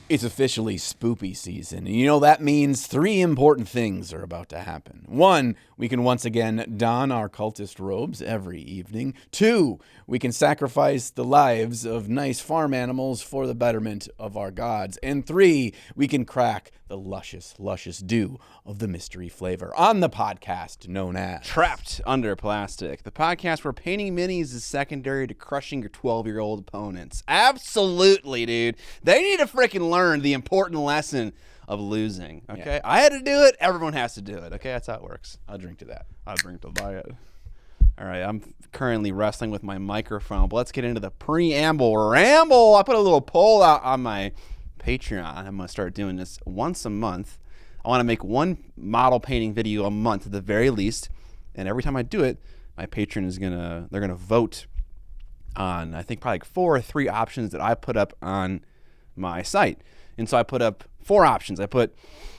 It's officially spoopy season, and you know that means 3 important things are about to happen. 1, we can once again don our cultist robes every evening. 2, we can sacrifice the lives of nice farm animals for the betterment of our gods. And 3, we can crack the luscious, luscious dew of the mystery flavor on the podcast known as Trapped Under Plastic, the podcast where painting minis is secondary to crushing your 12-year-old opponents. Absolutely, dude. They need to freaking learn the important lesson of losing, okay? Yeah. I had to do it. Everyone has to do it, okay? That's how it works. I'll drink to that. I'll drink to buy it. All right, I'm currently wrestling with my microphone, but let's get into the Preamble Ramble. I put a little poll out on my Patreon. I'm going to start doing this once a month. I want to make 1 model painting video a month at the very least, and every time I do it, my patron is they're gonna vote on, I think, probably like 4 or 3 options that I put up on my site. And so I put up 4 options. I put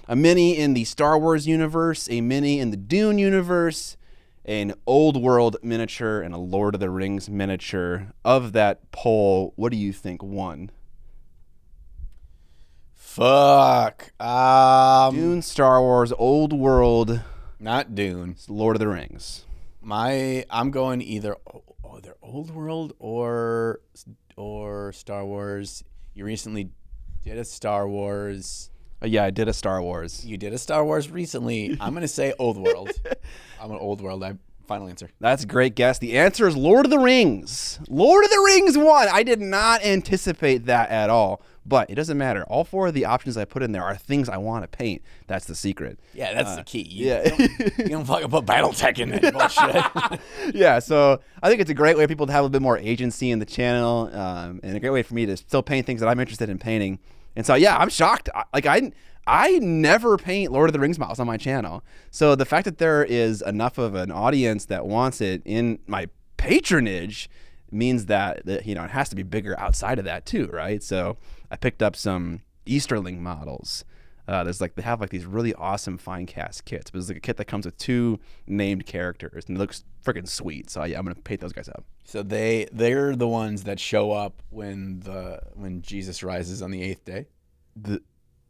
a mini in the Star Wars universe, a mini in the Dune universe, an old world miniature, and a Lord of the Rings miniature. Of that poll, what do you think won? Fuck. Dune, Star Wars, old world, Not Dune. Lord of the Rings. I'm going either old world or Star Wars. You recently did a Star Wars. Yeah, I did a Star Wars. You did a Star Wars recently. I'm going to say old world. I'm an old world. Final answer. That's a great guess. The answer is Lord of the Rings. Lord of the Rings won. I did not anticipate that at all, but it doesn't matter. All 4 of the options I put in there are things I want to paint. That's the secret. Yeah, that's the key. You Yeah. don't fucking put BattleTech in it. Bullshit. Yeah, so I think it's a great way for people to have a bit more agency in the channel, and a great way for me to still paint things that I'm interested in painting. And so, yeah, I'm shocked. I never paint Lord of the Rings models on my channel. So the fact that there is enough of an audience that wants it in my patronage means that it has to be bigger outside of that too, right? So I picked up some Easterling models. They have like these really awesome fine cast kits. But there's like a kit that comes with 2 named characters, and it looks freaking sweet. So yeah, I'm gonna paint those guys up. So they're the ones that show up when Jesus rises on the 8th day.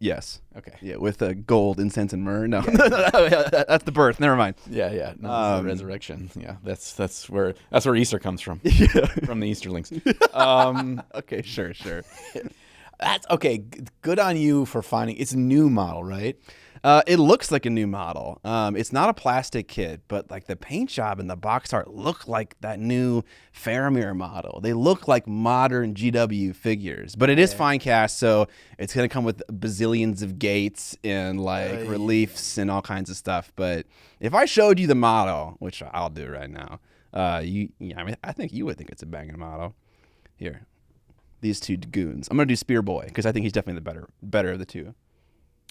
Yes. Okay. Yeah, with gold, incense, and myrrh. No, that's the birth. Never mind. Yeah. No, the resurrection. Yeah, that's where Easter comes from. Yeah. From the Easterlings. Okay, sure. That's okay. Good on you for finding. It's a new model, right? It looks like a new model. It's not a plastic kit, but like the paint job and the box art look like that new Faramir model. They look like modern GW figures, but it is fine cast, so it's gonna come with bazillions of gates and like reliefs and all kinds of stuff. But if I showed you the model, which I'll do right now, I think you would think it's a banging model. Here, these 2 goons. I'm gonna do Spear Boy because I think he's definitely the better of the 2.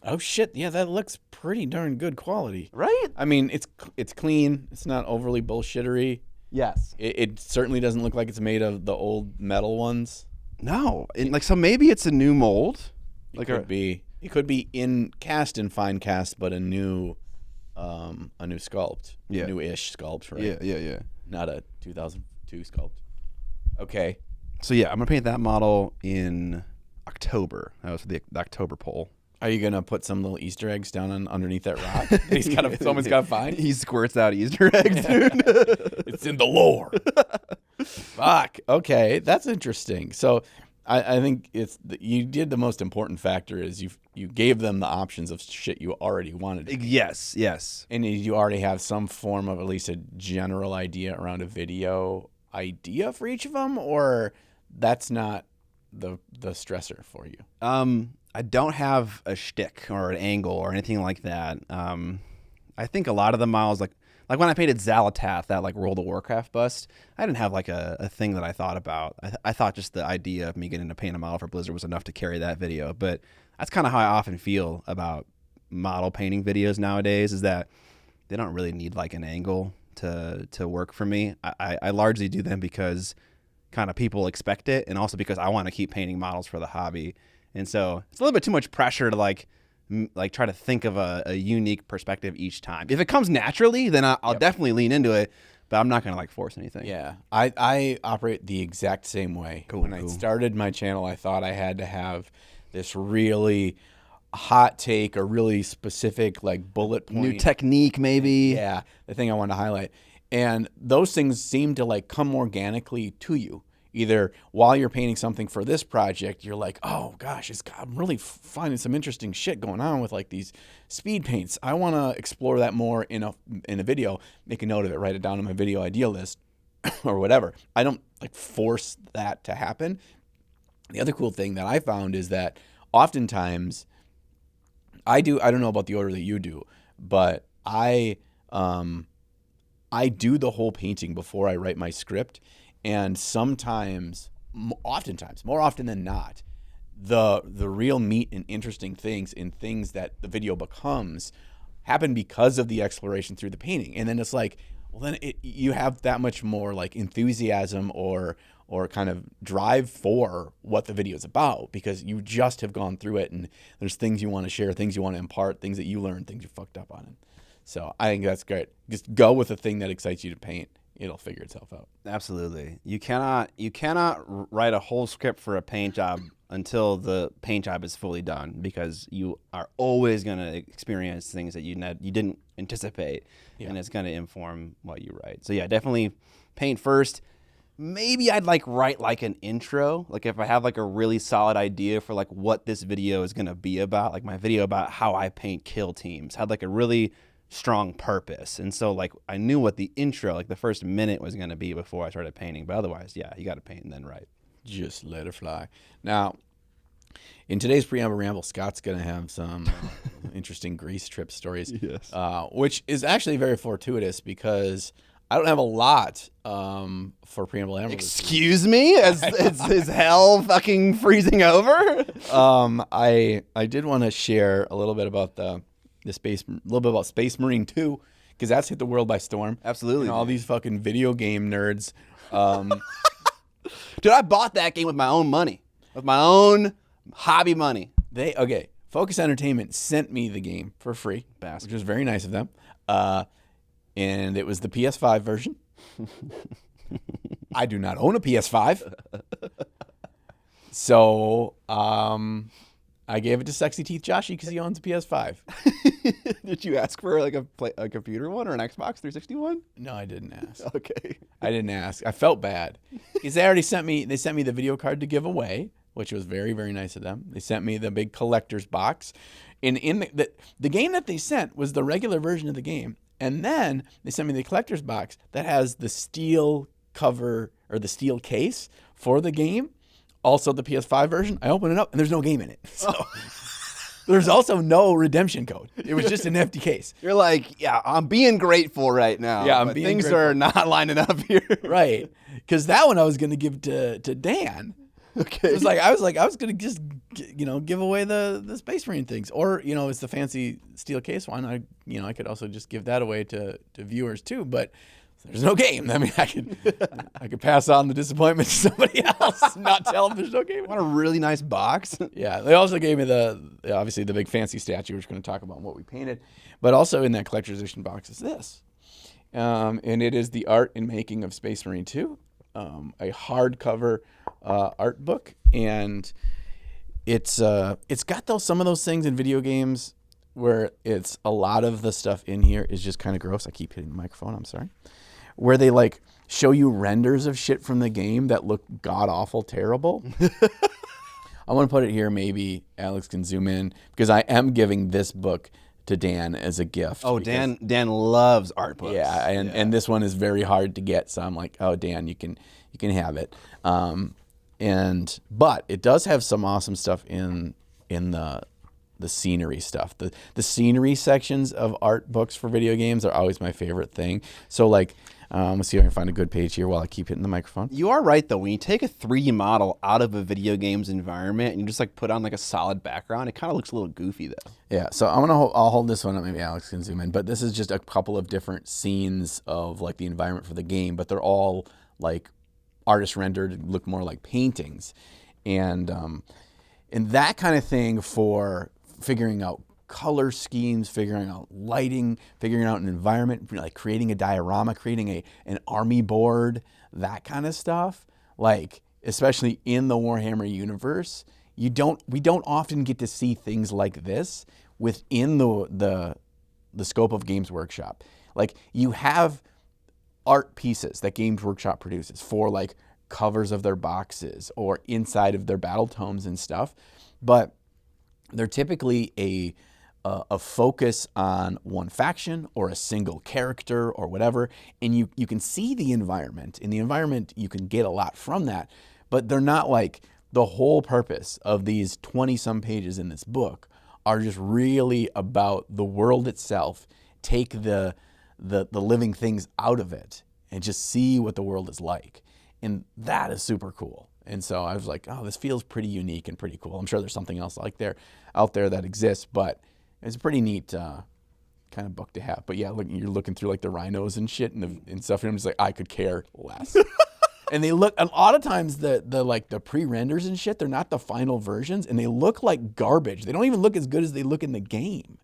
Oh shit! Yeah, that looks pretty darn good quality, Right? I mean, it's clean. It's not overly bullshittery. Yes. It certainly doesn't look like it's made of the old metal ones. No. So maybe it's a new mold. It could be cast in fine cast, but a new sculpt. Yeah. New-ish sculpt, right? Yeah. Not a 2002 sculpt. Okay. So yeah, I'm gonna paint that model in October. That was the October poll. Are you gonna put some little Easter eggs down underneath that rock? Someone's got to find. He squirts out Easter eggs, dude. It's in the lore. Fuck. Okay, that's interesting. So, I think you did the most important factor is you gave them the options of shit you already wanted. Yes. And you already have some form of at least a general idea around a video idea for each of them, or that's not the stressor for you. I don't have a shtick or an angle or anything like that. I think a lot of the models, like when I painted Zalatath, that like World of Warcraft bust, I didn't have like a thing that I thought about. I thought just the idea of me getting to paint a model for Blizzard was enough to carry that video. But that's kind of how I often feel about model painting videos nowadays, is that they don't really need like an angle to work for me. I largely do them because kind of people expect it, and also because I want to keep painting models for the hobby. And so it's a little bit too much pressure to like try to think of a unique perspective each time. If it comes naturally, then I'll definitely lean into it, but I'm not going to like force anything. Yeah. I operate the exact same way. When I started my channel, I thought I had to have this really hot take or really specific like bullet point. New technique, maybe. Yeah, the thing I wanted to highlight. And those things seem to like come organically to you. Either while you're painting something for this project, you're like, oh gosh, I'm really finding some interesting shit going on with like these speed paints. I want to explore that more in a video. Make a note of it, write it down on my video idea list or whatever. I don't like force that to happen. The other cool thing that I found is that oftentimes I don't know about the order that you do, but I do the whole painting before I write my script. And sometimes, oftentimes, more often than not, the real meat and interesting things in things that the video becomes happen because of the exploration through the painting. And then it's like, well, then you have that much more like enthusiasm or kind of drive for what the video is about because you just have gone through it and there's things you want to share, things you want to impart, things that you learned, things you fucked up on it. So I think that's great. Just go with the thing that excites you to paint. It'll figure itself out. Absolutely. You cannot write a whole script for a paint job until the paint job is fully done because you are always going to experience things that you didn't anticipate, and it's going to inform what you write. So yeah, definitely paint first. Maybe I'd write like an intro, like if I have like a really solid idea for like what this video is going to be about, like my video about how I paint kill teams had like a really strong purpose. And so like I knew what the intro, like the first minute was going to be before I started painting. But otherwise, yeah, you got to paint and then write. Just let it fly. Now, in today's Preamble Ramble, Scott's going to have some interesting grease trip stories, yes. Which is actually very fortuitous because I don't have a lot for Preamble Ramble. Excuse me? Is hell fucking freezing over? I did want to share a little bit about Space Marine 2 because that's hit the world by storm. Absolutely. And all these fucking video game nerds. Dude, I bought that game with my own money, with my own hobby money. Focus Entertainment sent me the game for free, which was very nice of them. And it was the PS5 version. I do not own a PS5. So I gave it to Sexy Teeth Joshy because he owns a PS5. Did you ask for like a computer one or an Xbox 360 one? No, I didn't ask. Okay. I didn't ask. I felt bad because they sent me the video card to give away, which was very, very nice of them. They sent me the big collector's box. And in the game that they sent was the regular version of the game. And then they sent me the collector's box that has the steel cover or the steel case for the game. Also the PS5 version. I open it up and there's no game in it. So there's also no redemption code. It was just an empty case. You're like, yeah, I'm being grateful right now. Yeah, but things are not lining up here. Right. Because that one I was going to give to Dan. Okay. It was like I was going to just give away the Space Marine things, or it's the fancy steel case one. I could also just give that away to viewers too, but there's no game. I mean, I could pass on the disappointment to somebody else, not tell them there's no game. What a really nice box. Yeah, they also gave me obviously the big fancy statue, which we're going to talk about what we painted, but also in that collector's edition box is this, and it is the art and making of Space Marine 2. A hardcover art book, and it's got some of those things in video games where it's a lot of the stuff in here is just kind of gross. I keep hitting the microphone. I'm sorry. Where they like show you renders of shit from the game that look god awful terrible. I want to put it here. Maybe Alex can zoom in because I am giving this book to Dan as a gift. Oh, Dan loves art books. Yeah, and this one is very hard to get, so I'm like, oh, Dan, you can have it. But it does have some awesome stuff in the scenery stuff. The scenery sections of art books for video games are always my favorite thing. So like, let's see if I can find a good page here while I keep hitting the microphone. You are right though. When you take a 3D model out of a video game's environment and you just like put on like a solid background, it kind of looks a little goofy though. Yeah. So I'll hold this one up. Maybe Alex can zoom in. But this is just a couple of different scenes of like the environment for the game, but they're all like artist rendered, look more like paintings, and that kind of thing for figuring out color schemes, figuring out lighting, figuring out an environment, like creating a diorama, creating an army board, that kind of stuff. Like, especially in the Warhammer universe, we don't often get to see things like this within the scope of Games Workshop. Like, you have art pieces that Games Workshop produces for like covers of their boxes or inside of their battle tomes and stuff, but they're typically a focus on one faction or a single character or whatever, and you can see the environment. In the environment, you can get a lot from that, but they're not like the whole purpose of these 20-some pages in this book are just really about the world itself. Take the living things out of it and just see what the world is like. And that is super cool. And so I was like, oh, this feels pretty unique and pretty cool. I'm sure there's something else out there that exists, but it's a pretty neat kind of book to have. But yeah, you're looking through like the rhinos and shit and stuff, and I'm just like, I could care less. And they look, a lot of times the like the pre-renders and shit, they're not the final versions, and they look like garbage. They don't even look as good as they look in the game.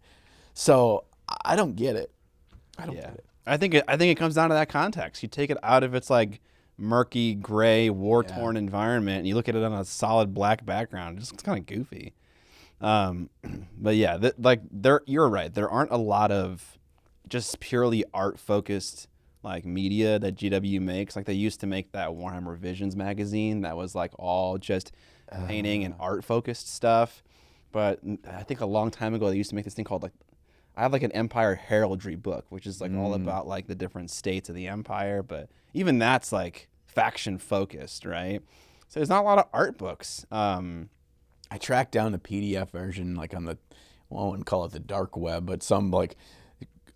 So I don't get it. I don't get it. I think it comes down to that context. You take it out of its like murky, gray, war-torn environment, and you look at it on a solid black background. It just looks kind of goofy. But yeah, you're right. There aren't a lot of just purely art-focused like media that GW makes. Like, they used to make that Warhammer Visions magazine that was like all just painting and art-focused stuff. But I think a long time ago they used to make this thing called like, I have like an Empire heraldry book, which is like all about like the different states of the Empire. But even that's like faction focused, right? So there's not a lot of art books. I tracked down the PDF version like on I wouldn't call it the dark web, but some like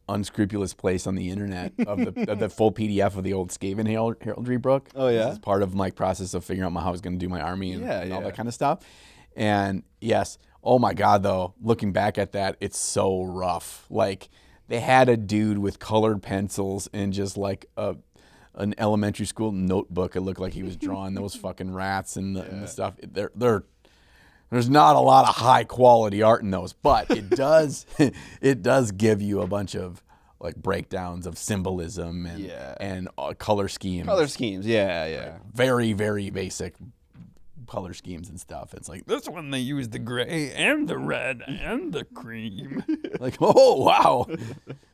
unscrupulous place on the internet of the full PDF of the old Skaven heraldry book. Oh yeah, this is part of my process of figuring out how I was going to do my army and all that kind of stuff. And yes, oh my God, though, looking back at that, it's so rough. Like, they had a dude with colored pencils and just like an elementary school notebook. It looked like he was drawing those fucking rats and the stuff. There's not a lot of high quality art in those, but it does give you a bunch of like breakdowns of symbolism and color schemes. Color schemes, yeah. Very, very basic color schemes and stuff. It's like, this one they use the gray and the red and the cream. Like, oh wow,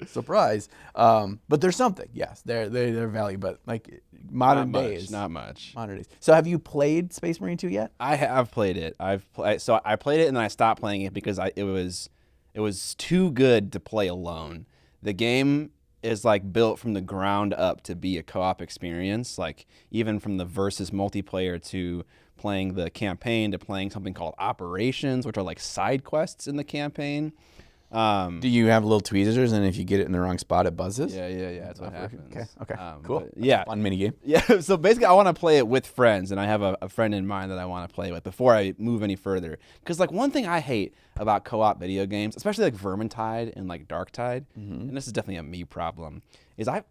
surprise. But there's something. Yes, they're value, but like modern days, not much. Modern days. So have you played Space Marine 2 yet? I have played it. I played it and then I stopped playing it because it was too good to play alone. The game is like built from the ground up to be a co-op experience. Like, even from the versus multiplayer to playing the campaign to playing something called operations, which are like side quests in the campaign. Do you have little tweezers, and if you get it in the wrong spot, it buzzes? Yeah. That's what happens. Okay. Cool. Yeah. Fun mini game. Yeah. So basically, I want to play it with friends, and I have a friend in mind that I want to play with before I move any further. Because like, one thing I hate about co-op video games, especially like Vermintide and like Darktide, and this is definitely a me problem, is I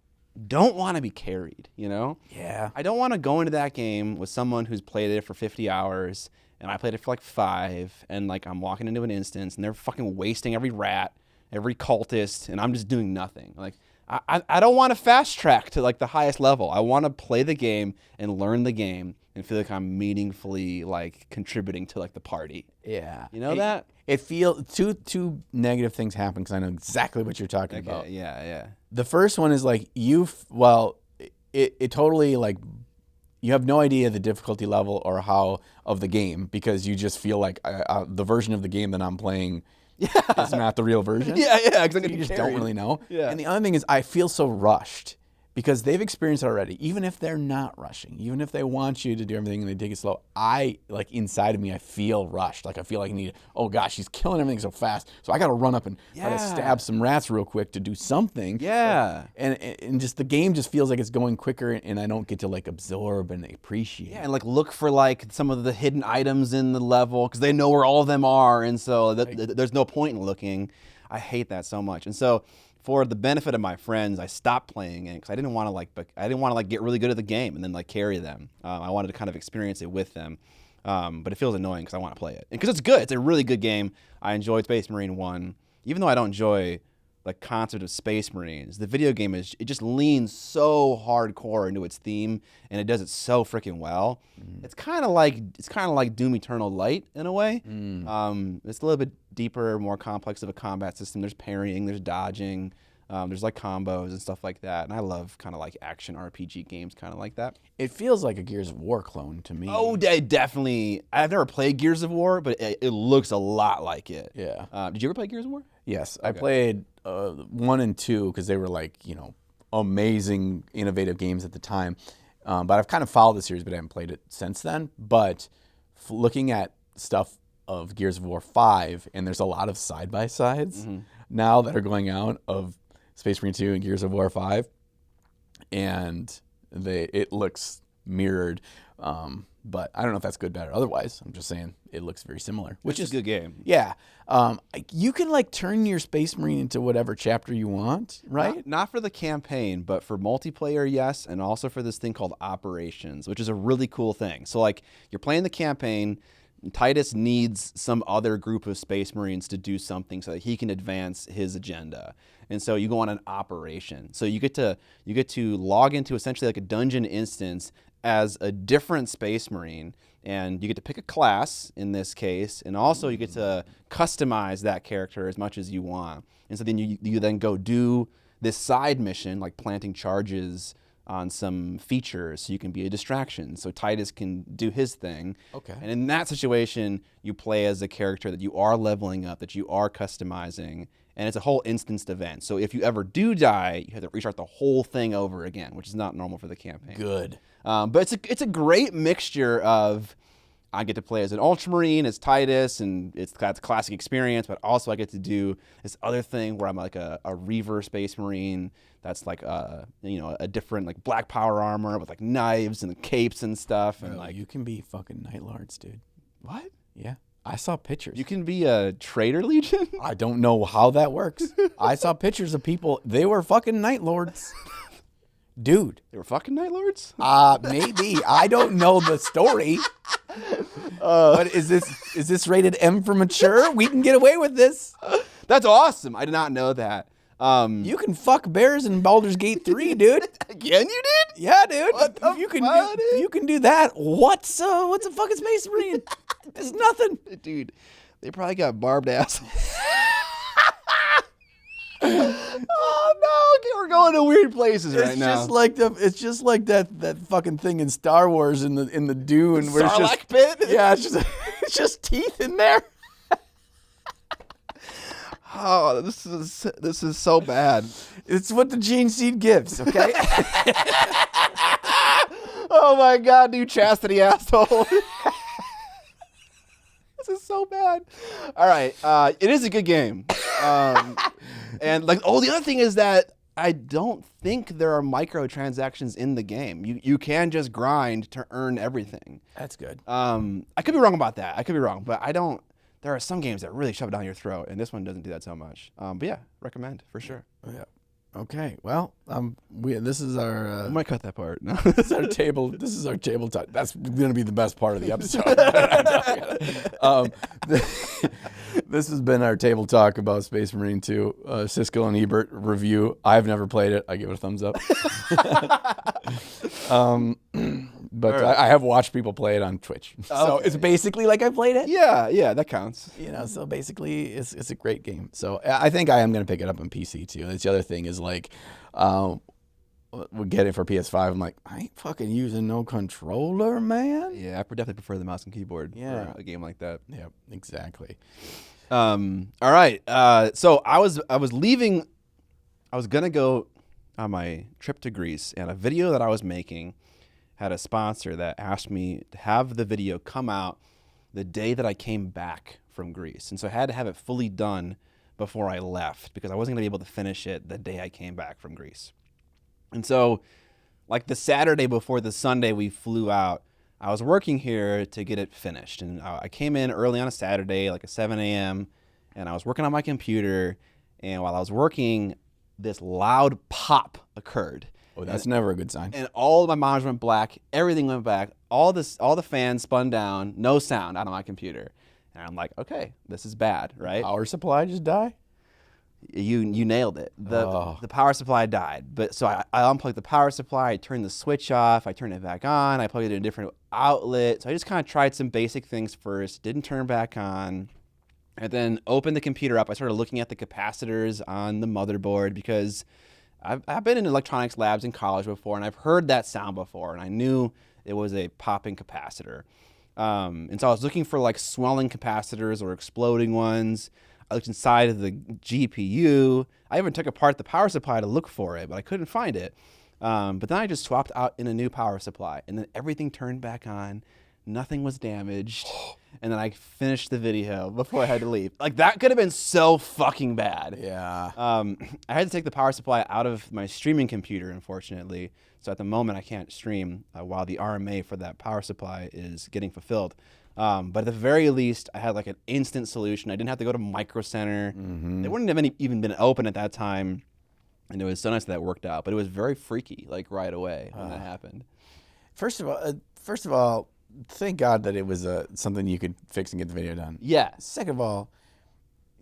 don't want to be carried, you know? Yeah. I don't want to go into that game with someone who's played it for 50 hours and I played it for like 5, and like I'm walking into an instance and they're fucking wasting every rat, every cultist, and I'm just doing nothing. Like, I don't want to fast track to like the highest level. I want to play the game and learn the game and feel like I'm meaningfully like contributing to like the party. Yeah. You know that? It feels two negative things happen because I know exactly what you're talking about. Yeah. The first one is like it totally like, you have no idea the difficulty level or how of the game because you just feel like the version of the game that I'm playing is not the real version. Yeah. Exactly. You just don't really know. Yeah. And the other thing is I feel so rushed because they've experienced it already. Even if they're not rushing, even if they want you to do everything and they take it slow, I like inside of me, I feel rushed. Like I feel like I need, oh gosh, she's killing everything so fast. So I got to run up and try to stab some rats real quick to do something. Yeah. And just the game just feels like it's going quicker and I don't get to like absorb and appreciate. Yeah, and like look for like some of the hidden items in the level because they know where all of them are, and so there's no point in looking. I hate that so much, and so for the benefit of my friends, I stopped playing it because I didn't want to get really good at the game and then like carry them. I wanted to kind of experience it with them, but it feels annoying because I want to play it and because it's good. It's a really good game. I enjoyed Space Marine 1, even though I don't enjoy the concept of Space Marines. The video game it just leans so hardcore into its theme, and it does it so freaking well. It's kind of like Doom Eternal Light in a way. It's a little bit deeper, more complex of a combat system. There's parrying, there's dodging, there's like combos and stuff like that. And I love kind of like action RPG games, kind of like that. It feels like a Gears of War clone to me. Oh, definitely. I've never played Gears of War, but it looks a lot like it. Yeah. Did you ever play Gears of War? Yes, I played 1 and 2 because they were like, amazing, innovative games at the time. But I've kind of followed the series, but I haven't played it since then. But looking at stuff of Gears of War 5, and there's a lot of side-by-sides now that are going out of Space Marine 2 and Gears of War 5. And it looks mirrored. But I don't know if that's good, bad, or otherwise. I'm just saying it looks very similar. Which is a good game. Yeah. You can like turn your Space Marine into whatever chapter you want, right? Not for the campaign, but for multiplayer, yes, and also for this thing called operations, which is a really cool thing. So like you're playing the campaign, Titus needs some other group of Space Marines to do something so that he can advance his agenda. And so you go on an operation. So you get to log into essentially like a dungeon instance as a different Space Marine, and you get to pick a class in this case, and also you get to customize that character as much as you want. And so then you then go do this side mission, like planting charges on some features so you can be a distraction. So Titus can do his thing. Okay. And in that situation, you play as a character that you are leveling up, that you are customizing, and it's a whole instanced event. So if you ever do die, you have to restart the whole thing over again, which is not normal for the campaign. Good. But it's a great mixture of I get to play as an Ultramarine, as Titus, and it's got the classic experience, but also I get to do this other thing where I'm like a Reaver Space Marine that's like a different like black power armor with like knives and capes and stuff. And like you can be fucking Night Lords, dude. What? Yeah. I saw pictures. You can be a Traitor Legion? I don't know how that works. I saw pictures of people. They were fucking Night Lords. Dude. They were fucking Night Lords? Maybe. I don't know the story. But is this rated M for mature? We can get away with this. That's awesome. I did not know that. You can fuck bears in Baldur's Gate 3, dude. Again, you did? Yeah, dude. What the you can fuck, do, you can do that. What's a fucking Space Marine? There's nothing. Dude, they probably got barbed ass. Oh no! Okay, we're going to weird places right now. It's just like that fucking thing in Star Wars in the dune where Sarlacc pit. Yeah, it's just teeth in there. Oh, this is so bad. It's what the gene seed gives. Okay. Oh my God, new chastity asshole. This is so bad. All right, it is a good game. And like, the other thing is that I don't think there are microtransactions in the game. You can just grind to earn everything. That's good. I could be wrong about that. I could be wrong, but I don't. There are some games that really shove it down your throat, and this one doesn't do that so much. But yeah, recommend for sure. Yeah. Okay. Well, this is our. I might cut that part. No. This is our table. This is our tabletop. That's going to be the best part of the episode. This has been our table talk about Space Marine 2, Siskel and Ebert review. I've never played it. I give it a thumbs up. But right. I have watched people play it on Twitch. So it's basically like I played it. Yeah, that counts. So basically it's a great game. So I think I am going to pick it up on PC too. That's the other thing is like, we'll get it for PS5. I'm like, I ain't fucking using no controller, man. Yeah, I definitely prefer the mouse and keyboard for a game like that. Yeah, exactly. All right. So I was leaving. I was going to go on my trip to Greece, and a video that I was making had a sponsor that asked me to have the video come out the day that I came back from Greece. And so I had to have it fully done before I left because I wasn't going to be able to finish it the day I came back from Greece. And so like the Saturday before the Sunday we flew out, I was working here to get it finished. And I came in early on a Saturday, like at 7 a.m., and I was working on my computer. And while I was working, this loud pop occurred. Oh, that's never a good sign. And all of my monitors went black. Everything went black. All the fans spun down. No sound out of my computer. And I'm like, okay, this is bad, right? Power supply just die? You nailed it. The power supply died, but so I unplugged the power supply. I turned the switch off. I turned it back on. I plugged it in a different outlet. So I just kind of tried some basic things first. Didn't turn back on, and then opened the computer up. I started looking at the capacitors on the motherboard because I've been in electronics labs in college before, and I've heard that sound before, and I knew it was a popping capacitor. And so I was looking for like swelling capacitors or exploding ones. I looked inside of the GPU. I even took apart the power supply to look for it, but I couldn't find it. But then I just swapped out in a new power supply, and then everything turned back on. Nothing was damaged. And then I finished the video before I had to leave. Like, that could have been so fucking bad. Yeah. I had to take the power supply out of my streaming computer, unfortunately. So at the moment, I can't stream while the RMA for that power supply is getting fulfilled. But at the very least, I had like an instant solution. I didn't have to go to Micro Center. They wouldn't have even been open at that time. And it was so nice that worked out. But it was very freaky, like right away when that happened. First of all, thank God that it was something you could fix and get the video done. Yeah. Second of all,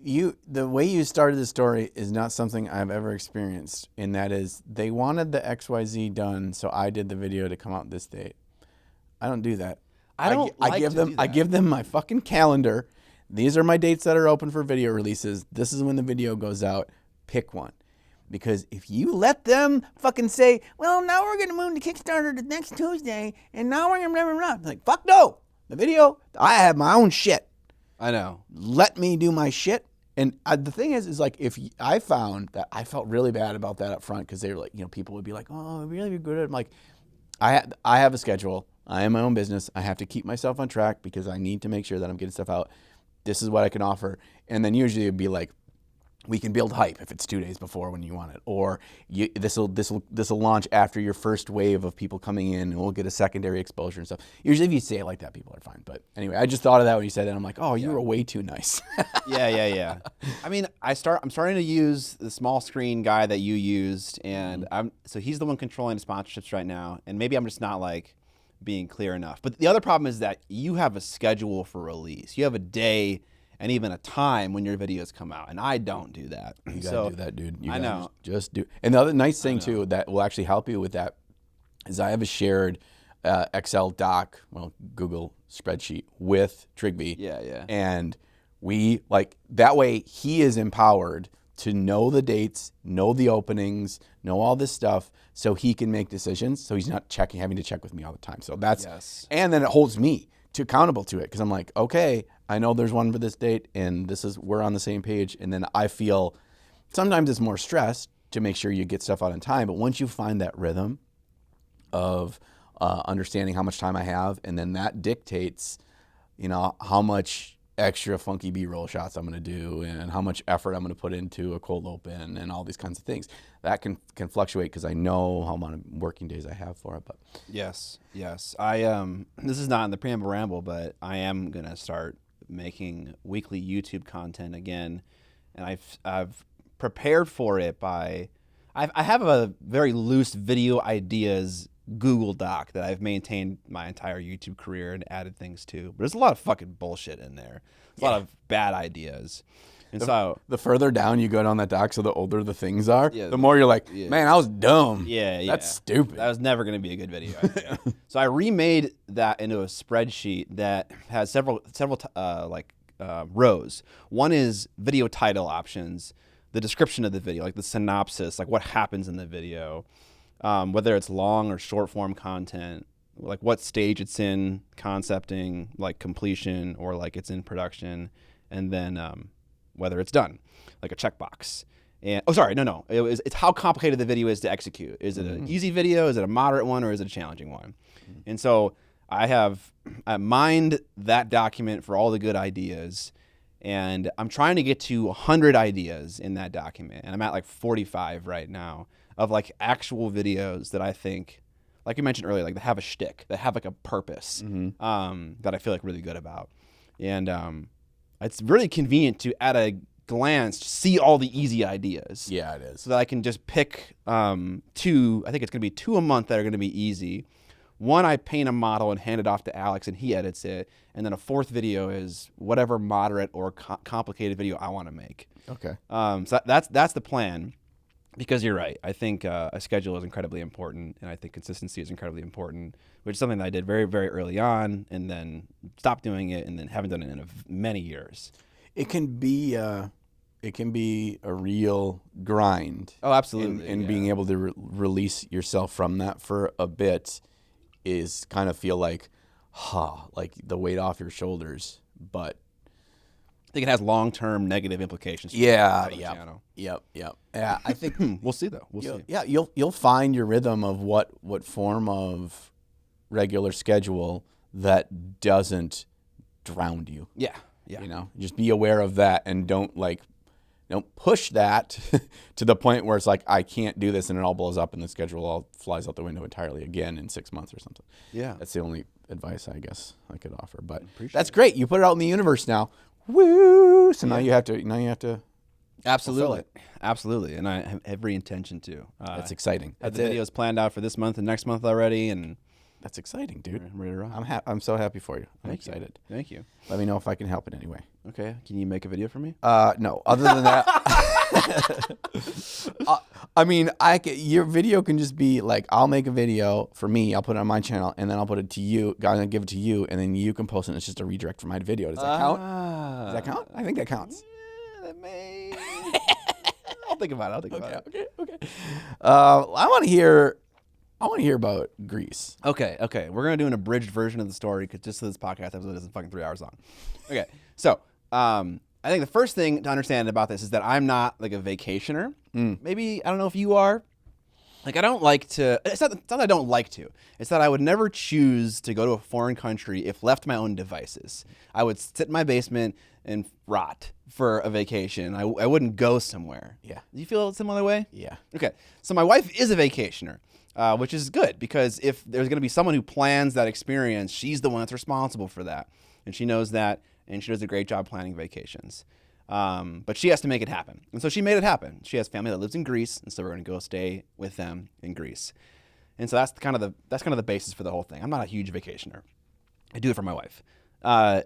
the way you started the story is not something I've ever experienced. And that is, they wanted the XYZ done, so I did the video to come out this date. I don't do that. I give them my fucking calendar. These are my dates that are open for video releases. This is when the video goes out. Pick one. Because if you let them fucking say, well, now we're going to move to Kickstarter to next Tuesday, and now we're going to blah, like, fuck no. The video, I have my own shit. I know. Let me do my shit. And the thing is like, if I found that I felt really bad about that up front, because they were like, people would be like, oh, really be good at it. I'm like, I have a schedule. I am my own business. I have to keep myself on track because I need to make sure that I'm getting stuff out. This is what I can offer. And then usually it'd be like, we can build hype if it's 2 days before when you want it, or this will launch after your first wave of people coming in, and we'll get a secondary exposure and stuff. Usually, if you say it like that, people are fine. But anyway, I just thought of that when you said that. I'm like, oh, you were way too nice. Yeah. I mean, I'm starting to use the small screen guy that you used, and so he's the one controlling the sponsorships right now, and maybe I'm just not like being clear enough. But the other problem is that you have a schedule for release. You have a day and even a time when your videos come out, and I don't do that. You gotta do that, dude. I know. Just do. And the other nice thing too that will actually help you with that is I have a shared Excel doc, Google spreadsheet with Trigby. Yeah. And we that way he is empowered to know the dates, know the openings, know all this stuff, so he can make decisions. So he's not having to check with me all the time. So that's and then it holds me accountable to it, because I'm like, okay, I know there's one for this date, and we're on the same page. And then I feel sometimes it's more stress to make sure you get stuff out in time. But once you find that rhythm of understanding how much time I have, and then that dictates, how much extra funky B-roll shots I'm going to do, and how much effort I'm going to put into a cold open, and all these kinds of things. That can fluctuate because I know how many working days I have for it. But yes, I this is not in the Preamble Ramble, but I am gonna start making weekly YouTube content again, and I've prepared for it by I have a very loose video ideas Google Doc that I've maintained my entire YouTube career and added things to. But there's a lot of fucking bullshit in there. There's a lot of bad ideas. And so the further down you go down that doc, so the older the things are, the more you're like, man, I was dumb. Yeah. That's stupid. That was never going to be a good video idea. So I remade that into a spreadsheet that has several rows. One is video title options, the description of the video, like the synopsis, like what happens in the video, whether it's long or short form content, like what stage it's in, concepting, like completion, or like it's in production, and then whether it's done, like a checkbox. And it's how complicated the video is to execute. Is it an easy video? Is it a moderate one? Or is it a challenging one? And so I mined that document for all the good ideas, and I'm trying to get to 100 ideas in that document, and I'm at like 45 right now of like actual videos that I think, like you mentioned earlier, like they have a shtick, that have like a purpose, that I feel like really good about. And it's really convenient to, at a glance, see all the easy ideas. Yeah, it is. So that I can just pick two. I think it's going to be 2 a month that are going to be easy. one, I paint a model and hand it off to Alex and he edits it. And then a fourth video is whatever moderate or complicated video I want to make. Okay. So that's the plan. Because you're right. I think a schedule is incredibly important, and I think consistency is incredibly important, which is something that I did very, very early on, and then stopped doing it, and then haven't done it in many years. It can be a real grind. Oh, absolutely. And being able to release yourself from that for a bit is kind of feel like the weight off your shoulders, but I think it has long-term negative implications. Yeah. Yep. Yeah, I think we'll see though. We'll see. Yeah, you'll find your rhythm of what form of regular schedule that doesn't drown you. Yeah. Just be aware of that and don't push that to the point where it's like I can't do this and it all blows up and the schedule all flies out the window entirely again in 6 months or something. Yeah. That's the only advice I guess I could offer. But that's great. You put it out in the universe now. Woo! So now you have to. Absolutely, and I have every intention to. That's exciting. I have the videos planned out for this month and next month already, and that's exciting, dude. I'm ready to rock. I'm so happy for you. I'm Thank you. excited. Thank you. Let me know if I can help in any way. Okay. Can you make a video for me? No. Other than that, your video can just be like, I'll make a video for me. I'll put it on my channel, and then I'll put it to you. I'll give it to you, and then you can post it. And it's just a redirect for my video. Does that count? Does that count? I think that counts. Yeah, that may. I'll think about it. Okay. I want to hear about Greece. Okay. We're gonna do an abridged version of the story because just so this podcast episode isn't fucking 3 hours long. Okay. So, I think the first thing to understand about this is that I'm not like a vacationer. Maybe I don't know if you are. Like I don't like to. It's not that I don't like to. It's that I would never choose to go to a foreign country if left to my own devices. I would sit in my basement and rot for a vacation. I wouldn't go somewhere. Yeah. Do you feel a similar way? Yeah. Okay. So my wife is a vacationer, which is good because if there's going to be someone who plans that experience, she's the one that's responsible for that. And she knows that, and she does a great job planning vacations. But she has to make it happen. And so she made it happen. She has family that lives in Greece, and so we're going to go stay with them in Greece. And so that's kind of the basis for the whole thing. I'm not a huge vacationer. I do it for my wife.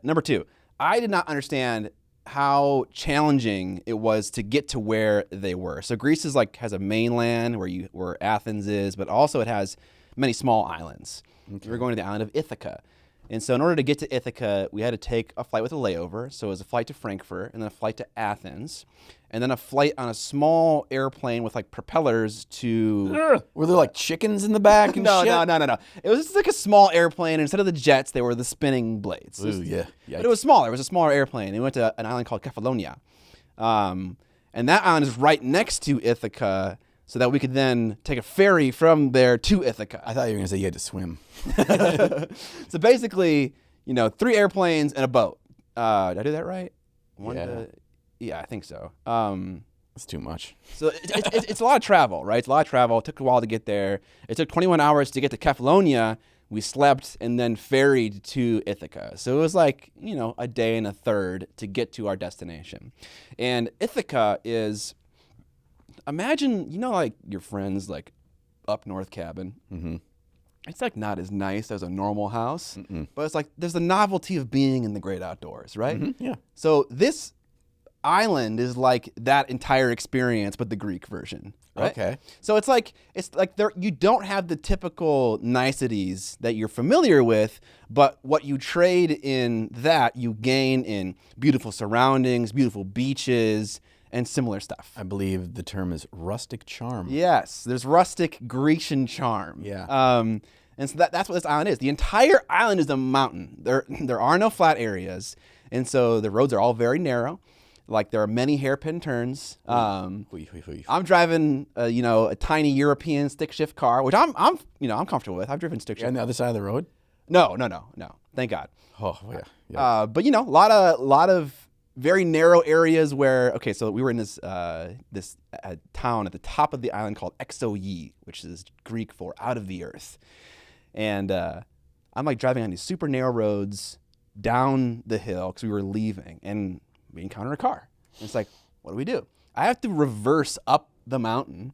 Number two, I did not understand how challenging it was to get to where they were. So Greece is has a mainland where Athens is, but also it has many small islands. Okay. We're going to the island of Ithaca. And so in order to get to Ithaca, we had to take a flight with a layover. So it was a flight to Frankfurt and then a flight to Athens and then a flight on a small airplane with propellers to... Were there chickens in the back and No. shit? It was just a small airplane. Instead of the jets, they were the spinning blades. Ooh, yeah. But it was smaller. It was a smaller airplane. It went to an island called Kefalonia. And that island is right next to Ithaca so that we could then take a ferry from there to Ithaca. I thought you were going to say you had to swim. So basically, 3 airplanes and a boat. Did I do that right? Yeah, I think so. That's too much. So it's a lot of travel, right? It's a lot of travel. It took a while to get there. It took 21 hours to get to Kefalonia. We slept and then ferried to Ithaca. So it was a day and a third to get to our destination. And Ithaca is, imagine, your friends up north cabin. Mm-hmm. It's not as nice as a normal house, but it's there's the novelty of being in the great outdoors, right? Mm-hmm. Yeah. So this island is that entire experience, but the Greek version, right? Okay. So it's there, you don't have the typical niceties that you're familiar with, but what you trade in that you gain in beautiful surroundings, beautiful beaches, and similar stuff. I believe the term is rustic charm. Yes, there's rustic Grecian charm. Yeah. And so that's what this island is. The entire island is a mountain. There are no flat areas, and so the roads are all very narrow. There are many hairpin turns. I'm driving, a tiny European stick shift car, which I'm comfortable with. I've driven stick shift. On the other side of the road? No. Thank God. Oh yeah. But a lot of very narrow areas where, so we were in this town at the top of the island called Exoyi, which is Greek for out of the earth. And I'm driving on these super narrow roads down the hill because we were leaving and we encounter a car. And it's what do we do? I have to reverse up the mountain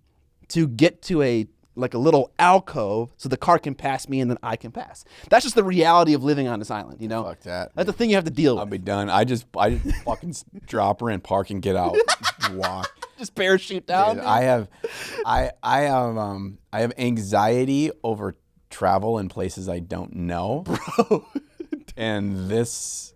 to get to a like a little alcove so the car can pass me and then I can pass. That's just the reality of living on this island, you know? Fuck that. That's the thing you have to deal I'll with. be done. I just fucking drop her in, park, and get out. Walk. Just parachute down. Dude, I have anxiety over travel in places I don't know, Bro. and this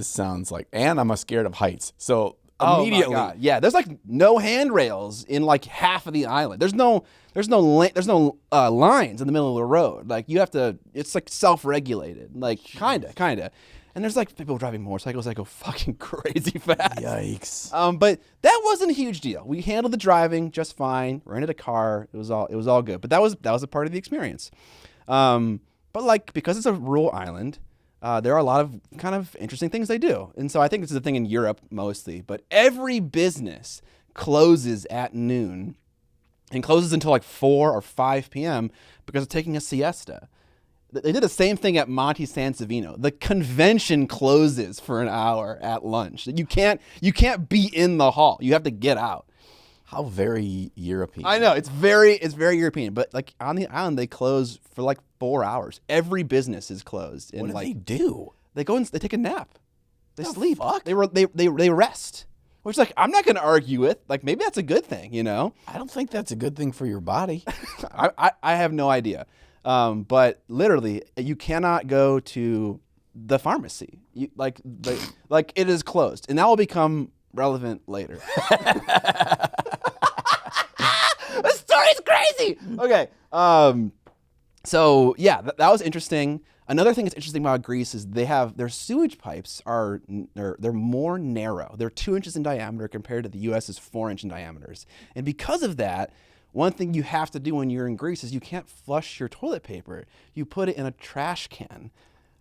sounds like. And I'm scared of heights, so immediately, Oh my God. Yeah, there's like no handrails in like half of the island. There's no lines in the middle of the road. Like you have to. It's like self-regulated. Like kinda. And there's like people driving motorcycles that go fucking crazy fast. yikes. But that wasn't a huge deal. We handled the driving just fine. Rented a car. It was all good. But that was a part of the experience. But like because it's a rural island, there are a lot of kind of interesting things they do. And so I think this is a thing in Europe mostly. But every business closes at noon and closes until like 4 or 5 p.m. because of taking a siesta. They did the same thing at Monte San Savino. The convention closes for an hour at lunch. You can't be in the hall. You have to get out. How very European. I know it's very European, but like on the island they close for like 4 hours. Every business is closed. What And do like they do? they go and they take a nap. They sleep. Fuck? They rest. Which like I'm not going to argue with. Like maybe that's a good thing, you know? I don't think that's a good thing for your body. I have no idea. But literally, you cannot go to the pharmacy. Like it is closed, and that will become relevant later. This story's crazy. Okay. So yeah, that was interesting. Another thing that's interesting about Greece is their sewage pipes they're more narrow. They're 2 inches in diameter compared to the U.S.'s 4-inch in diameters, and because of that. One thing you have to do when you're in Greece is you can't flush your toilet paper. You put it in a trash can.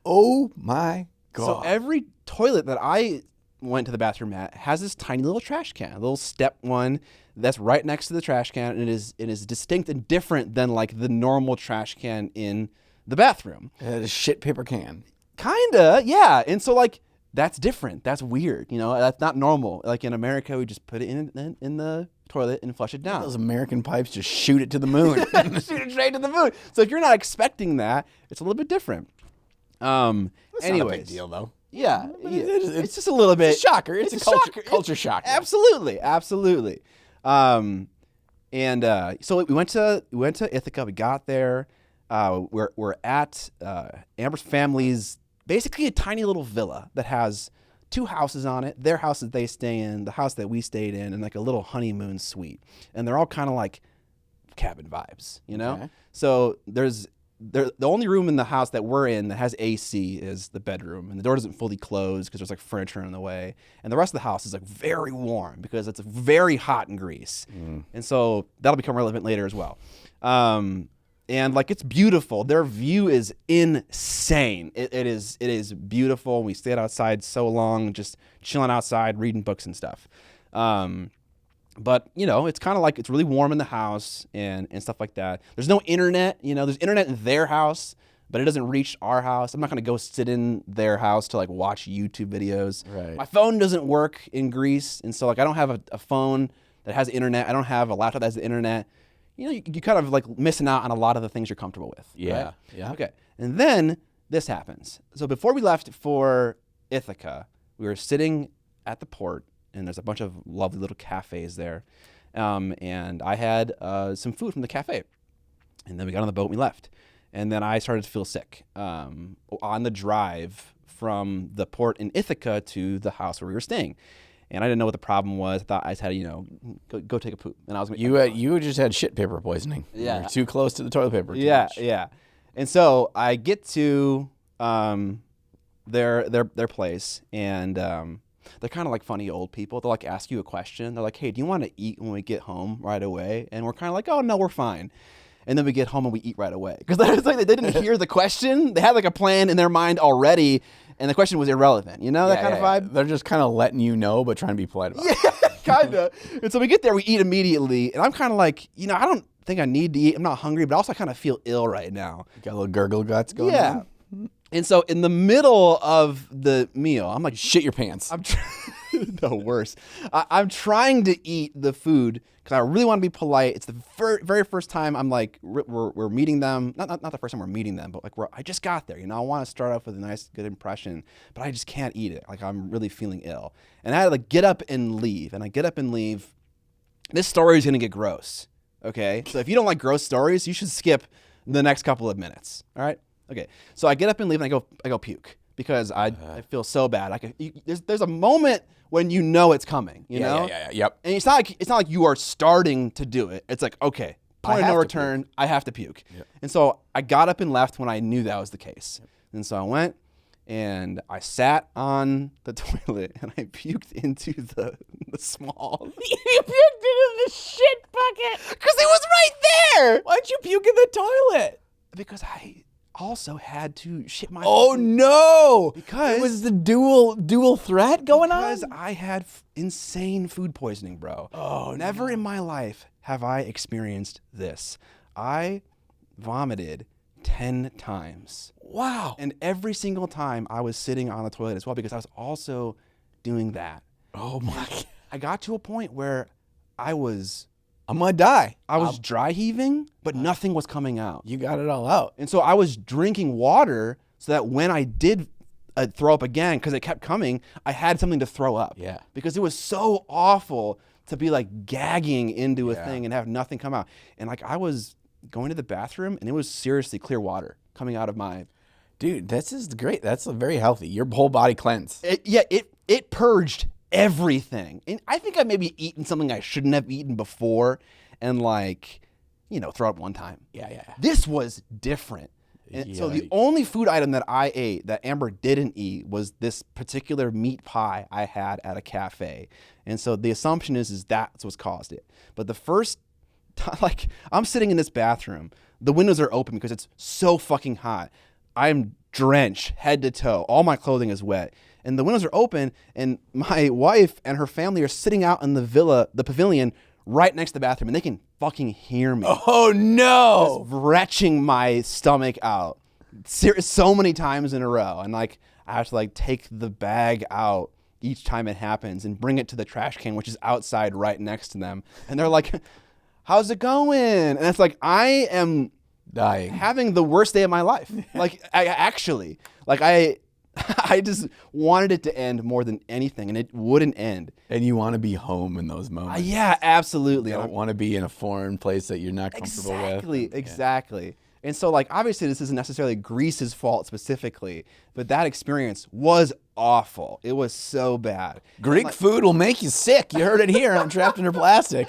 Oh my God. So every toilet that I went to the bathroom at has this tiny little trash can, a little step one that's right next to the trash can, and it is distinct and different than like the normal trash can in the bathroom. A shit paper can. Kinda, yeah. And so like that's different. That's weird. You know, that's not normal. Like in America, we just put it in the toilet and flush it down. Those American pipes just shoot it to the moon. Shoot it straight to the moon. So if you're not expecting that, it's a little bit different. It's not a big Anyways, deal though. yeah, it's just a little bit. It's a shocker. It's a culture shocker. Absolutely. So we went to Ithaca. We got there. We're at Amber's family's basically a tiny little villa that has 2 houses on it. Their house that they stay in, the house that we stayed in, and like a little honeymoon suite. And they're all kind of like cabin vibes, you know? Okay. So the only room in the house that we're in that has AC is the bedroom, and the door doesn't fully close because there's like furniture in the way. And the rest of the house is like very warm because it's very hot in Greece. And so that'll become relevant later as well. And like it's beautiful. Their view is insane. It is beautiful. We stayed outside so long, just chilling outside, reading books and stuff. But you know, it's kind of like it's really warm in the house and stuff like that. There's no internet. You know, there's internet in their house, but it doesn't reach our house. I'm not gonna go sit in their house to like watch YouTube videos. Right. My phone doesn't work in Greece, and so like I don't have a phone that has internet. I don't have a laptop that has the internet. You know, you kind of like missing out on a lot of the things you're comfortable with. Yeah. Right? Yeah. Okay. And then this happens. So before we left for Ithaca, we were sitting at the port, and there's a bunch of lovely little cafes there. And I had some food from the cafe. And then we got on the boat and we left. And then I started to feel sick on the drive from the port in Ithaca to the house where we were staying. And I didn't know what the problem was. I thought I just had to, you know, go take a poop. And I was You just had shit paper poisoning. Yeah. You were too close to the toilet paper. Too Yeah, much. yeah. And so I get to their place, and they're kind of like funny old people. They'll like ask you a question. They're like, "Hey, do you want to eat when we get home right away?" And we're kind of like, "Oh no, we're fine." And then we get home and we eat right away because they didn't hear the question. They had like a plan in their mind already, and the question was irrelevant. You know, that kind of vibe. They're just kind of letting you know, but trying to be polite about it. Yeah, kind of. And so we get there, we eat immediately, and I'm kind of like, you know, I don't think I need to eat. I'm not hungry, but also I kind of feel ill right now. Got a little gurgle guts going Yeah. on. And so in the middle of the meal, I'm like, Shit your pants. I'm the worst. I'm trying to eat the food because I really want to be polite. It's the very first time I'm like, we're meeting them. Not the first time we're meeting them, but like I just got there. I want to start off with a nice, good impression, but I just can't eat it. Like I'm really feeling ill. And I had to like get up and leave. And I get up and leave. This story is going to get gross. Okay. So if you don't like gross stories, you should skip the next couple of minutes. All right. Okay. So I get up and leave and I go puke. Because I feel so bad. There's a moment when you know it's coming, you know? Yep. And it's not like you are starting to do it. It's like, okay, point of no return, I have to puke. Yep. And so I got up and left when I knew that was the case. Yep. And so I went and I sat on the toilet and I puked into the small. You puked into the shit bucket. Because it was right there. Why'd you puke in the toilet? Because I also had to shit my no! Because it was the dual threat going on? Because I had insane food poisoning, bro. Never in my life have I experienced this. I vomited 10 times. Wow. And every single time I was sitting on the toilet as well because I was also doing that. Oh my God. I got to a point where I'm gonna die. I was dry heaving, but nothing was coming out. You got it all out. And so I was drinking water so that when I did throw up again, because it kept coming, I had something to throw up. Yeah. Because it was so awful to be like gagging into a thing and have nothing come out. And like I was going to the bathroom and it was seriously clear water coming out of my... Dude, this is great. That's very healthy. Your whole body cleansed. It purged everything. And I think I maybe eaten something I shouldn't have eaten before and like, throw up one time. Yeah. This was different. And so the only food item that I ate that Amber didn't eat was this particular meat pie I had at a cafe. And so the assumption is that's what's caused it. But the first time, like I'm sitting in this bathroom, the windows are open because it's so fucking hot. I'm drenched head to toe. All my clothing is wet. And the windows are open, and my wife and her family are sitting out in the pavilion, right next to the bathroom, and they can fucking hear me. Oh, no. Just retching my stomach out so many times in a row. And, like, I have to, like, take the bag out each time it happens and bring it to the trash can, which is outside right next to them. And they're like, how's it going? And it's like, I am dying, having the worst day of my life. Like, I just wanted it to end more than anything, and it wouldn't end. And you want to be home in those moments. Yeah, absolutely. You don't want to be in a foreign place that you're not comfortable with. Exactly. And so, like, obviously this isn't necessarily Greece's fault specifically, but that experience was awful. It was so bad. Greek food will make you sick. You heard it here on Trapped Under Plastic.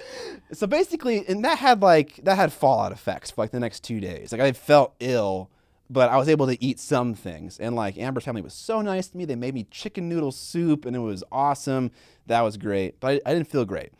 So basically, and that had fallout effects for like the next 2 days. Like I felt ill, but I was able to eat some things. And like Amber's family was so nice to me. They made me chicken noodle soup and it was awesome. That was great. But I didn't feel great.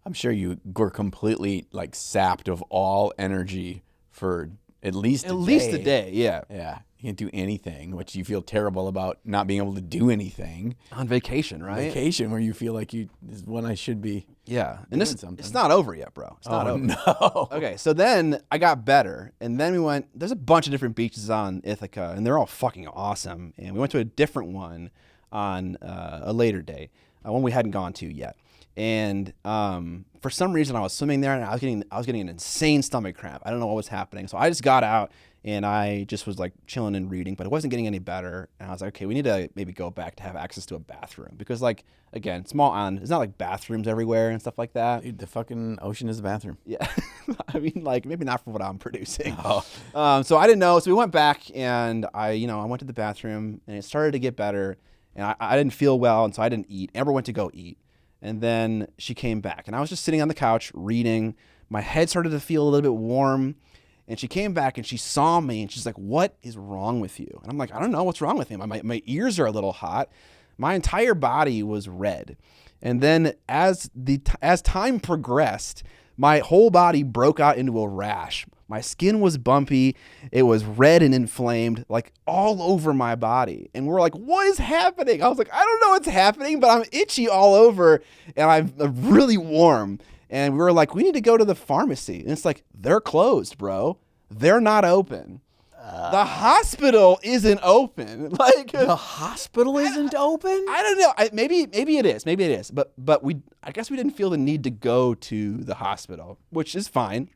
I'm sure you were completely like sapped of all energy for at least a day. Yeah. Yeah. You can't do anything, which you feel terrible about not being able to do anything. On vacation, right? Vacation where you feel like this is when I should be. Yeah. And it's not over yet, bro. It's not over. No. Okay, so then I got better, and then we went, there's a bunch of different beaches on Ithaca, and they're all fucking awesome. And we went to a different one on a later day, one we hadn't gone to yet. And for some reason I was swimming there and I was getting an insane stomach cramp. I don't know what was happening. So I just got out and I just was like chilling and reading, but it wasn't getting any better. And I was like, okay, we need to maybe go back to have access to a bathroom because like, again, small island, it's not like bathrooms everywhere and stuff like that. Dude, the fucking ocean is a bathroom. Yeah. I mean, like maybe not for what I'm producing. Oh. So I didn't know. So we went back and I went to the bathroom and it started to get better and I didn't feel well. And so I didn't eat. Amber went to go eat. And then she came back and I was just sitting on the couch reading. My head started to feel a little bit warm and she came back and she saw me and she's like, what is wrong with you? And I'm like, I don't know what's wrong with me. My ears are a little hot. My entire body was red. And then as time progressed, my whole body broke out into a rash. My skin was bumpy. It was red and inflamed, like all over my body. And we're like, what is happening? I was like, I don't know what's happening, but I'm itchy all over and I'm really warm. And we were like, we need to go to the pharmacy. And it's like, they're closed, bro. They're not open. The hospital isn't open. Like The hospital isn't open? I don't know. Maybe it is. Maybe it is. But I guess we didn't feel the need to go to the hospital, which is fine.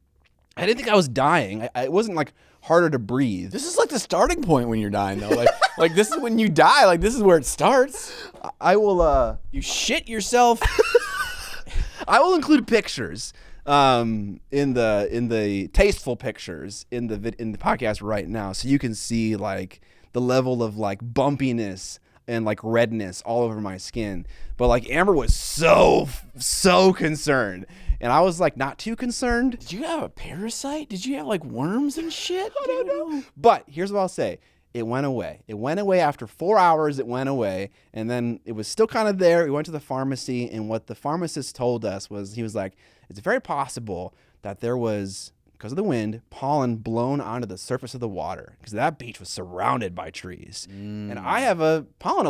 I didn't think I was dying. It wasn't like harder to breathe. This is like the starting point when you're dying, though. Like this is when you die. Like this is where it starts. I will. You shit yourself. I will include pictures. In the tasteful pictures in the podcast right now, so you can see like the level of like bumpiness and like redness all over my skin. But like Amber was so concerned, and I was like not too concerned. Did you have a parasite? Did you have like worms and shit? I don't know. But here's what I'll say. It went away. It went away after 4 hours. It went away. And then it was still kind of there. We went to the pharmacy. And what the pharmacist told us was, he was like, it's very possible that there was, because of the wind, pollen blown onto the surface of the water. Because that beach was surrounded by trees. And I have a pollen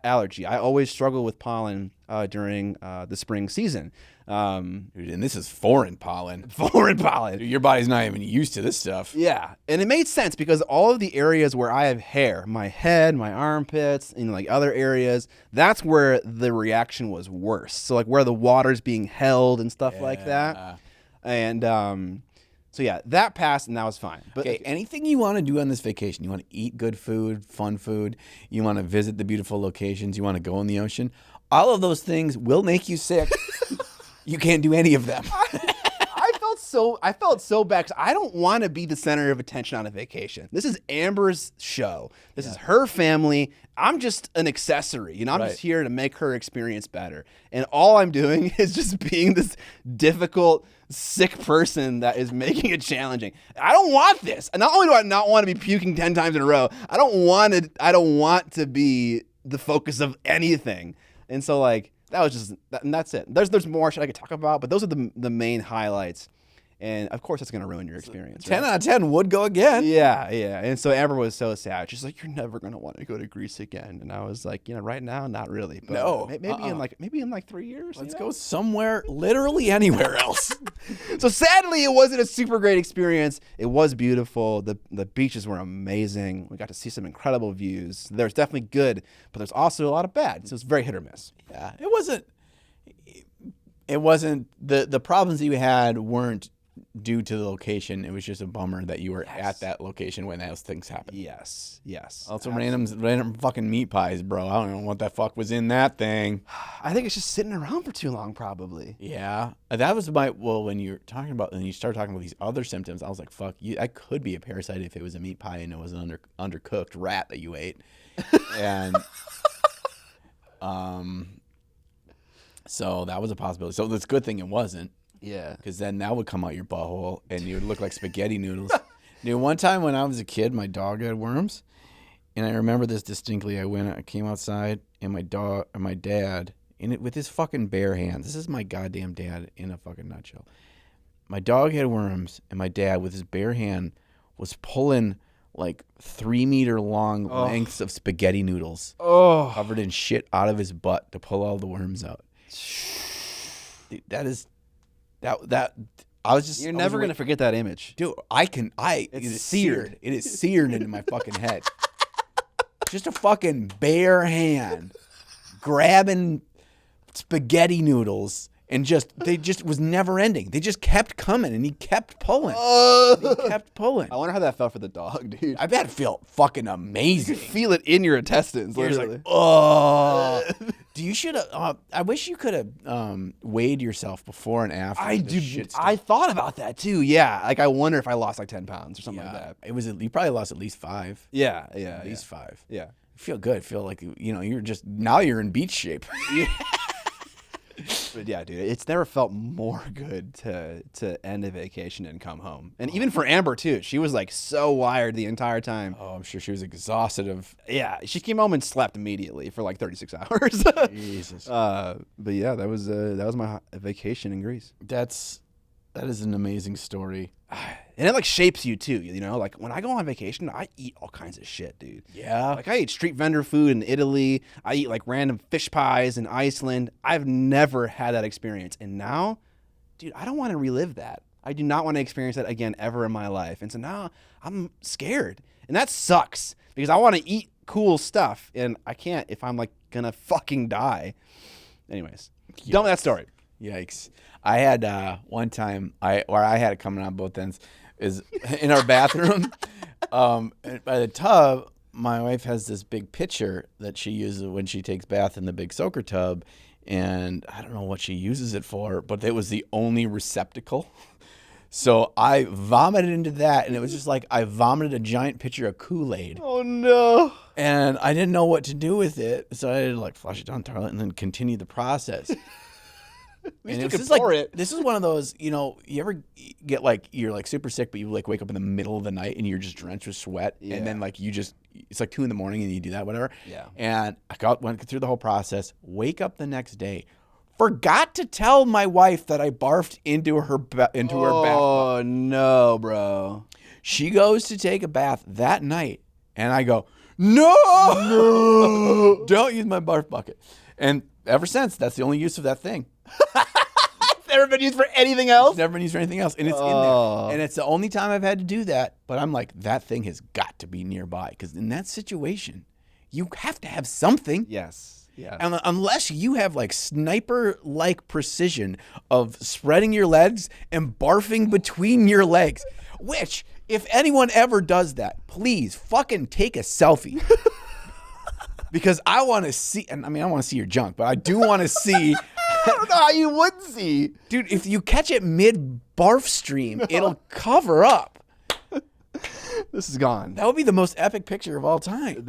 allergy. I always struggle with pollen during the spring season. Dude, and this is foreign pollen. Foreign pollen. Dude, your body's not even used to this stuff. Yeah, and it made sense because all of the areas where I have hair, my head, my armpits, and like other areas, that's where the reaction was worse. So like where the water's being held and stuff like that. And so yeah, that passed and that was fine. But okay, anything you want to do on this vacation, you want to eat good food, fun food, you want to visit the beautiful locations, you want to go in the ocean, all of those things will make you sick. You can't do any of them. I felt so bad because I don't want to be the center of attention on a vacation. This is Amber's show. This is her family. I'm just an accessory. You know, I'm just here to make her experience better. And all I'm doing is just being this difficult, sick person that is making it challenging. I don't want this. And not only do I not want to be puking 10 times in a row, I don't want to be the focus of anything. And so like, that was just, and that's it. There's more shit I could talk about, but those are the main highlights. And of course, it's going to ruin your experience. 10 out of 10 would go again. Yeah. And so Amber was so sad. She's like, "You're never going to want to go to Greece again." And I was like, right now, not really. But no. Maybe in like 3 years. Let's go somewhere, literally anywhere else. So sadly, it wasn't a super great experience. It was beautiful. The beaches were amazing. We got to see some incredible views. There's definitely good, but there's also a lot of bad. So it's very hit or miss. Yeah. It wasn't the problems that you had weren't due to the location. It was just a bummer that you were at that location when those things happened. Yes. Also random fucking meat pies, bro. I don't know what the fuck was in that thing. I think it's just sitting around for too long, probably. Yeah. That was when you start talking about these other symptoms, I was like, fuck, I could be a parasite if it was a meat pie and it was an undercooked rat that you ate. And so that was a possibility. So it's a good thing it wasn't. Yeah. Because then that would come out your butthole and you would look like spaghetti noodles. Dude, one time when I was a kid, my dog had worms. And I remember this distinctly. I came outside and my dad, with his fucking bare hands. This is my goddamn dad in a fucking nutshell. My dog had worms and my dad with his bare hand was pulling like 3 meter long lengths of spaghetti noodles covered in shit out of his butt to pull all the worms out. Dude, I was just. You're never gonna forget that image, dude. It is seared. It is seared into my fucking head. Just a fucking bare hand grabbing spaghetti noodles and they just was never ending. They just kept coming and he kept pulling. He kept pulling. I wonder how that felt for the dog, dude. I bet it felt fucking amazing. You could feel it in your intestines. Literally. You should have. I wish you could have weighed yourself before and after. I thought about that too. Yeah, like I wonder if I lost like 10 pounds or something like that. You probably lost at least 5. Yeah, at least 5. Yeah, feel good. Feel like you're in beach shape. But yeah, dude, it's never felt more good to end a vacation and come home. And even for Amber too, she was like so wired the entire time. Oh, I'm sure she was exhausted. Yeah, she came home and slept immediately for like 36 hours. Jesus. But yeah, that was my vacation in Greece. That is an amazing story. And it like shapes you too, like when I go on vacation, I eat all kinds of shit, dude. Yeah. Like I eat street vendor food in Italy. I eat like random fish pies in Iceland. I've never had that experience. And now, dude, I don't want to relive that. I do not want to experience that again ever in my life. And so now I'm scared. And that sucks because I want to eat cool stuff and I can't if I'm like gonna fucking die. Anyways, done with that story. Yikes. I had one time where I had it coming on both ends is in our bathroom. By the tub, my wife has this big pitcher that she uses when she takes bath in the big soaker tub. And I don't know what she uses it for, but it was the only receptacle. So I vomited into that, and it was just like I vomited a giant pitcher of Kool-Aid. Oh, no. And I didn't know what to do with it, so I had to like flush it down the toilet and then continue the process. And it was just like, this is one of those, you know, you ever get like, you're like super sick, but you like wake up in the middle of the night and you're just drenched with sweat. Yeah. And then like it's like 2 a.m. and you do that, whatever. Yeah. And I went through the whole process, wake up the next day, forgot to tell my wife that I barfed into her bath. Oh, no, bro. She goes to take a bath that night and I go, no, don't use my barf bucket. And ever since, that's the only use of that thing. It's never been used for anything else? It's never been used for anything else. And it's in there. And it's the only time I've had to do that. But I'm like, that thing has got to be nearby. Because in that situation, you have to have something. Yes. Yes. And unless you have like sniper-like precision of spreading your legs and barfing between your legs. Which, if anyone ever does that, please fucking take a selfie. Because I want to see, and I mean, I want to see your junk, but I do want to see. I don't know how you would see. Dude, if you catch it mid-barf stream, it'll cover up. This is gone. That would be the most epic picture of all time.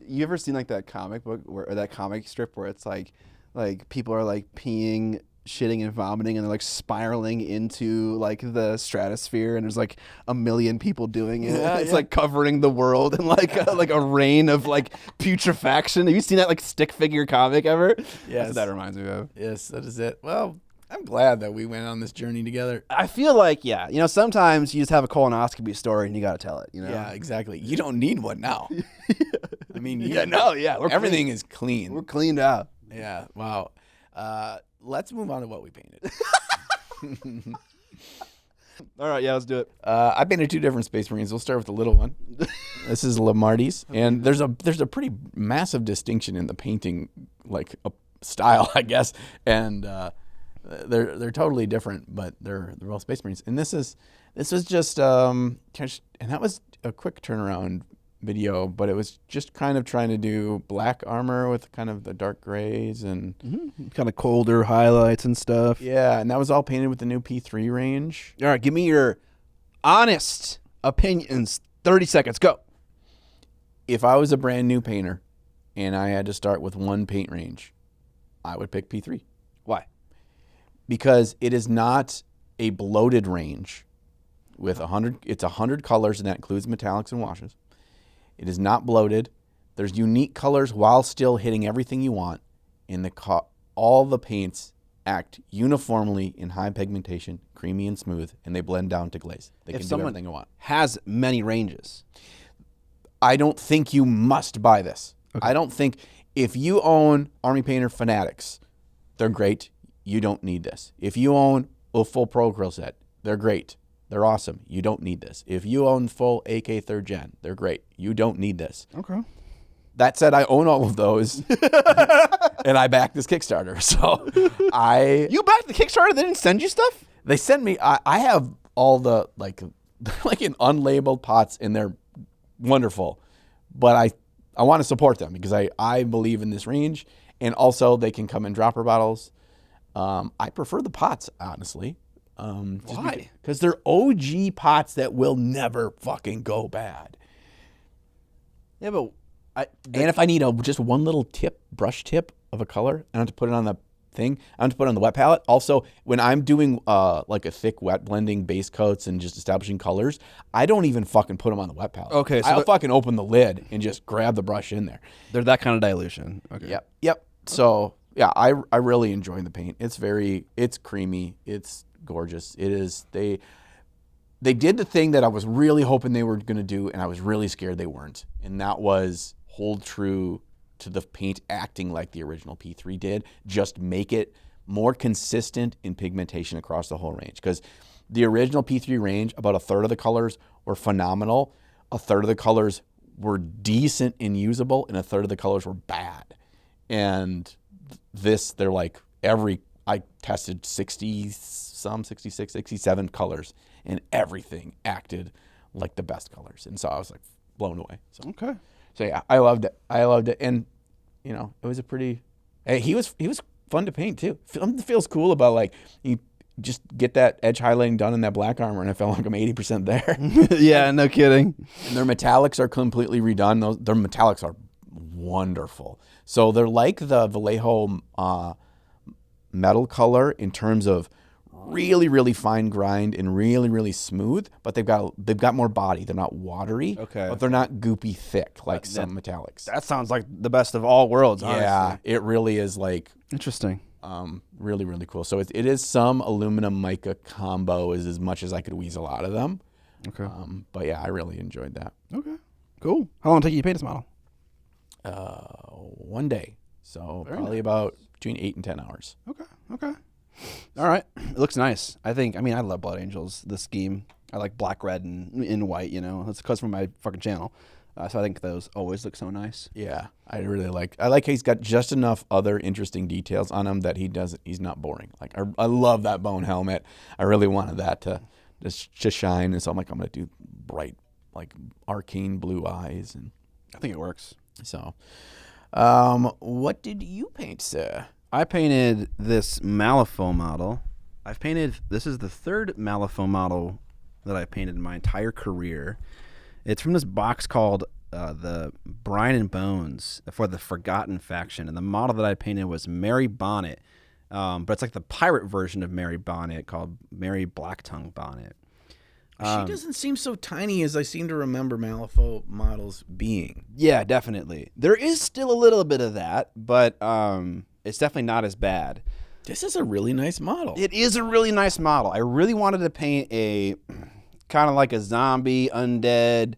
You ever seen like that comic book or that comic strip where it's like people are like peeing, shitting and vomiting and they're like spiraling into like the stratosphere and there's like a million people doing it. Yeah, it's like covering the world in like a rain of like putrefaction. Have you seen that like stick figure comic ever? Yes. That's what that reminds me of. Yes, that is it. Well, I'm glad that we went on this journey together. I feel like, yeah, you know, sometimes you just have a colonoscopy story and you got to tell it, you know? Yeah, exactly. You don't need one now. I mean, everything is clean. We're cleaned out. Yeah, wow. Let's move on to what we painted. All right, yeah, let's do it. I painted 2 different Space Marines. We'll start with the little one. This is Lamarty's, and there's a pretty massive distinction in the painting, like a style, I guess, and they're totally different, but they're both Space Marines. And this was just and that was a quick turnaround video, but it was just kind of trying to do black armor with kind of the dark grays and kind of colder highlights and stuff. Yeah, and that was all painted with the new P3 range. All right, give me your honest opinions. 30 seconds, go. If I was a brand new painter and I had to start with one paint range, I would pick P3. Why? Because it is not a bloated range with 100. It's 100 colors, and that includes metallics and washes. It is not bloated. There's unique colors while still hitting everything you want. And all the paints act uniformly in high pigmentation, creamy and smooth, and they blend down to glaze. They can do everything you want. Has many ranges. I don't think you must buy this. Okay. I don't think if you own Army Painter Fanatics, they're great. You don't need this. If you own a full Pro Grill set, they're great. They're awesome. You don't need this. If you own full AK 3rd Gen, they're great. You don't need this. Okay. That said, I own all of those, and I backed this Kickstarter. So You backed the Kickstarter? They didn't send you stuff? They sent me. I have all the like in unlabeled pots, and they're wonderful. But I want to support them because I believe in this range, and also they can come in dropper bottles. I prefer the pots, honestly. Why? Because they're OG pots that will never fucking go bad. Yeah, but and if I need just one little brush tip of a color, I don't have to put it on the thing. I don't have to put it on the wet palette. Also, when I'm doing like a thick wet blending base coats and just establishing colors, I don't even fucking put them on the wet palette. Okay, so I'll fucking open the lid and just grab the brush in there. They're that kind of dilution. Okay. Yep. So yeah, I really enjoy the paint. It's creamy. It's gorgeous. It is. They did the thing that I was really hoping they were going to do, and I was really scared they weren't. And that was hold true to the paint acting like the original P3 did. Just make it more consistent in pigmentation across the whole range. Because the original P3 range, about a third of the colors were phenomenal, a third of the colors were decent and usable, and a third of the colors were bad. And this, they're like I tested 66, 67 colors, and everything acted like the best colors. And so I was like blown away. So, Okay. So yeah, I loved it. And it was a pretty. He was fun to paint too. Something feels cool about like you just get that edge highlighting done in that black armor, and I felt like I'm 80% there. Yeah, no kidding. And their metallics are completely redone. Their metallics are wonderful. So they're like the Vallejo metal color in terms of really, really fine grind and really, really smooth, but they've got more body. They're not watery, Okay. but they're not goopy thick like some metallics. That sounds like the best of all worlds, honestly. Yeah, it really is like Interesting. really, really cool. So it is some aluminum mica combo is as much as I could weasel out of them. Okay. But yeah, I really enjoyed that. Okay. Cool. How long did it take you to paint this model? 1 day. So probably about between 8 and 10 hours. Okay. All right. It looks nice. I love Blood Angels, the scheme. I like black, red, and white, It's because from my fucking channel. So I think those always look so nice. Yeah, I like he's got just enough other interesting details on him that he's not boring. Like I love that bone helmet. I really wanted that to shine. And so I'm like, I'm going to do bright, like arcane blue eyes. And I think it works. so, what did you paint, sir? I painted this Malifaux model. This is the third Malifaux model that I painted in my entire career. It's from this box called the Brine and Bones for the Forgotten Faction. And the model that I painted was Mary Bonnet. But it's like the pirate version of Mary Bonnet called Mary Blacktongue Bonnet. She doesn't seem so tiny as I seem to remember Malifaux models being. Yeah, definitely. There is still a little bit of that, but it's definitely not as bad. This is a really nice model. It is a really nice model. I really wanted to paint a kind of like a zombie, undead,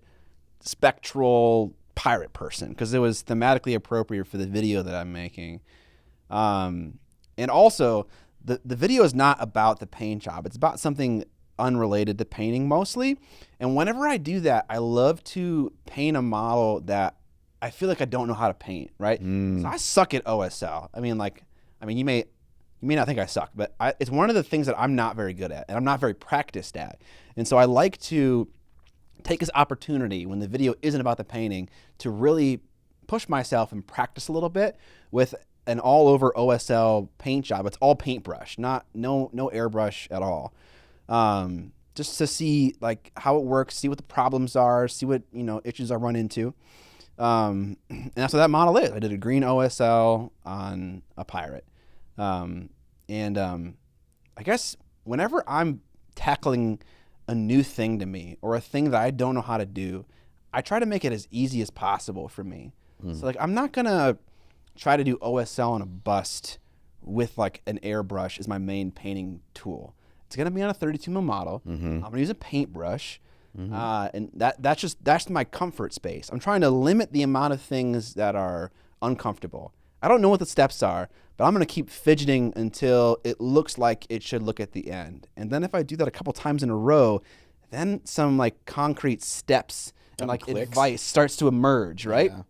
spectral pirate person because it was thematically appropriate for the video that I'm making. And also, the video is not about the paint job. It's about something unrelated to painting mostly. And whenever I do that, I love to paint a model that I feel like I don't know how to paint, right? So I suck at OSL. You may not think I suck, but it's one of the things that I'm not very good at and I'm not very practiced at. And so I like to take this opportunity when the video isn't about the painting to really push myself and practice a little bit with an all over OSL paint job. It's all paintbrush, no airbrush at all. Just to see like how it works, see what the problems are, see what, issues I run into. And that's what that model is. I did a green OSL on a pirate. I guess whenever I'm tackling a new thing to me or a thing that I don't know how to do, I try to make it as easy as possible for me. So like, I'm not going to try to do OSL on a bust with like an airbrush as my main painting tool. It's going to be on a 32mm model. I'm going to use a paintbrush. And that's my comfort space. I'm trying to limit the amount of things that are uncomfortable. I don't know what the steps are, but I'm going to keep fidgeting until it looks like it should look at the end. And then if I do that a couple times in a row, then some like concrete steps and like advice starts to emerge, right? Yeah.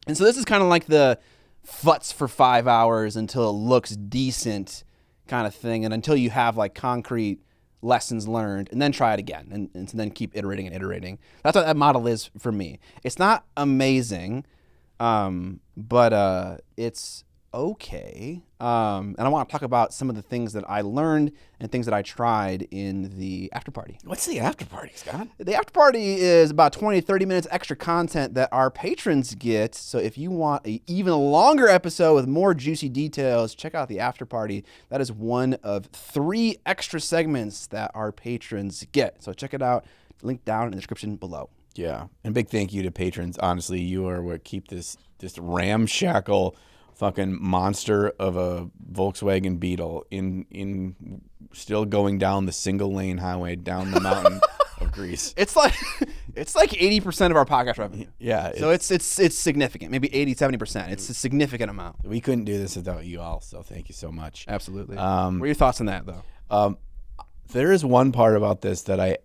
And so this is kind of like the futz for 5 hours until it looks decent kind of thing, and until you have like concrete lessons learned, and then try it again, and then keep iterating and iterating. That's what that model is for me. It's not amazing, but it's okay. And I want to talk about some of the things that I learned and things that I tried in the after party. What's the after party, Scott? The after party is about 20 to 30 minutes extra content that our patrons get. So if you want an even longer episode with more juicy details, check out the after party. That is one of 3 extra segments that our patrons get. So check it out. Link down in the description below. Yeah. And big thank you to patrons. Honestly, you are what keep this ramshackle fucking monster of a Volkswagen Beetle in still going down the single lane highway down the mountain of Greece. It's like It's like 80% of our podcast revenue. Yeah. So it's significant. Maybe 80, 70%. It's a significant amount. We couldn't do this without you all, so thank you so much. Absolutely. What are your thoughts on that, though? There is one part about this that I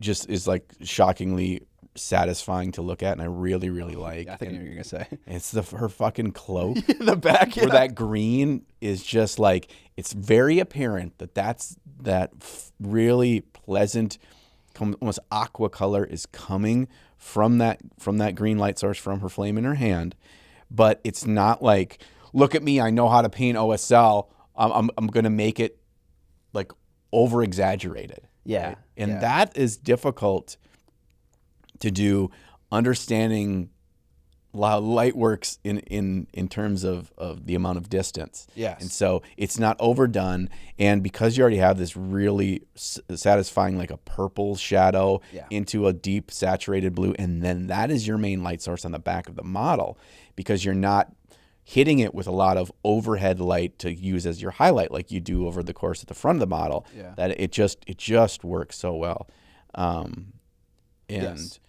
just is like shockingly satisfying to look at, and I really, really like. Yeah, I think I knew what you were going to say. It's her fucking cloak. The back. Where that green is just like, it's very apparent that's really pleasant, almost aqua color is coming from that green light source from her flame in her hand. But it's not like, look at me, I know how to paint OSL. I'm going to make it like over exaggerated. Yeah. Right? And that is difficult to do, understanding how light works in terms of the amount of distance. Yes. And so it's not overdone. And because you already have this really satisfying, like a purple shadow into a deep saturated blue, and then that is your main light source on the back of the model, because you're not hitting it with a lot of overhead light to use as your highlight like you do over the course at the front of the model, that it just works so well. It's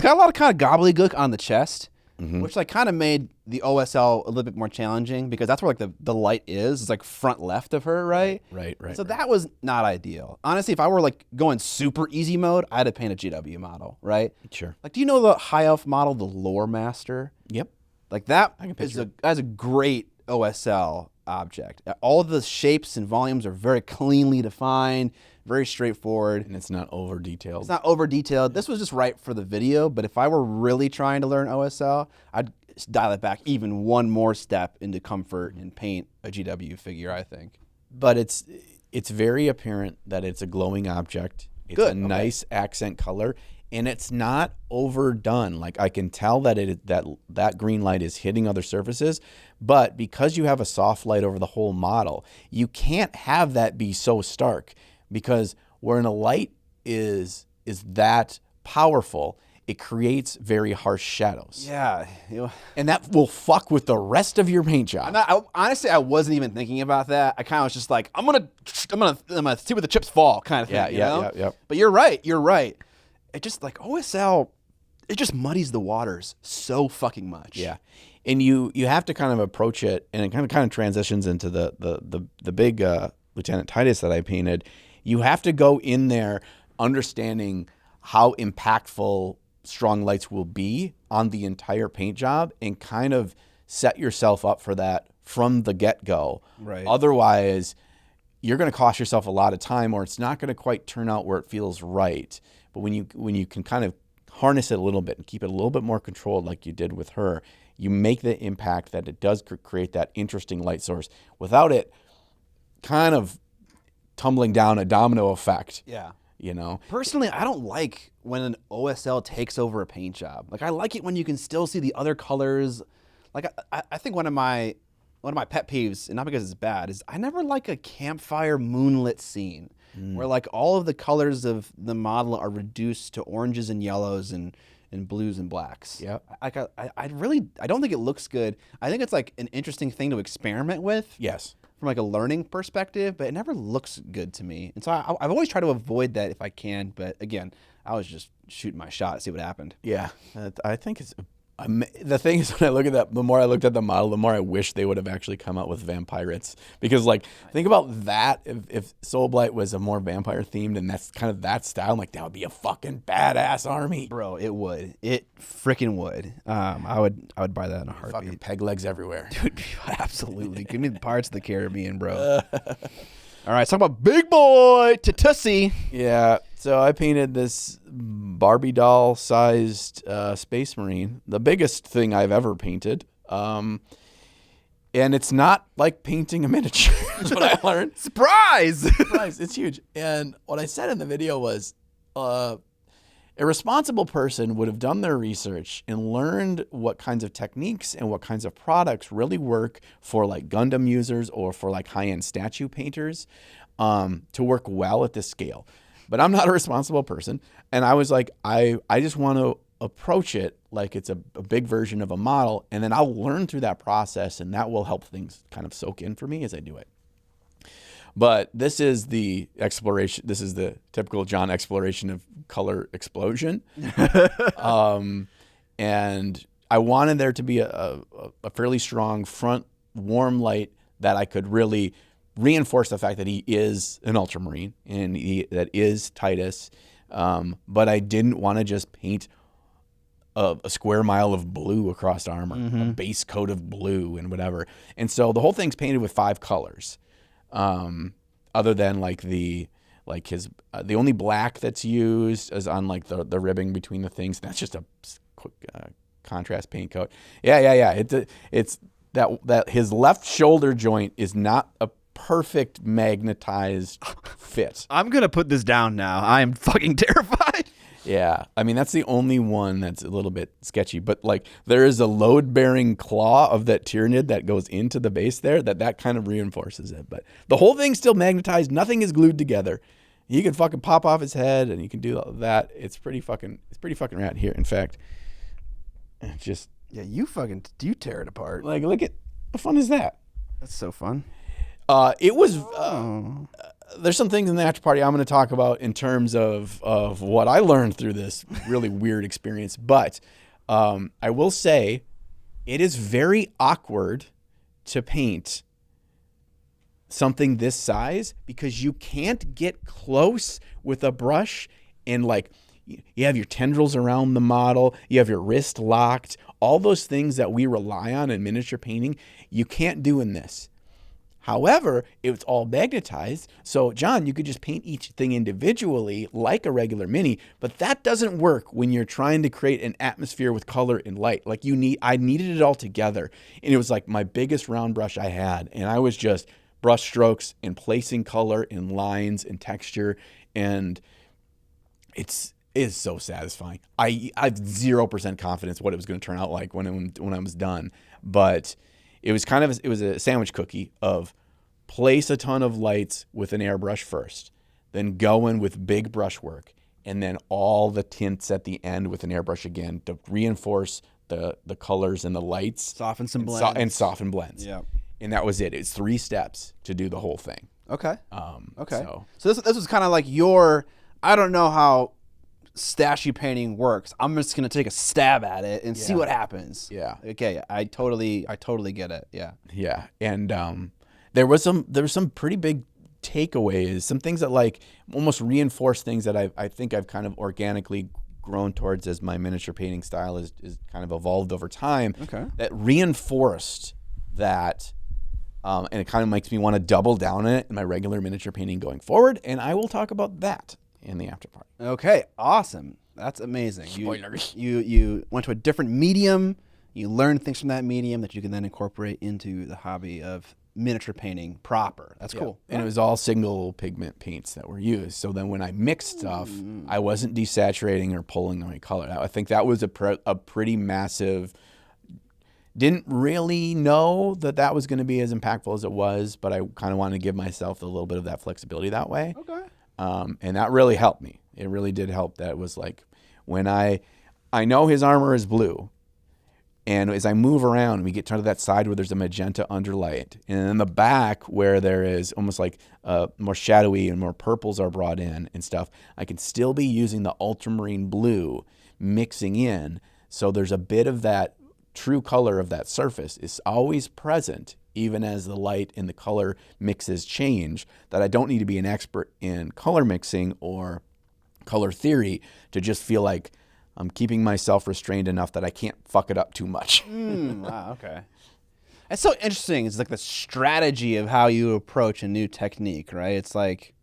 got a lot of kind of gobbledygook on the chest, which like kind of made the OSL a little bit more challenging, because that's where like the light is. It's like front left of her, right? Right. So that was not ideal. Honestly, if I were like going super easy mode, I'd have painted a GW model, right? Sure. Like, do you know the high elf model, the Lore Master? Yep. Like that I can is picture that's a great OSL object. All of the shapes and volumes are very cleanly defined, very straightforward. And it's not over detailed. It's not over detailed. This was just right for the video, but if I were really trying to learn OSL, I'd dial it back even one more step into comfort and paint a GW figure, I think. But it's very apparent that it's a glowing object. It's a nice accent color, and it's not overdone. Like, I can tell that that green light is hitting other surfaces, but because you have a soft light over the whole model, you can't have that be so stark, because when a light is that powerful, it creates very harsh shadows. Yeah. And that will fuck with the rest of your paint job. Honestly, I wasn't even thinking about that. I kind of was just like, I'm gonna see where the chips fall, kind of thing. Yeah. But you're right. It just like OSL, it just muddies the waters so fucking much. Yeah. And you have to kind of approach it, and it kind of transitions into the big Lieutenant Titus that I painted. You have to go in there understanding how impactful strong lights will be on the entire paint job, and kind of set yourself up for that from the get-go. Right. Otherwise, you're going to cost yourself a lot of time, or it's not going to quite turn out where it feels right. But when you can kind of harness it a little bit and keep it a little bit more controlled, like you did with her, you make the impact that it does create that interesting light source without it kind of tumbling down a domino effect. Yeah. You know? Personally, I don't like when an OSL takes over a paint job. Like, I like it when you can still see the other colors. Like, I think one of my pet peeves, and not because it's bad, is I never like a campfire moonlit scene where like all of the colors of the model are reduced to oranges and yellows and blues and blacks. Yeah. I don't think it looks good. I think it's like an interesting thing to experiment with. Yes. From like a learning perspective, but it never looks good to me. And so I've always tried to avoid that if I can. But again, I was just shooting my shot, see what happened. Yeah. I think it's... the thing is, when I look at that, the more I looked at the model, the more I wish they would have actually come out with vampirates. Because, like, think about that. If Soul Blight was a more vampire themed and that's kind of that style, I'm like, that would be a fucking badass army. Bro, it would. It freaking would. I would buy that in a heartbeat. Fucking peg legs everywhere. Dude, absolutely. Give me the Pirates of the Caribbean, bro. All right, let's talk about Big Boy Tussie. Yeah, so I painted this Barbie doll-sized Space Marine, the biggest thing I've ever painted. And it's not like painting a miniature, is what I learned. Surprise! Surprise, it's huge. And what I said in the video was, a responsible person would have done their research and learned what kinds of techniques and what kinds of products really work for like Gundam users or for like high-end statue painters to work well at this scale. But I'm not a responsible person. And I was like, I just want to approach it like it's a big version of a model, and then I'll learn through that process, and that will help things kind of soak in for me as I do it. But this is the exploration. This is the typical John exploration of color explosion. And I wanted there to be a fairly strong front warm light that I could really reinforce the fact that he is an ultramarine and that is Titus. But I didn't want to just paint a square mile of blue across armor, a base coat of blue and whatever. And so the whole thing's painted with 5 colors. Other than like the only black that's used is on like the ribbing between the things. That's just a quick contrast paint coat. Yeah. It's that his left shoulder joint is not a perfect magnetized fit. I'm gonna put this down now. I am fucking terrified. Yeah, I mean that's the only one that's a little bit sketchy. But like there is a load-bearing claw of that Tyranid that goes into the base there that kind of reinforces it. But the whole thing's still magnetized. Nothing is glued together. You can fucking pop off his head, and you can do all that. It's pretty fucking rad here. In fact, just you tear it apart. like look at how fun is that? That's so fun. It was. There's some things in the after party I'm going to talk about in terms of what I learned through this really weird experience. But I will say it is very awkward to paint something this size because you can't get close with a brush and like you have your tendrils around the model, you have your wrist locked, all those things that we rely on in miniature painting, you can't do in this. However, it's all magnetized, so John, you could just paint each thing individually like a regular mini, but that doesn't work when you're trying to create an atmosphere with color and light. Like I needed it all together, and it was like my biggest round brush I had, and I was just brush strokes and placing color and lines and texture, and it is so satisfying. I have 0% confidence what it was going to turn out like when I was done, but it was a sandwich cookie of place a ton of lights with an airbrush first, then go in with big brush work, and then all the tints at the end with an airbrush again to reinforce the colors and the lights. Soften some blends. And soften blends. Yeah. And that was it. It's 3 steps to do the whole thing. Okay. Okay. So this was kind of like I don't know how statue painting works. I'm just gonna take a stab at it and see what happens. Yeah. Okay. I totally get it. Yeah. Yeah. And there was some pretty big takeaways, some things that like almost reinforce things that I think I've kind of organically grown towards as my miniature painting style is kind of evolved over time. Okay. That reinforced that. And it kind of makes me want to double down on it in my regular miniature painting going forward. And I will talk about that in the after party. Okay, awesome. That's amazing. Spoilers. You went to a different medium. You learned things from that medium that you can then incorporate into the hobby of miniature painting proper. That's cool. And it was all single pigment paints that were used. So then when I mixed stuff, I wasn't desaturating or pulling away color. I think that was a pretty massive. Didn't really know that was going to be as impactful as it was, but I kind of wanted to give myself a little bit of that flexibility that way. Okay. And that really helped me. It really did help. That was like when I know his armor is blue, and as I move around, we get to that side where there's a magenta underlight, and in the back where there is almost like more shadowy and more purples are brought in and stuff, I can still be using the ultramarine blue mixing in. So there's a bit of that true color of that surface is always present, even as the light and the color mixes change, that I don't need to be an expert in color mixing or color theory to just feel like I'm keeping myself restrained enough that I can't fuck it up too much. Wow, okay. It's so interesting. It's like the strategy of how you approach a new technique, right? It's like,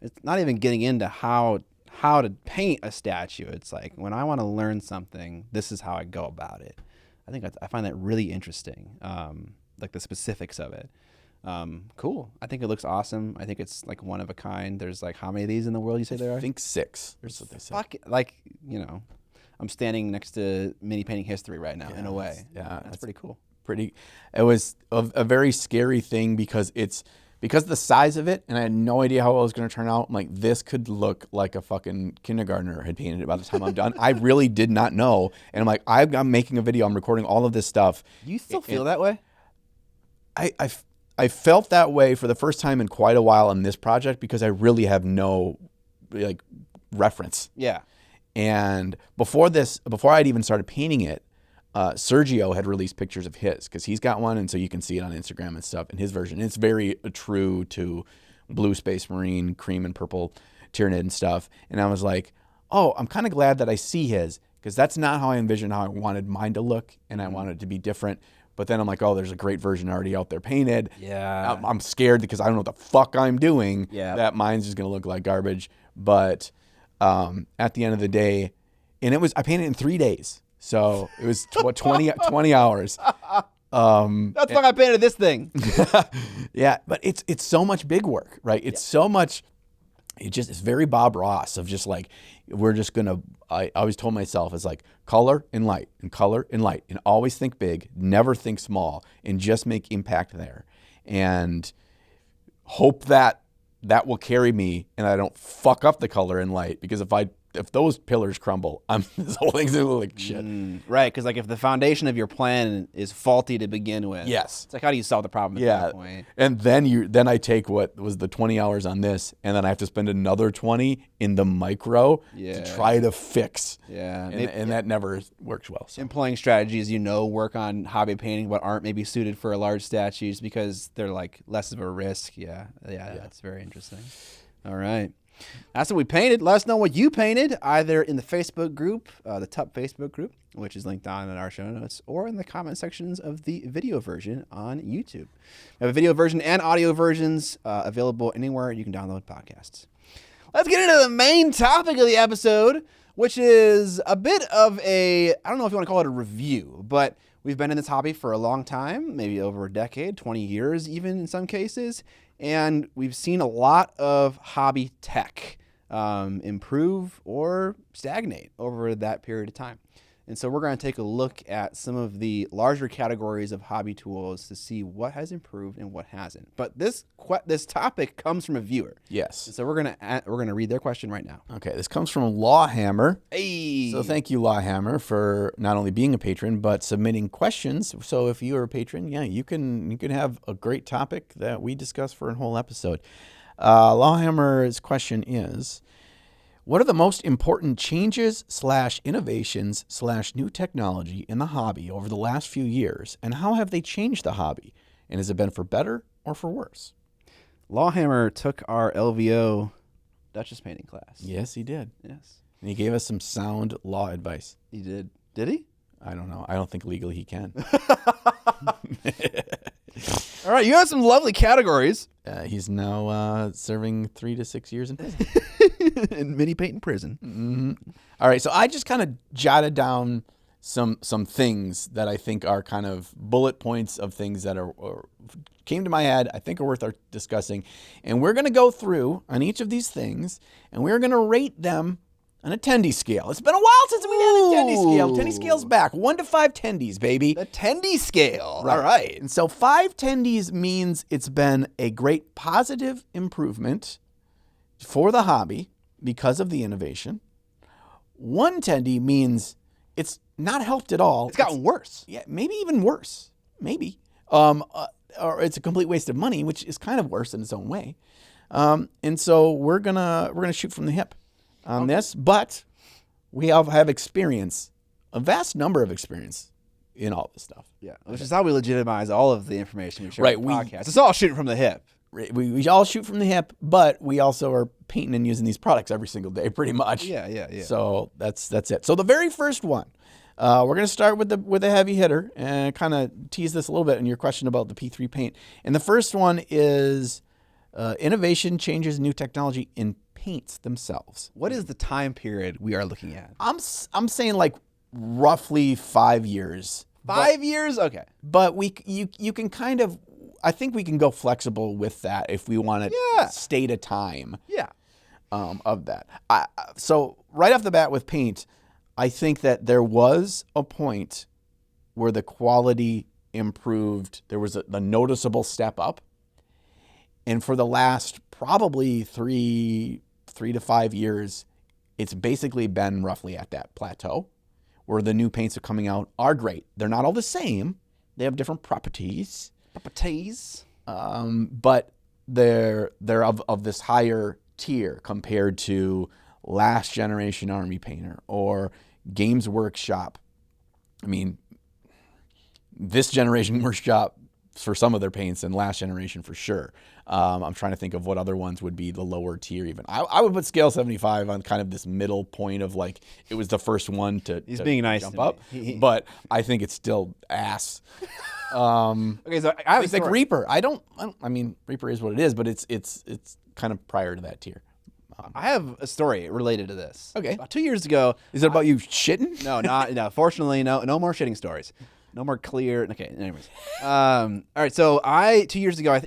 it's not even getting into how to paint a statue. It's like, when I want to learn something, this is how I go about it. I find that really interesting, like the specifics of it. Cool. I think it looks awesome. I think it's like one of a kind. There's like, how many of these in the world you say there are? I think 6. That's what they say. Fuck, like, I'm standing next to mini painting history right now, in a way. Yeah. That's pretty cool. It was a very scary thing because of the size of it, and I had no idea how it was going to turn out. I'm like, this could look like a fucking kindergartner had painted it by the time I'm done. I really did not know. And I'm like, I'm making a video. I'm recording all of this stuff. Do you still feel that way? I felt that way for the first time in quite a while on this project because I really have no like reference. Yeah. And before I'd even started painting it, Sergio had released pictures of his because he's got one, and so you can see it on Instagram and stuff. And his version, it's very true to blue Space Marine, cream and purple Tyranid and stuff. And I was like, oh, I'm kind of glad that I see his because that's not how I envisioned how I wanted mine to look, and I wanted it to be different. But then I'm like, oh, there's a great version already out there painted. Yeah. I'm scared because I don't know what the fuck I'm doing. Yeah. That mine's just going to look like garbage. But at the end of the day, and I painted it in 3 days. So it was 20 hours. That's why I painted this thing. Yeah, but it's so much big work, right? It's so much. It's very Bob Ross of just like, we're just going to, I always told myself, it's like color and light and color and light, and always think big, never think small, and just make impact there. And hope that will carry me and I don't fuck up the color and light, because if those pillars crumble, this whole thing's gonna look like shit. Right, because like if the foundation of your plan is faulty to begin with, yes, it's like, how do you solve the problem at that point? And then I take what was the 20 hours on this, and then I have to spend another 20 in the micro to try to fix. Yeah, and that never works well. So. Employing strategies, work on hobby painting, but aren't maybe suited for large statues because they're like less of a risk. Yeah, that's very interesting. All right. That's what we painted. Let us know what you painted, either in the Facebook group, the TUP Facebook group, which is linked down in our show notes, or in the comment sections of the video version on YouTube. We have a video version and audio versions available anywhere you can download podcasts. Let's get into the main topic of the episode, which is a bit of I don't know if you want to call it a review, but we've been in this hobby for a long time, maybe over a decade, 20 years even in some cases. And we've seen a lot of hobby tech improve or stagnate over that period of time. And so we're going to take a look at some of the larger categories of hobby tools to see what has improved and what hasn't. But this topic comes from a viewer. Yes. And so we're gonna read their question right now. Okay, this comes from Lawhammer. Hey. So thank you, Lawhammer, for not only being a patron but submitting questions. So if you are a patron, you can have a great topic that we discuss for a whole episode. Lawhammer's question is, what are the most important changes / innovations / new technology in the hobby over the last few years, and how have they changed the hobby? And has it been for better or for worse? Lawhammer took our LVO Duchess painting class. Yes, he did. Yes. And he gave us some sound law advice. He did. Did he? I don't know. I don't think legally he can. All right, you have some lovely categories. He's now serving 3 to 6 years in prison. In mini painting prison. Mm-hmm. All right, so I just kind of jotted down some things that I think are kind of bullet points of things that came to my head, I think are worth our discussing. And we're going to go through on each of these things, and we're going to rate them on a tendie scale. It's been a while since we had a tendie scale. Tendie scale's back. 1 to 5 tendies, baby. The tendie scale. Right. All right. And so 5 tendies means it's been a great positive improvement for the hobby because of the innovation. 1 tendie means it's not helped at all. It's gotten worse. Yeah, maybe even worse. Maybe. Or it's a complete waste of money, which is kind of worse in its own way. And so we're gonna shoot from the hip on this, but we have experience, a vast number of experience in all this stuff. Yeah, which is how we legitimize all of the information we share Right, on the podcast. It's all shooting from the hip. We all shoot from the hip, but we also are painting and using these products every single day, pretty much. Yeah. So that's it. So the very first one, we're going to start with the heavy hitter and kind of tease this a little bit in your question about the P3 paint. And the first one is innovation changes new technology in paints themselves. What is the time period we are looking at? I'm saying like roughly 5 years. 5 years? Okay. But you can kind of, I think we can go flexible with that if we want to state a time. Yeah. Of that. So right off the bat with paint, I think that there was a point where the quality improved. There was a noticeable step up. And for the last probably three to 5 years, it's basically been roughly at that plateau where the new paints are coming out are great. They're not all the same. They have different properties. but they're of this higher tier compared to last generation Army Painter or Games Workshop. I mean, this generation Workshop for some of their paints and last generation for sure. I'm trying to think of what other ones would be the lower tier even. I would put Scale 75 on kind of this middle point of like, it was the first one to being nice jump to up, but I think it's still ass. Okay, so I have It's like Reaper. I mean, Reaper is what it is, but it's kind of prior to that tier. I have a story related to this. Okay. About 2 years ago. Is it about you shitting? No. Fortunately, no more shitting stories. No more clear. Okay. Anyways. All right. So 2 years ago, I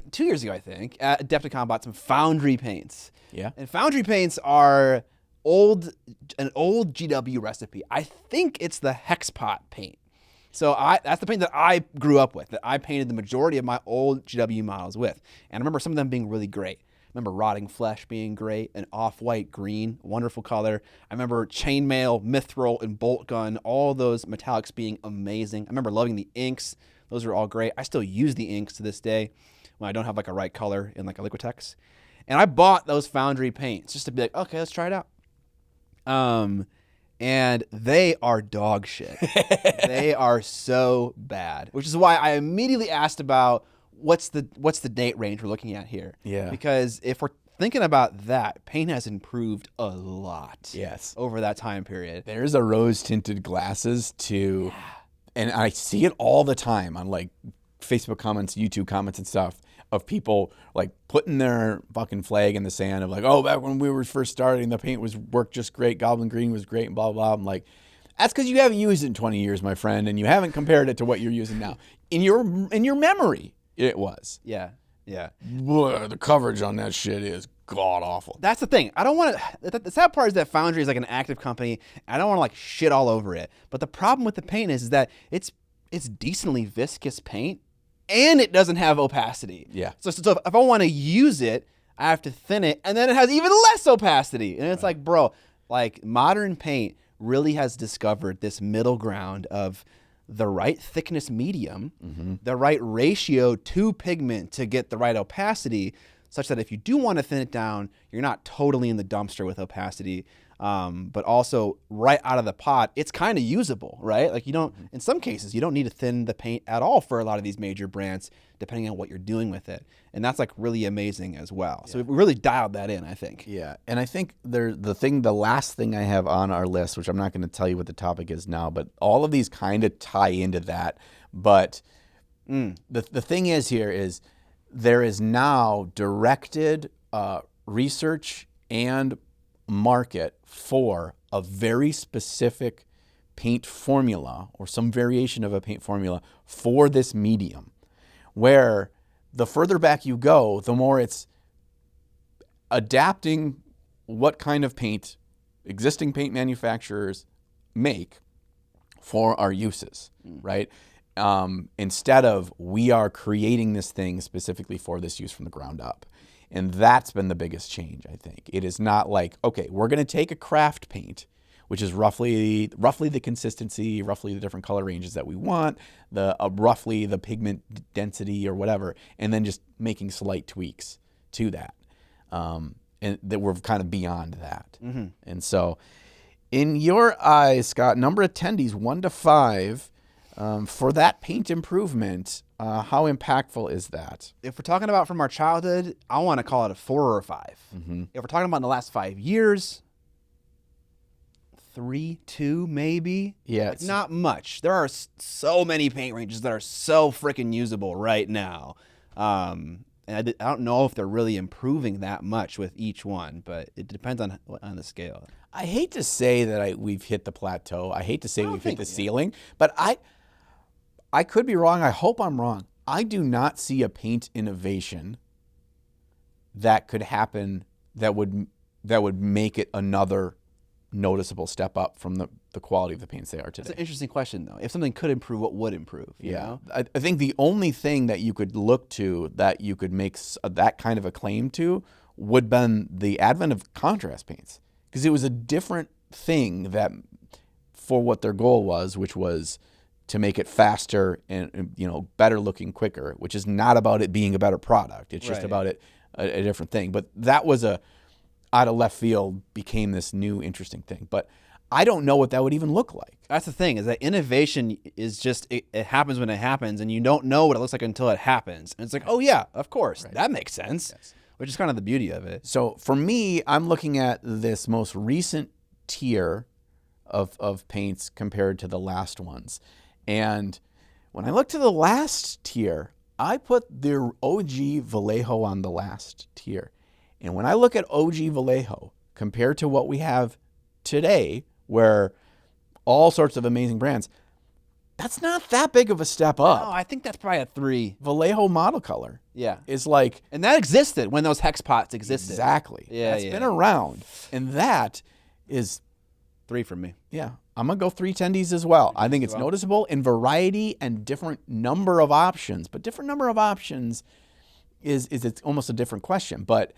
think, at Adepticon bought some Foundry paints. Yeah. And Foundry paints are an old GW recipe. I think it's the Hexpot paint. So that's the paint that I grew up with, that I painted the majority of my old GW models with. And I remember some of them being really great. I remember Rotting Flesh being great, an off-white green, wonderful color. I remember Chainmail, Mithril, and Bolt Gun, all those metallics being amazing. I remember loving the inks. Those are all great. I still use the inks to this day when I don't have like a right color in like a Liquitex. And I bought those Foundry paints just to be like, okay, let's try it out. And they are dog shit. They are so bad, which is why I immediately asked about what's the date range we're looking at here. Yeah. Because if we're thinking about that, paint has improved a lot. Yes. Over that time period. There's a rose tinted glasses too, and I see it all the time on like Facebook comments, YouTube comments and stuff of people like putting their fucking flag in the sand of like, oh, back when we were first starting, the paint worked just great. Goblin green was great and blah, blah. I'm like, that's because you haven't used it in 20 years, my friend, and you haven't compared it to what you're using now. In your memory, it was. Yeah. Yeah. Boy, the coverage on that shit is god awful. That's the thing. I don't want to. The sad part is that Foundry is like an active company. I don't want to like shit all over it. But the problem with the paint is that it's decently viscous paint, and it doesn't have opacity. Yeah. So if I want to use it, I have to thin it, and then it has even less opacity. And it's like, bro, like modern paint really has discovered this middle ground of the right thickness medium, the right ratio to pigment to get the right opacity, such that if you do want to thin it down, you're not totally in the dumpster with opacity, but also right out of the pot, it's kind of usable, right? Like you don't, in some cases, you don't need to thin the paint at all for a lot of these major brands, depending on what you're doing with it. And that's like really amazing as well. Yeah. So we really dialed that in, I think. Yeah. And I think the last thing I have on our list, which I'm not going to tell you what the topic is now, but all of these kind of tie into that. But the thing is here is there is now directed research and market for a very specific paint formula or some variation of a paint formula for this medium, where the further back you go, the more it's adapting what kind of paint existing paint manufacturers make for our uses, right? Instead of we are creating this thing specifically for this use from the ground up. And that's been the biggest change, I think. It is not like, okay, we're going to take a craft paint, which is roughly the consistency, roughly the different color ranges that we want, roughly the pigment density or whatever, and then just making slight tweaks to that. And that we're kind of beyond that. Mm-hmm. And so, in your eyes, Scott, number of tendies, 1 to 5, for that paint improvement, how impactful is that? If we're talking about from our childhood, I want to call it a 4 or a 5. Mm-hmm. If we're talking about in the last 5 years, 3, 2, maybe. Yeah, like not much. There are so many paint ranges that are so freaking usable right now, and I don't know if they're really improving that much with each one, but it depends on the scale. I hate to say that we've hit the plateau. I hate to say we've hit the ceiling, but I could be wrong. I hope I'm wrong. I do not see a paint innovation that could happen that would make it another noticeable step up from the quality of the paints they are today. That's an interesting question, though. If something could improve, what would improve? You know? I think the only thing that you could look to that you could make that kind of a claim to would have been the advent of contrast paints, because it was a different thing that for what their goal was, which was to make it faster and better looking quicker, which is not about it being a better product. It's just about it a different thing. But that was out of left field became this new interesting thing. But I don't know what that would even look like. That's the thing, is that innovation is just, it happens when it happens, and you don't know what it looks like until it happens. And it's like, oh yeah, of course, that makes sense, which is kind of the beauty of it. So for me, I'm looking at this most recent tier of paints compared to the last ones. And when I look to the last tier, I put the OG Vallejo on the last tier. And when I look at OG Vallejo compared to what we have today, where all sorts of amazing brands, that's not that big of a step up. No, I think that's probably a 3. Vallejo model color is like... And that existed when those hex pots existed. Exactly. That's been around. And that is... 3 from me. Yeah. I'm going to go 3 tendies as well. I think it's noticeable in variety and different number of options. But different number of options is it's almost a different question. But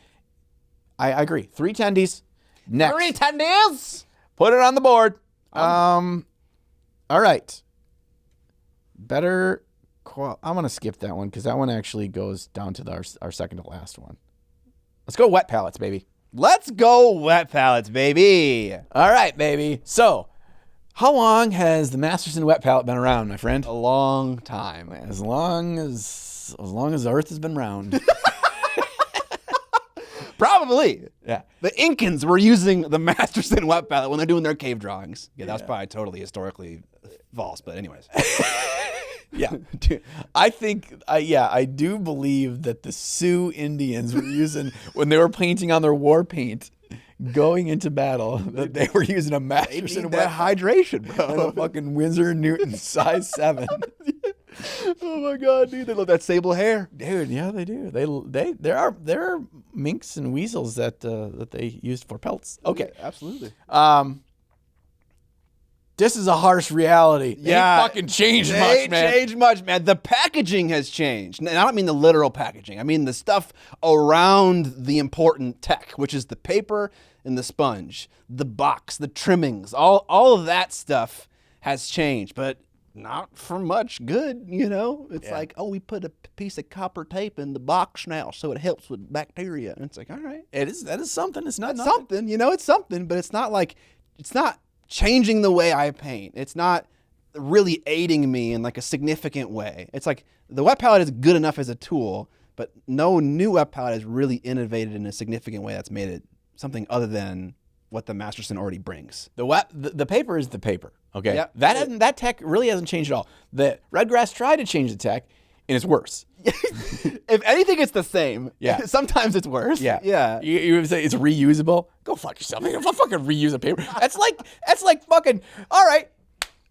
I agree. 3 tendies. Next. 3 tendies! Put it on the board. All right. Better. I'm going to skip that one because that one actually goes down to our second to last one. Let's go wet palettes, baby. Let's go wet palettes, baby. All right, baby. So, how long has the Masterson wet palette been around, my friend? A long time. As long as the Earth has been round. Probably. Yeah. The Incans were using the Masterson wet palette when they're doing their cave drawings. Yeah, that's probably totally historically false, but anyways. Yeah. I think, I do believe that the Sioux Indians were using, when they were painting on their war paint, going into battle, that they were using a Masterson wet hydration, bro. and a fucking Winsor & Newton size 7. Oh my god, dude! They love that sable hair, dude. Yeah, they do. There are minks and weasels that they used for pelts. Okay, yeah, absolutely. This is a harsh reality. They ain't fucking changed much, man. Changed much, man. The packaging has changed. And I don't mean the literal packaging. I mean the stuff around the important tech, which is the paper and the sponge, the box, the trimmings, all of that stuff has changed, but not for much good, It's like, oh, we put a piece of copper tape in the box now so it helps with bacteria. And it's like, all right. That is something. It's not something, it's something, but it's not changing the way I paint. It's not really aiding me in like a significant way. It's like the wet palette is good enough as a tool, but no new wet palette has really innovated in a significant way that's made it something other than what the Masterson already brings. The paper is the paper. Okay. Yep. That tech really hasn't changed at all. The Redgrass tried to change the tech, and it's worse. If anything, it's the same. Yeah. Sometimes it's worse. Yeah. Yeah. You would say it's reusable? Go fuck yourself. You don't fucking reuse a paper. That's like fucking, all right,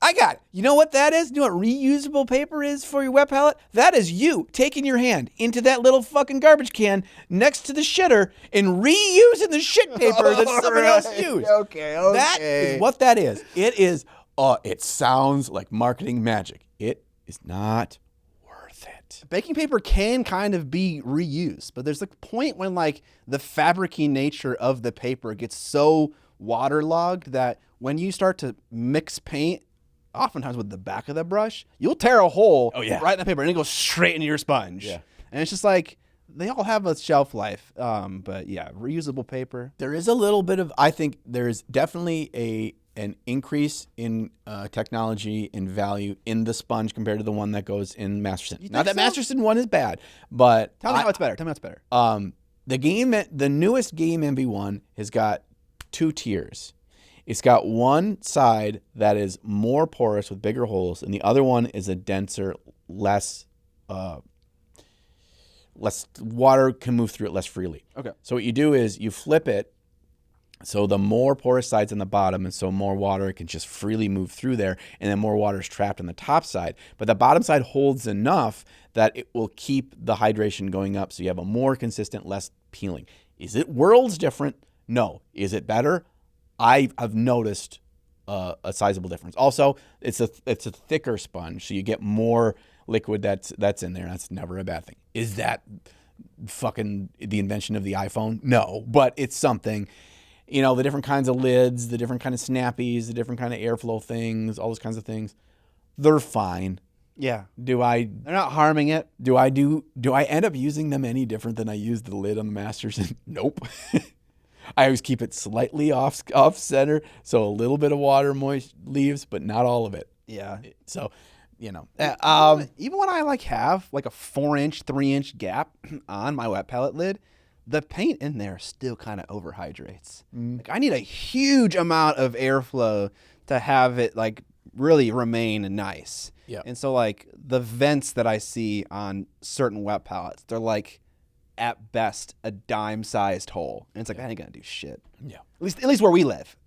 I got it. You know what that is? You know what reusable paper is for your wet palette? That is you taking your hand into that little fucking garbage can next to the shitter and reusing the shit paper that somebody else used. Okay. That is what that is. It is, it sounds like marketing magic. It is not worth it. Baking paper can kind of be reused, but there's a point when like the fabricy nature of the paper gets so waterlogged that when you start to mix paint, oftentimes with the back of the brush, you'll tear a hole right in the paper and it goes straight into your sponge. Yeah. And it's just like, they all have a shelf life. But yeah, reusable paper. There is a little bit of, I think there's definitely an increase in technology and value in the sponge compared to the one that goes in Masterson. Not that Masterson one is bad, but Tell me how it's better. The newest game MV1 has got 2 tiers. It's got one side that is more porous with bigger holes, and the other one is a denser, less water can move through it less freely. Okay. So what you do is you flip it, so the more porous side's on the bottom, and so more water can just freely move through there, and then more water is trapped on the top side. But the bottom side holds enough that it will keep the hydration going up, so you have a more consistent, less peeling. Is it worlds different? No. Is it better? I've noticed a sizable difference. Also, it's a thicker sponge, so you get more liquid that's in there. That's never a bad thing. Is that fucking the invention of the iPhone? No, but it's something. The different kinds of lids, the different kind of snappies, the different kind of airflow things, all those kinds of things. They're fine. Yeah. Do I They're not harming it. do I end up using them any different than I use the lid on the Masters? Nope. I always keep it slightly off center, so a little bit of water moist leaves, but not all of it. Yeah. So, you know, Even when I have like a 4-inch, 3-inch gap on my wet palette lid, the paint in there still kind of overhydrates. Like I need a huge amount of airflow to have it like really remain nice. Yeah. And so like the vents that I see on certain wet palettes, they're like at best a dime-sized hole. And it's like, that ain't gonna do shit. yeah. At least where we live.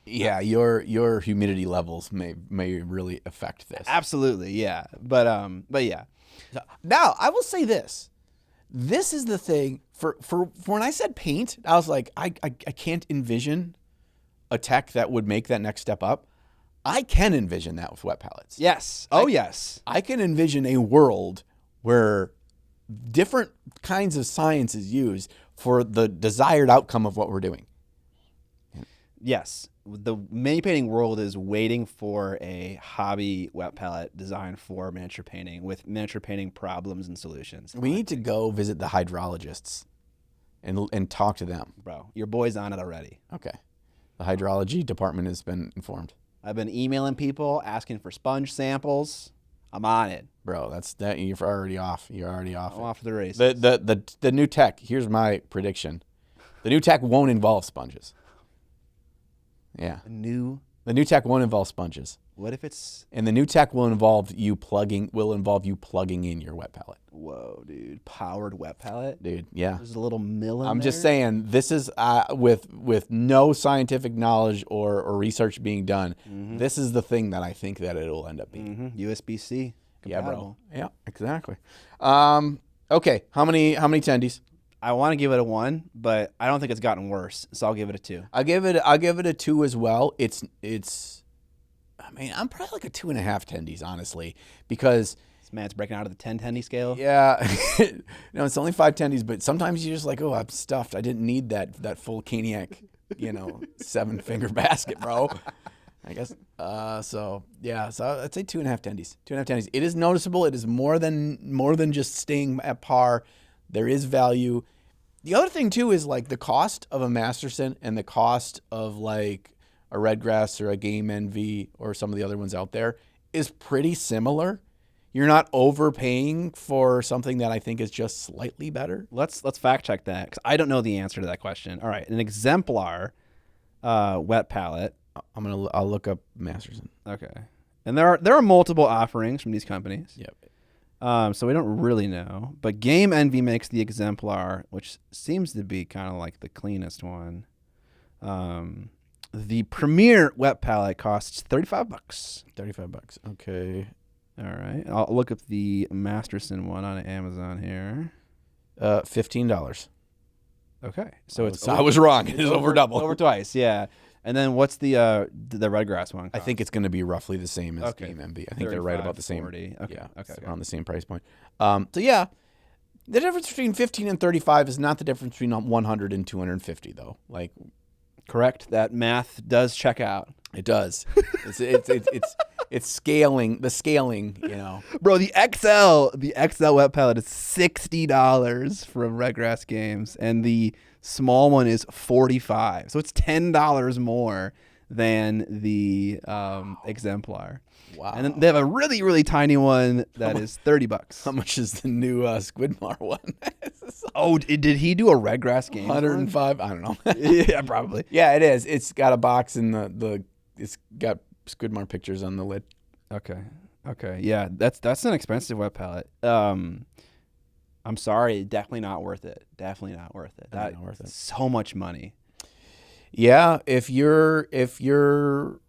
Yeah, your humidity levels may really affect this. Absolutely, yeah. But yeah. Now, I will say this. This is the thing for when I said paint, I was like, I can't envision a tech that would make that next step up. I can envision that with wet palettes. Yes. Oh, yes. I can envision a world where different kinds of science is used for the desired outcome of what we're doing. Yes. The mini painting world is waiting for a hobby wet palette designed for miniature painting with miniature painting problems and solutions. We need to go visit the hydrologists and talk to them. Bro, your boy's on it already. Okay. The hydrology department has been informed. I've been emailing people, asking for sponge samples. I'm on it. Bro, that you're already off. You're already off. I'm off to the races. The new tech, here's my prediction. The new tech won't involve sponges. Yeah. The new tech won't involve sponges. What if it's... And the new tech will involve you plugging in your wet palette. Whoa, dude. Powered wet palette? Dude, yeah. There's a little mill in I'm there? just saying, this is with no scientific knowledge or research being done, this is the thing that I think that it'll end up being. USB-C. Yeah, compatible. bro. Yeah, exactly. Okay, how many tendies? I want to give it a 1, but I don't think it's gotten worse, so I'll give it a 2. I'll give it a 2 as well. I mean, I'm probably like a 2.5 tendies, honestly, because This man's breaking out of the 10 tendy scale. yeah, no, it's only 5 tendies, but sometimes you're just like, oh, I'm stuffed. I didn't need that full Miniac, 7-finger basket, bro. I guess. So I'd say 2.5 tendies. 2.5 tendies. It is noticeable. It is more than just staying at par. There is value. The other thing too is like the cost of a Masterson and the cost of like a Redgrass or a Game Envy or some of the other ones out there is pretty similar. You're not overpaying for something that I think is just slightly better. Let's fact check that, because I don't know the answer to that question. All right, an exemplar wet palette. I'll look up Masterson. Okay, and there are multiple offerings from these companies. Yep. So we don't really know, but Game Envy makes the exemplar, which seems to be kind of like the cleanest one. The Premier wet palette costs $35. $35. Okay. All right, I'll look up the Masterson one on Amazon here. $15. Okay, so I was wrong. It is over double. Over twice, yeah. And then what's the Redgrass one cost? I think it's going to be roughly the same as Okay. Game Envy. I think they're right about the same. 40. Okay. Yeah, Okay. it's around the same price point. So yeah, the difference between 15 and 35 is not the difference between 100 and 250 though. Like, correct. That math does check out. it does. It's scaling. The scaling, Bro, the XL wet palette is $60 from Redgrass Games, and the small one is $45. So it's $10 more than the exemplar. Wow. And then they have a really, really tiny one that is $30. How much is the new Squidmar one? Oh, did he do a Redgrass Games 105. I don't know. Yeah, probably. Yeah, it is. It's got a box and it's got Squidmar pictures on the lid. Okay. Yeah, that's an expensive wet palette. I'm sorry, definitely not worth it. Definitely not worth it. Not worth it. So much money. Yeah, if you're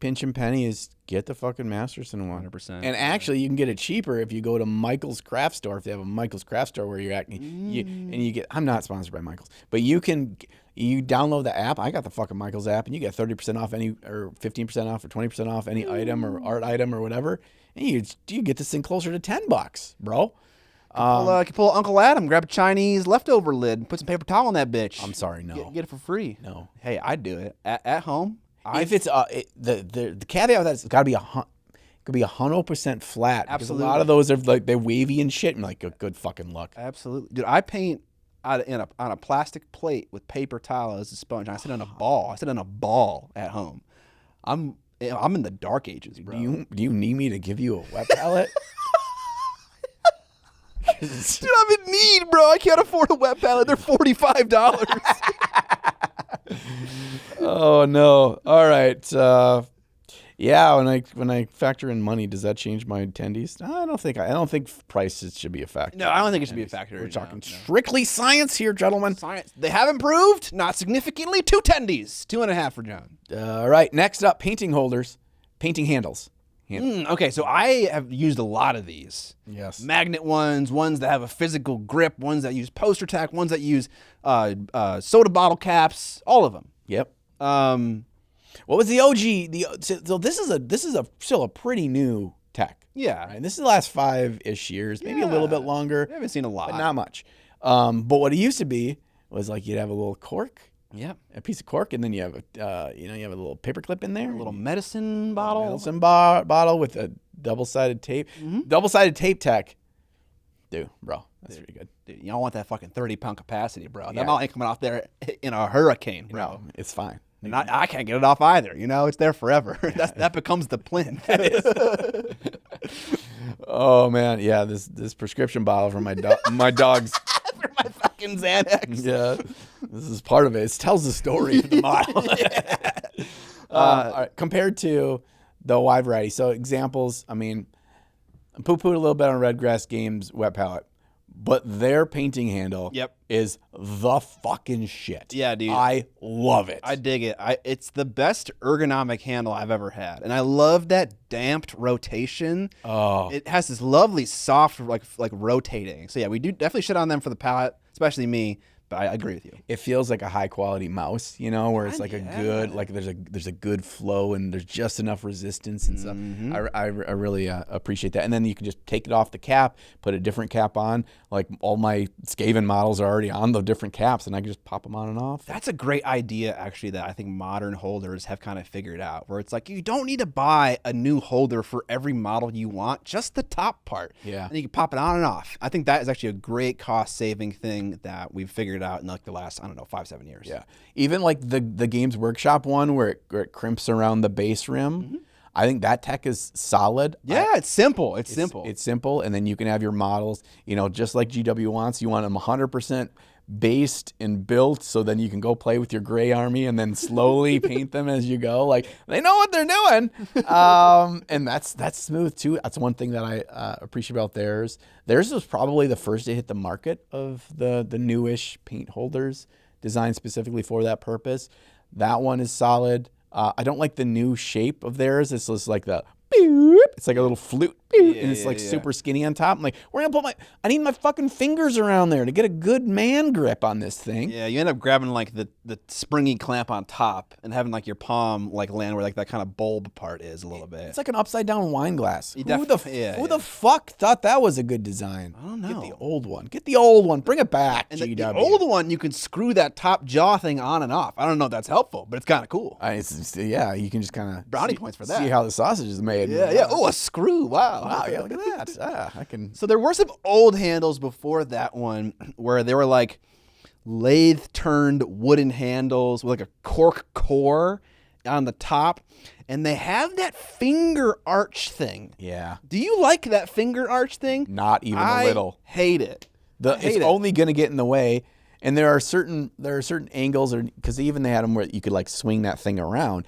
pinch and penny is get the fucking Masterson one. 100%. And actually, you can get it cheaper if you go to Michael's Craft Store. If they have a Michael's Craft Store where you're at, and you get. I'm not sponsored by Michael's, but you download the app. I got the fucking Michael's app, and you get 30% off or 15% off or 20% off any item or art item or whatever, and you get this thing closer to $10, bro. You can pull Uncle Adam, grab a Chinese leftover lid, and put some paper towel on that bitch. I'm sorry, no. Get it for free. No. Hey, I'd do it at home. If it's the caveat with that, it's got to be could be 100% flat. Absolutely. Because a lot of those are like they're wavy and shit. And like, good fucking luck. Absolutely, dude. I paint on a plastic plate with paper towel as a sponge. I sit on a ball. I sit on a ball at home. I'm in the dark ages, bro. Do you need me to give you a wet palette? Dude, I'm in need, bro. I can't afford a wet palette. They're $45. Oh no! All right. Yeah, when I factor in money, does that change my tendies? I don't think prices should be a factor. No, I don't think it should be a factor. We're talking strictly science here, gentlemen. Science. They have improved, not significantly. 2 tendies, 2.5 for John. All right. Next up, painting holders, painting handles. Okay, so I have used a lot of these. Yes. Magnet ones that have a physical grip, ones that use poster tack, ones that use soda bottle caps, all of them. Yep. What was the OG? So this is still a pretty new tech. Yeah. Right? This is the last 5-ish years, maybe a little bit longer. I haven't seen a lot. But not much. But what it used to be was like you'd have a little cork. Yep. A piece of cork, and then you have a little paper clip in there. A little medicine bottle. Bottle with a double-sided tape. Mm-hmm. Double-sided tape tech. Dude, bro, that's pretty good. Dude, you don't want that fucking 30-pound capacity, bro. That bottle ain't coming off there in a hurricane, bro. No, it's fine. And I can't get it off either. It's there forever. That becomes the plinth. Oh man, yeah. This prescription bottle for my dog's for my fucking Xanax. Yeah, this is part of it. It tells the story of the model. All right, compared to the wide variety. So examples. I mean, I poo-pooed a little bit on Redgrass Games wet palette, but their painting handle is the fucking shit. Yeah, dude. I love it. I dig it. It's the best ergonomic handle I've ever had. And I love that damped rotation. Oh. It has this lovely soft like rotating. So yeah, we do definitely shit on them for the palette, especially me. But I agree with you. It feels like a high quality mouse, where it's like a good, like there's a good flow and there's just enough resistance and stuff. I really appreciate that. And then you can just take it off the cap, put a different cap on. Like all my Skaven models are already on the different caps, and I can just pop them on and off. That's a great idea, actually, that I think modern holders have kind of figured out, where it's like you don't need to buy a new holder for every model you want, just the top part. Yeah. And you can pop it on and off. I think that is actually a great cost-saving thing that we've figured out in like the last, 5-7 years. Yeah. Even like the Games Workshop one where it crimps around the base rim. I think that tech is solid. Yeah, it's simple. It's simple. It's simple, and then you can have your models, just like GW wants. You want them 100% based and built, so then you can go play with your gray army and then slowly paint them as you go. Like they know what they're doing, and that's smooth too. That's one thing that I appreciate about theirs. Theirs was probably the first to hit the market of the newish paint holders designed specifically for that purpose. That one is solid. I don't like the new shape of theirs. It's just like it's like a little flute, and it's like super skinny on top. I'm like, I need my fucking fingers around there to get a good man grip on this thing. Yeah, you end up grabbing like the springy clamp on top and having like your palm like land where like that kind of bulb part is a little bit. It's like an upside down wine glass. Who the fuck thought that was a good design? I don't know. Get the old one. Get the old one. Bring it back, and GW. The old one, you can screw that top jaw thing on and off. I don't know if that's helpful, but it's kind of cool. You can just kind of brownie points for that. See how the sausage is made. Yeah. Oh, a screw. Wow. Yeah, look at that. I can. So there were some old handles before that one where they were like lathe turned wooden handles with like a cork core on the top, and they have that finger arch thing. Yeah. Do you like that finger arch thing? Not even a little. Hate it. It's only going to get in the way. And there are certain angles, because even they had them where you could like swing that thing around.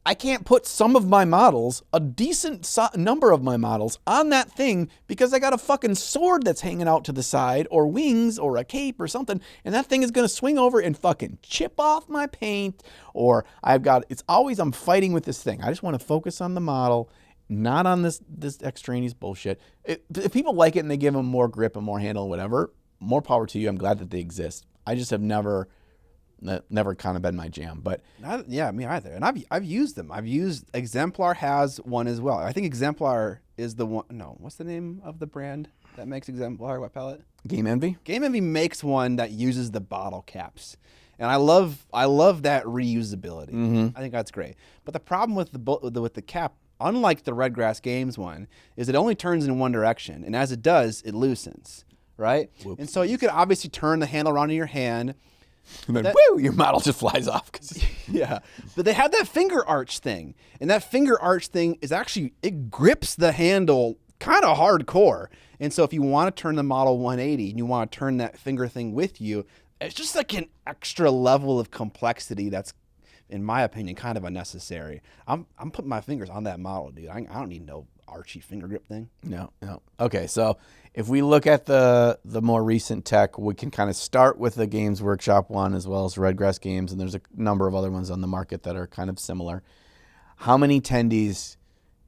I can't put some of my models, a decent number of my models, on that thing because I got a fucking sword that's hanging out to the side, or wings, or a cape, or something, and that thing is going to swing over and fucking chip off my paint, or I'm fighting with this thing. I just want to focus on the model, not on this extraneous bullshit. If people like it and they give them more grip and more handle and whatever, more power to you. I'm glad that they exist. I just have never kind of been my jam, but me either. And I've used them. I've used Exemplar has one as well. I think Exemplar is the one. No, what's the name of the brand that makes Exemplar wet palette? Game Envy. Game Envy makes one that uses the bottle caps, and I love that reusability. I think that's great. But the problem with the cap unlike the Red Grass Games one, is it only turns in one direction, and as it does, it loosens, right? Whoops. And so you can obviously turn the handle around in your hand. And then, your model just flies off. Yeah, but they have that finger arch thing, and that finger arch thing is actually, it grips the handle kind of hardcore. And so if you want to turn the model 180 and you want to turn that finger thing with you, it's just like an extra level of complexity that's, in my opinion, kind of unnecessary. I'm putting my fingers on that model, dude. I don't need no archy finger grip thing. No. Okay, so if we look at the more recent tech, we can kind of start with the Games Workshop one as well as Red Grass Games, and there's a number of other ones on the market that are kind of similar. How many tendies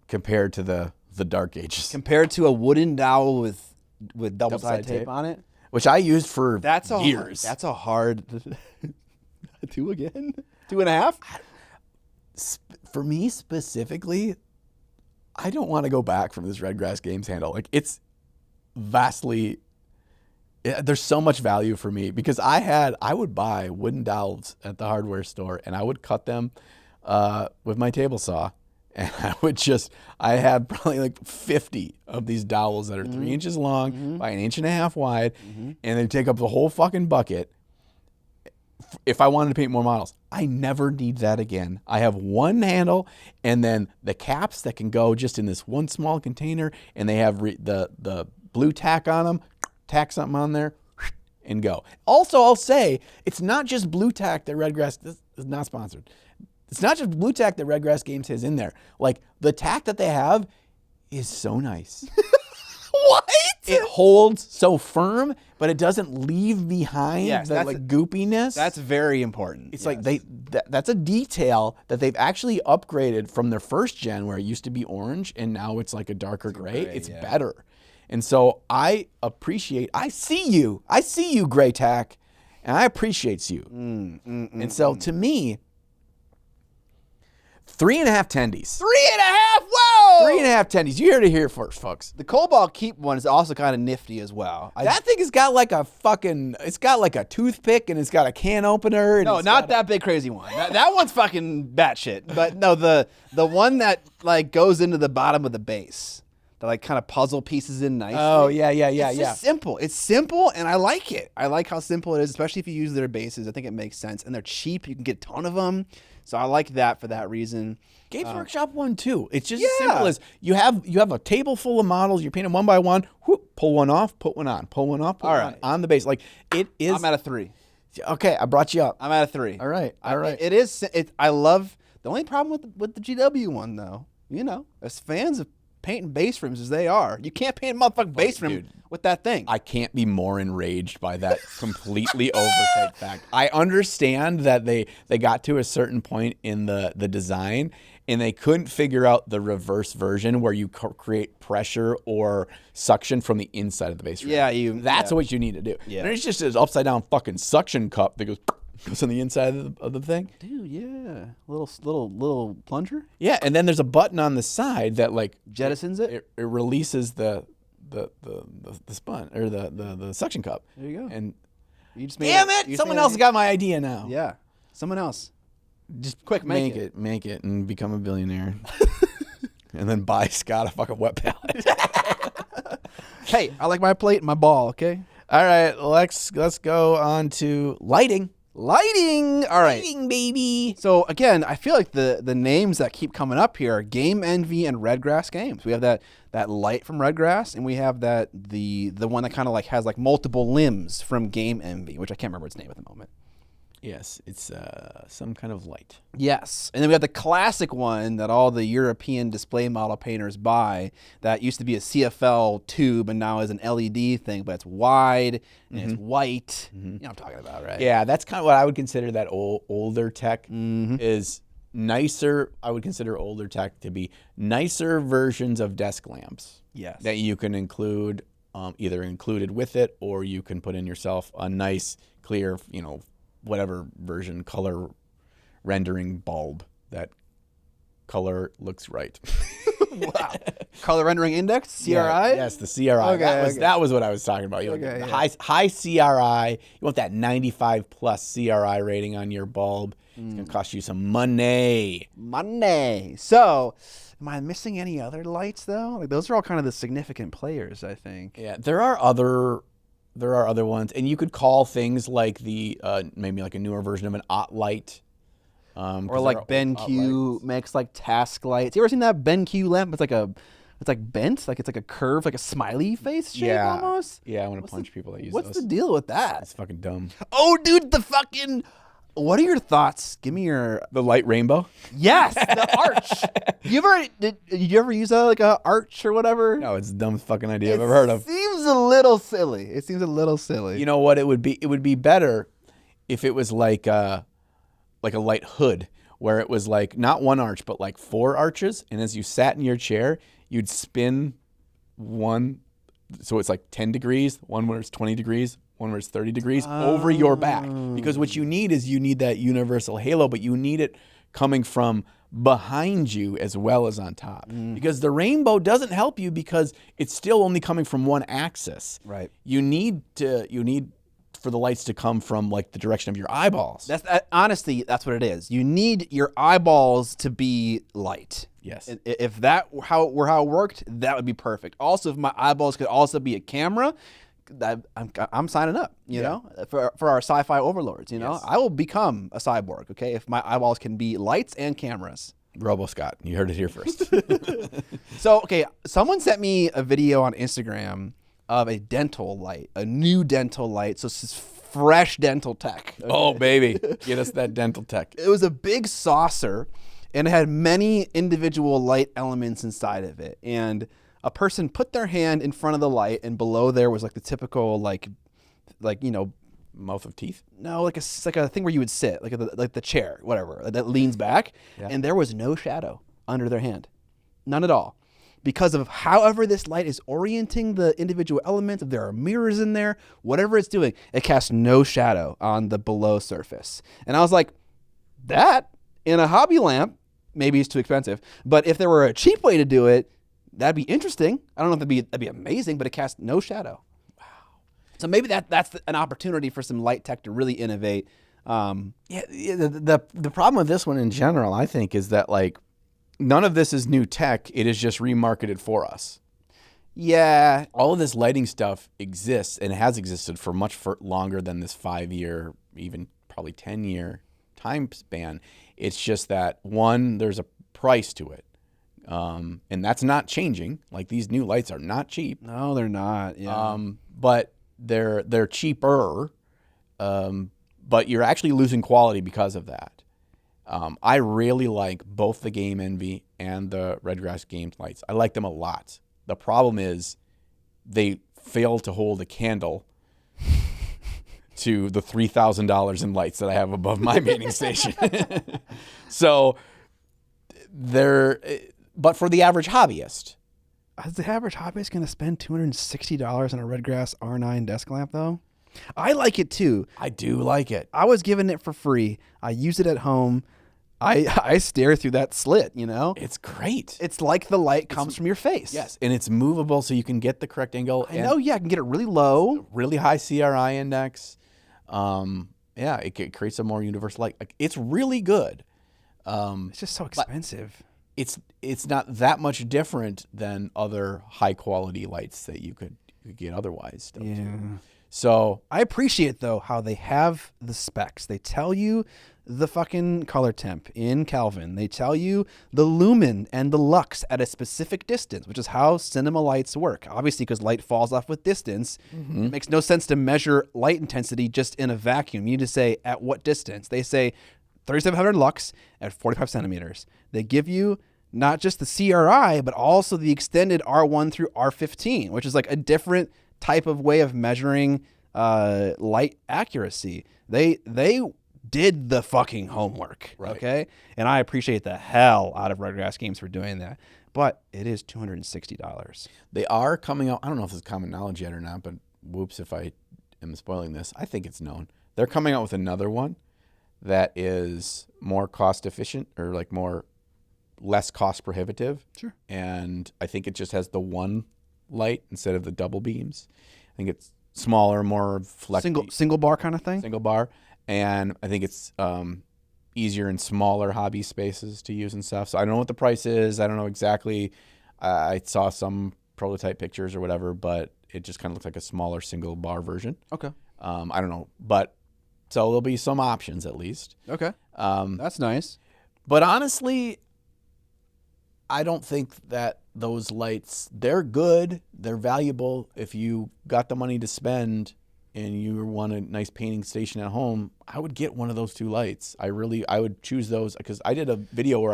compared to the Dark Ages? Compared to a wooden dowel with double-sided tape on it? Which I used for years. That's a hard... 2 again? 2.5? For me specifically, I don't want to go back from this Red Grass Games handle. Like, it's vastly... There's so much value for me because I would buy wooden dowels at the hardware store and I would cut them with my table saw. And I had probably like 50 of these dowels that are 3 inches long by 1.5 inches wide, and they take up the whole fucking bucket. If I wanted to paint more models, I never need that again. I have one handle, and then the caps that can go just in this one small container, and they have the blue tack on them. Tack something on there, and go. Also, I'll say it's not just blue tack that Red Grass. This is not sponsored. It's not just blue tack that Red Grass Games has in there. Like, the tack that they have is so nice. What? It holds so firm, but it doesn't leave behind the goopiness. That's very important. It's like that's a detail that they've actually upgraded from their first gen where it used to be orange and now it's like a darker gray. It's better. And so I see you, gray tack, and I appreciate you. And so to me, 3.5 tendies. 3.5? Whoa! 3.5 tendies. You heard it here first, folks. The Cobalt Keep one is also kind of nifty as well. That thing has got like it's got like a toothpick and it's got a can opener. And no, not that big crazy one. That one's fucking batshit. But no, the one that like goes into the bottom of the base. That like kind of puzzle pieces in nicely. Oh, yeah. It's just simple. It's simple, and I like it. I like how simple it is, especially if you use their bases. I think it makes sense. And they're cheap. You can get a ton of them. So I like that for that reason. Games Workshop one, too. It's just as simple as you have a table full of models. You're painting one by one. Whoop, pull one off, put one on. Pull one off, put one on the base. Like, it is. I'm at a 3. Okay, I brought you up. I'm at a 3. All right. It is. I love. The only problem with the GW one, though, as fans of painting base frames as they are, you can't paint a motherfucking base frame with that thing. I can't be more enraged by that completely oversight fact. I understand that they got to a certain point in the design and they couldn't figure out the reverse version where you create pressure or suction from the inside of the base frame. Yeah, that's what you need to do. Yeah. And it's just an upside down fucking suction cup that goes on the inside of the thing. Dude, yeah. Little plunger? Yeah, and then there's a button on the side that like jettisons it. It releases the spun or the suction cup. There you go. And you just damn it! Someone else got my idea now. Yeah. Someone else. Just quick, make it and become a billionaire. And then buy Scott a fucking wet palette. Hey, I like my plate and my ball, okay? All right, let's go on to lighting. All right. Lighting, baby. So again, I feel like the names that keep coming up here are Game Envy and Red Grass Games. We have that light from Red Grass, and we have the one that kind of like has like multiple limbs from Game Envy, which I can't remember its name at the moment. Yes, it's some kind of light. Yes. And then we have the classic one that all the European display model painters buy that used to be a CFL tube and now is an LED thing, but it's wide and it's white. You know what I'm talking about, right? Yeah, that's kind of what I would consider that older tech is nicer. I would consider older tech to be nicer versions of desk lamps. Yes. That you can include, either included with it or you can put in yourself a nice, clear, whatever version color rendering bulb that color looks right. Wow. Color rendering index, CRI? Yes, the CRI. Okay, That was what I was talking about. You want the high CRI. You want that 95 plus CRI rating on your bulb. It's going to cost you some money. So, am I missing any other lights though? Like those are all kind of the significant players, I think. Yeah, there are other ones, and you could call things like the maybe like a newer version of an OT light. Or like BenQ makes like task lights. You ever seen that BenQ lamp? It's like bent, like it's like a curve, like a smiley face shape almost. Yeah, I want to punch people that use those. What's the deal with that? It's fucking dumb. Oh, dude, what are your thoughts? Give me the light rainbow. Yes, the arch. Did you ever use a arch or whatever? No, it's the dumbest fucking idea I've ever heard of. It seems a little silly. You know what? It would be better if it was like a light hood, where it was like not one arch but like 4 arches, and as you sat in your chair, you'd spin one, so it's like 10 degrees, one where it's 20 degrees, one where it's 30 degrees over your back. Because what you need is that universal halo, but you need it coming from behind you as well as on top. Because the rainbow doesn't help you because it's still only coming from one axis. Right. You need for the lights to come from like the direction of your eyeballs. Honestly, that's what it is. You need your eyeballs to be light. Yes. If that how it worked, that would be perfect. Also, if my eyeballs could also be a camera, I'm signing up. You know, for our sci-fi overlords. You know, I will become a cyborg. Okay, if my eyeballs can be lights and cameras. Robo Scott, you heard it here first. So, okay, someone sent me a video on Instagram of a dental light, a new dental light. So this is fresh dental tech. Okay? Oh, baby. Get us that dental tech. It was a big saucer, and it had many individual light elements inside of it. And a person put their hand in front of the light, and below there was like the typical like mouth of teeth. No, like a thing where you would sit, like the chair, whatever, that leans back. Yeah. And there was no shadow under their hand, none at all. Because of however this light is orienting the individual elements, if there are mirrors in there, whatever it's doing, it casts no shadow on the below surface. And I was like, that in a hobby lamp, maybe it's too expensive, but if there were a cheap way to do it, that'd be interesting. I don't know if that'd be amazing, but it casts no shadow. Wow. So maybe that's an opportunity for some light tech to really innovate. The problem with this one in general, I think, is that like, none of this is new tech. It is just remarketed for us. Yeah. All of this lighting stuff exists and has existed for much longer than this 5-year, even probably 10-year time span. It's just that, one, there's a price to it. And that's not changing. Like, these new lights are not cheap. No, they're not. Yeah. But they're cheaper. But you're actually losing quality because of that. I really like both the Game Envy and the Redgrass Games lights. I like them a lot. The problem is they fail to hold a candle to the $3,000 in lights that I have above my mating station. So but for the average hobbyist. Is the average hobbyist going to spend $260 on a Redgrass R9 desk lamp though? I like it too. I do like it. I was given it for free. I use it at home. I stare through that slit, you know? It's great. It's like the light comes from your face. Yes, and it's movable so you can get the correct angle. I know, I can get it really low. Really high CRI index. It creates a more universal light. It's really good. It's just so expensive. It's not that much different than other high-quality lights that you could get otherwise. So I appreciate, though, how they have the specs. They tell you the fucking color temp in Kelvin. They tell you the lumen and the lux at a specific distance, which is how cinema lights work. Obviously, because light falls off with distance, it makes no sense to measure light intensity just in a vacuum. You need to say at what distance. They say 3700 lux at 45 centimeters. They give you not just the CRI, but also the extended R1 through R15, which is like a different type of way of measuring light accuracy. They did the fucking homework, right? Okay? And I appreciate the hell out of Redgrass Games for doing that. But it is $260. They are coming out. I don't know if it's common knowledge yet or not, but whoops if I am spoiling this. I think it's known. They're coming out with another one that is more cost efficient or like more less cost prohibitive. Sure. And I think it just has the one light instead of the double beams. I think it's smaller, more flexible. Single bar kind of thing? Single bar. And I think it's easier in smaller hobby spaces to use and stuff. So I don't know what the price is. I don't know exactly. I saw some prototype pictures or whatever, but it just kind of looks like a smaller single bar version. Okay. I don't know. But so there'll be some options at least. Okay. That's nice. But honestly, I don't think that those lights, they're good. They're valuable. If you got the money to spend and you want a nice painting station at home, I would get one of those 2 lights. I would choose those because I did a video where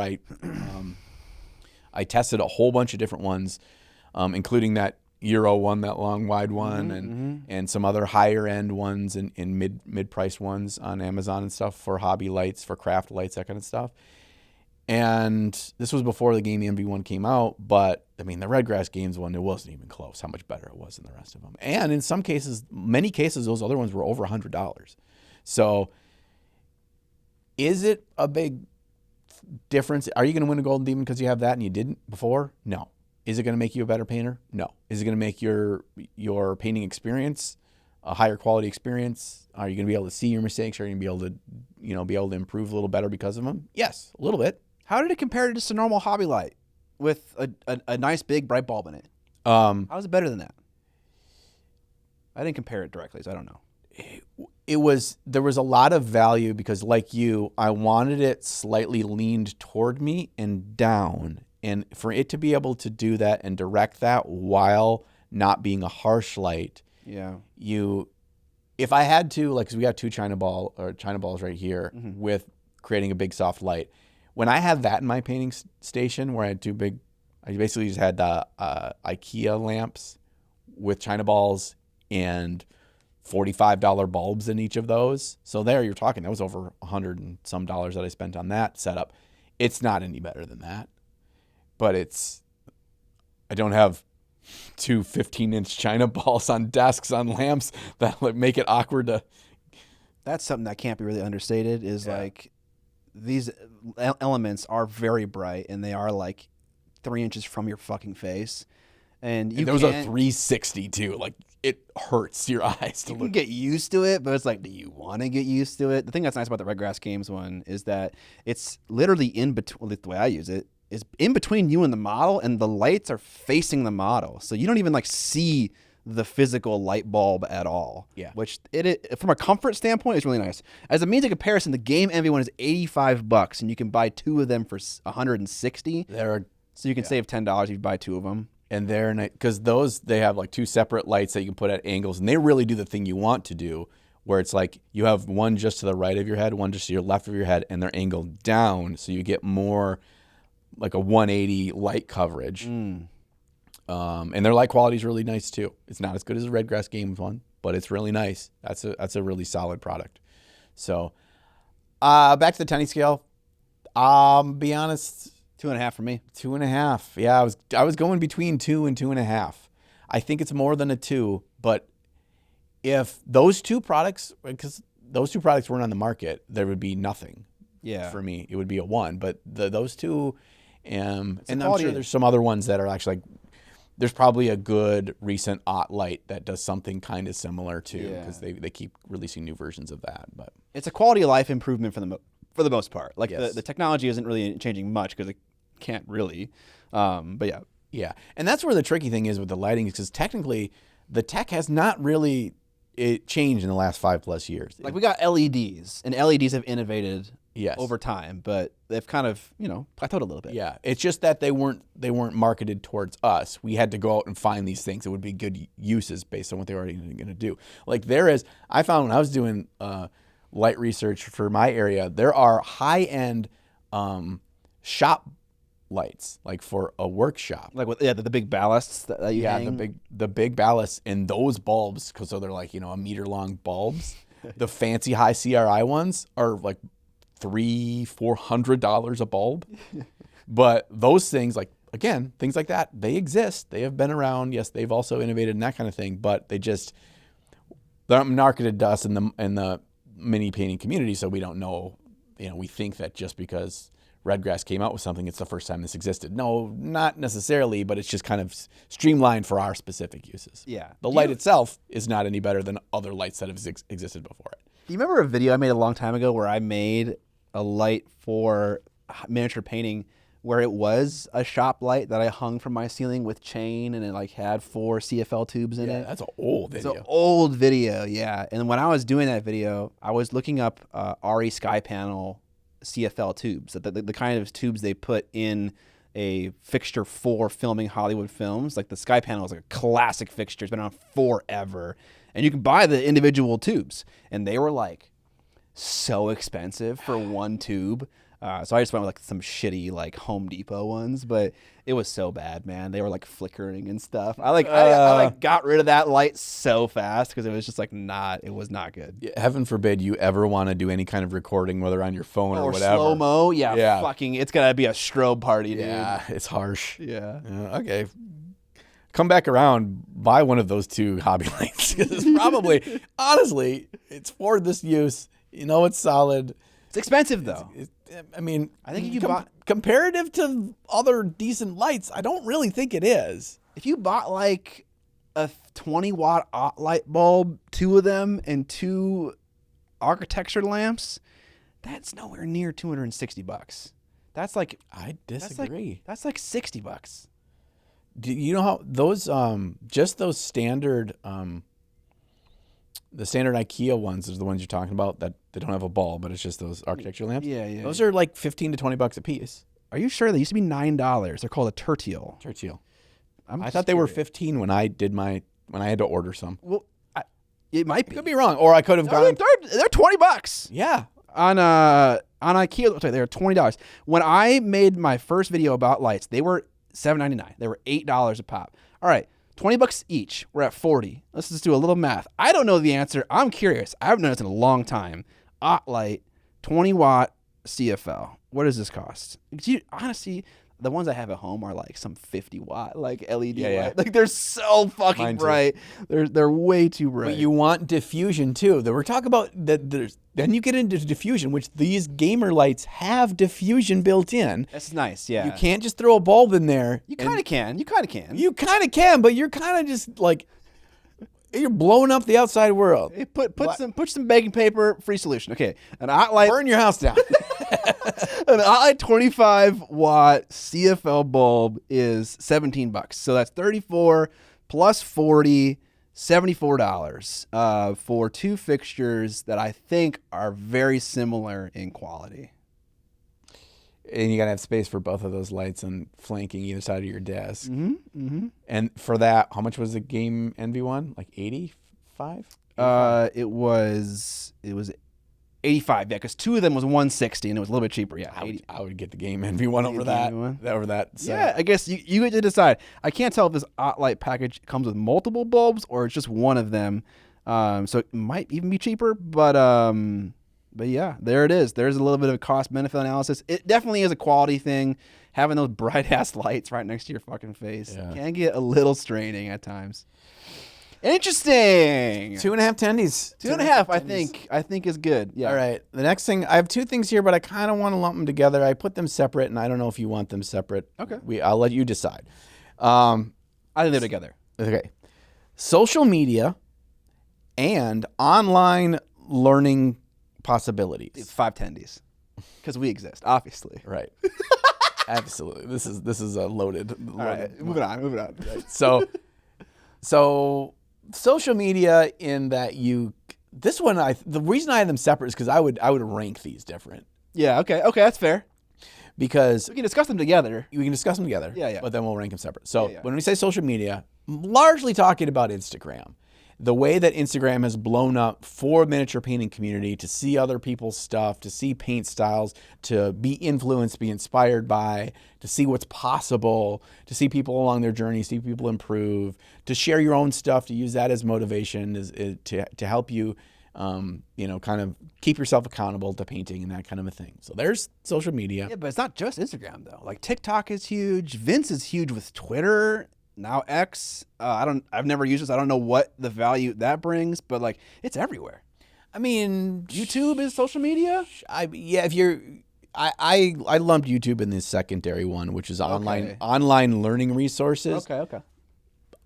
I tested a whole bunch of different ones, including that Euro one, that long wide one, and some other higher end ones and mid-priced ones on Amazon and stuff for hobby lights, for craft lights, that kind of stuff. And this was before the Game MV1 came out, but I mean, the Redgrass Games one, it wasn't even close how much better it was than the rest of them. And in some cases, many cases, those other ones were over $100. So is it a big difference? Are you going to win a Golden Demon because you have that and you didn't before? No. Is it going to make you a better painter? No. Is it going to make your painting experience a higher quality experience? Are you going to be able to see your mistakes? Are you going to be able to improve a little better because of them? Yes, a little bit. How did it compare to just a normal hobby light with a nice big bright bulb in it? How is it better than that? I didn't compare it directly, so I don't know. There was a lot of value because, like you, I wanted it slightly leaned toward me and down. And for it to be able to do that and direct that while not being a harsh light, if I had to, like, 'cause we got 2 China balls right here with creating a big soft light. When I had that in my painting station where I had 2 big, I basically just had the IKEA lamps with China balls and $45 bulbs in each of those. So there you're talking, that was over $100 and some dollars that I spent on that setup. It's not any better than that. But I don't have 2 15-inch China balls on desks on lamps that make it awkward to. That's something that can't be really understated is like these elements are very bright and they are like 3 inches from your fucking face. And there was a 360 too. Like, it hurts your eyes to look. You can get used to it, but it's like, do you want to get used to it? The thing that's nice about the Redgrass Games one is that it's literally in between, the way I use it, is in between you and the model, and the lights are facing the model. So you don't even like see the physical light bulb at all. Yeah. Which it from a comfort standpoint is really nice. As a means of comparison, the Game MV1 is $85 and you can buy 2 of them for $160. So you can save $10 if you buy 2 of them. And they're nice because they have like 2 separate lights that you can put at angles, and they really do the thing you want to do, where it's like you have one just to the right of your head, one just to your left of your head, and they're angled down, so you get more like a 180 light coverage. And their light quality is really nice too. It's not as good as the Redgrass Games one, but it's really nice. That's a really solid product. So back to the tendie scale. Be honest. 2.5 for me. 2.5. Yeah, I was going between 2 and 2.5. I think it's more than a 2, but if those 2 products, because those 2 products weren't on the market, there would be nothing. Yeah. For me, it would be a 1. But those 2, and I'm sure there's some other ones that are actually like, there's probably a good recent light that does something kind of similar too, because they keep releasing new versions of that. But it's a quality of life improvement for the most part. Like the technology isn't really changing much because it can't really. But yeah. Yeah. And that's where the tricky thing is with the lighting, because technically the tech has not really changed in the last 5+ years. Like, we got LEDs, and LEDs have innovated over time, but they've kind of, plateaued a little bit. Yeah. It's just that they weren't marketed towards us. We had to go out and find these things that would be good uses based on what they were already going to do. Like, I found when I was doing light research for my area, there are high-end shop lights, like for a workshop, like the big ballasts that you hang. the big ballasts, and those bulbs, because they're like a meter long bulbs. The fancy high CRI ones are like $300-$400 a bulb. But those things, like, again, things like that, they exist. They have been around. Yes, they've also innovated in that kind of thing, but they're marketed to us in the mini painting community, so we don't know. We think that just because Redgrass came out with something, it's the first time this existed. No, not necessarily, but it's just kind of streamlined for our specific uses. Yeah. The light itself is not any better than other lights that have existed before it. Do you remember a video I made a long time ago where I made a light for miniature painting where it was a shop light that I hung from my ceiling with chain, and it like had 4 CFL tubes in it? That's an old video. It's an old video, yeah. And when I was doing that video, I was looking up RE Sky Panel CFL tubes, the kind of tubes they put in a fixture for filming Hollywood films. Like the Sky Panel is like a classic fixture. It's been around forever. And you can buy the individual tubes. And they were like so expensive for one tube. So I just went with like some shitty like Home Depot ones, but it was so bad, man. They were like flickering and stuff. I got rid of that light so fast because it was just like it was not good. Heaven forbid you ever want to do any kind of recording, whether on your phone or whatever. Slow-mo, yeah. Fucking, it's gotta be a strobe party, dude. Yeah, it's harsh. Yeah. Okay. Come back around, buy one of those 2 hobby lights. It's probably, honestly, it's for this use. You know, it's solid. It's expensive though. I mean, I think if you bought comparative to other decent lights, I don't really think it is. If you bought like a 20-watt light bulb, 2 of them, and 2 architecture lamps, that's nowhere near $260. That's like I disagree. That's like $60. Do you know how those just those standard the standard IKEA ones is the ones you're talking about that they don't have a bulb, but it's just those architecture lamps. Yeah. Those are like $15 to $20 a piece. Are you sure? They used to be $9. They're called a tertial. I thought they were 15 when I had to order some. Well, it might be. Could be wrong, or I could have gone. They're $20. Yeah. On IKEA, sorry, they were $20. When I made my first video about lights, they were $7.99. They were $8 a pop. All right. $20 each. We're at 40. Let's just do a little math. I don't know the answer. I'm curious. I haven't done this in a long time. Light, 20-watt CFL. What does this cost? Honestly, the ones I have at home are like some 50-watt like LED light. Like they're so fucking bright. They're way too bright. But you want diffusion too. We're talking about that. Then you get into diffusion, which these gamer lights have diffusion built in. That's nice. Yeah. You can't just throw a bulb in there. You kind of can. You kind of can, but you're kind of just like you're blowing up the outside world. Put some baking paper. Free solution. Okay. An light. Burn your house down. An 25-watt CFL bulb is $17. So that's 34 plus 40, $74 for 2 fixtures that I think are very similar in quality. And you got to have space for both of those lights and flanking either side of your desk. Mm-hmm. Mm-hmm. And for that, how much was the Game Envy one? Like 85? It was 85, yeah, because 2 of them was 160 and it was a little bit cheaper. Yeah, I would get the Game Envy one over that. Yeah, I guess you get to decide. I can't tell if this light package comes with multiple bulbs or it's just one of them. So it might even be cheaper, but yeah, there it is. There's a little bit of a cost benefit analysis. It definitely is a quality thing. Having those bright ass lights right next to your fucking face can get a little straining at times. Interesting. 2.5 tendies. 2.5, I think is good. Yeah. All right. The next thing, I have 2 things here, but I kind of want to lump them together. I put them separate, and I don't know if you want them separate. Okay. I'll let you decide. I think they're together. Okay. Social media and online learning possibilities. It's 5 tendies because we exist, obviously. Right. Absolutely. This is a loaded. All right. Moving on. Right. So social media in that the reason I have them separate is because I would rank these different. Yeah. Okay. That's fair. Because we can discuss them together. Yeah. But then we'll rank them separate. So when we say social media, largely talking about Instagram. The way that Instagram has blown up for miniature painting community to see other people's stuff, to see paint styles, to be influenced, be inspired by, to see what's possible, to see people along their journey, see people improve, to share your own stuff, to use that as motivation, to help you, kind of keep yourself accountable to painting and that kind of a thing. So there's social media. Yeah, but it's not just Instagram though. Like TikTok is huge. Vince is huge with Twitter. Now X, I've never used this. I don't know what the value that brings, but like it's everywhere. I mean, YouTube is social media. If you're, I lumped YouTube in the secondary one, which is online learning resources. Okay.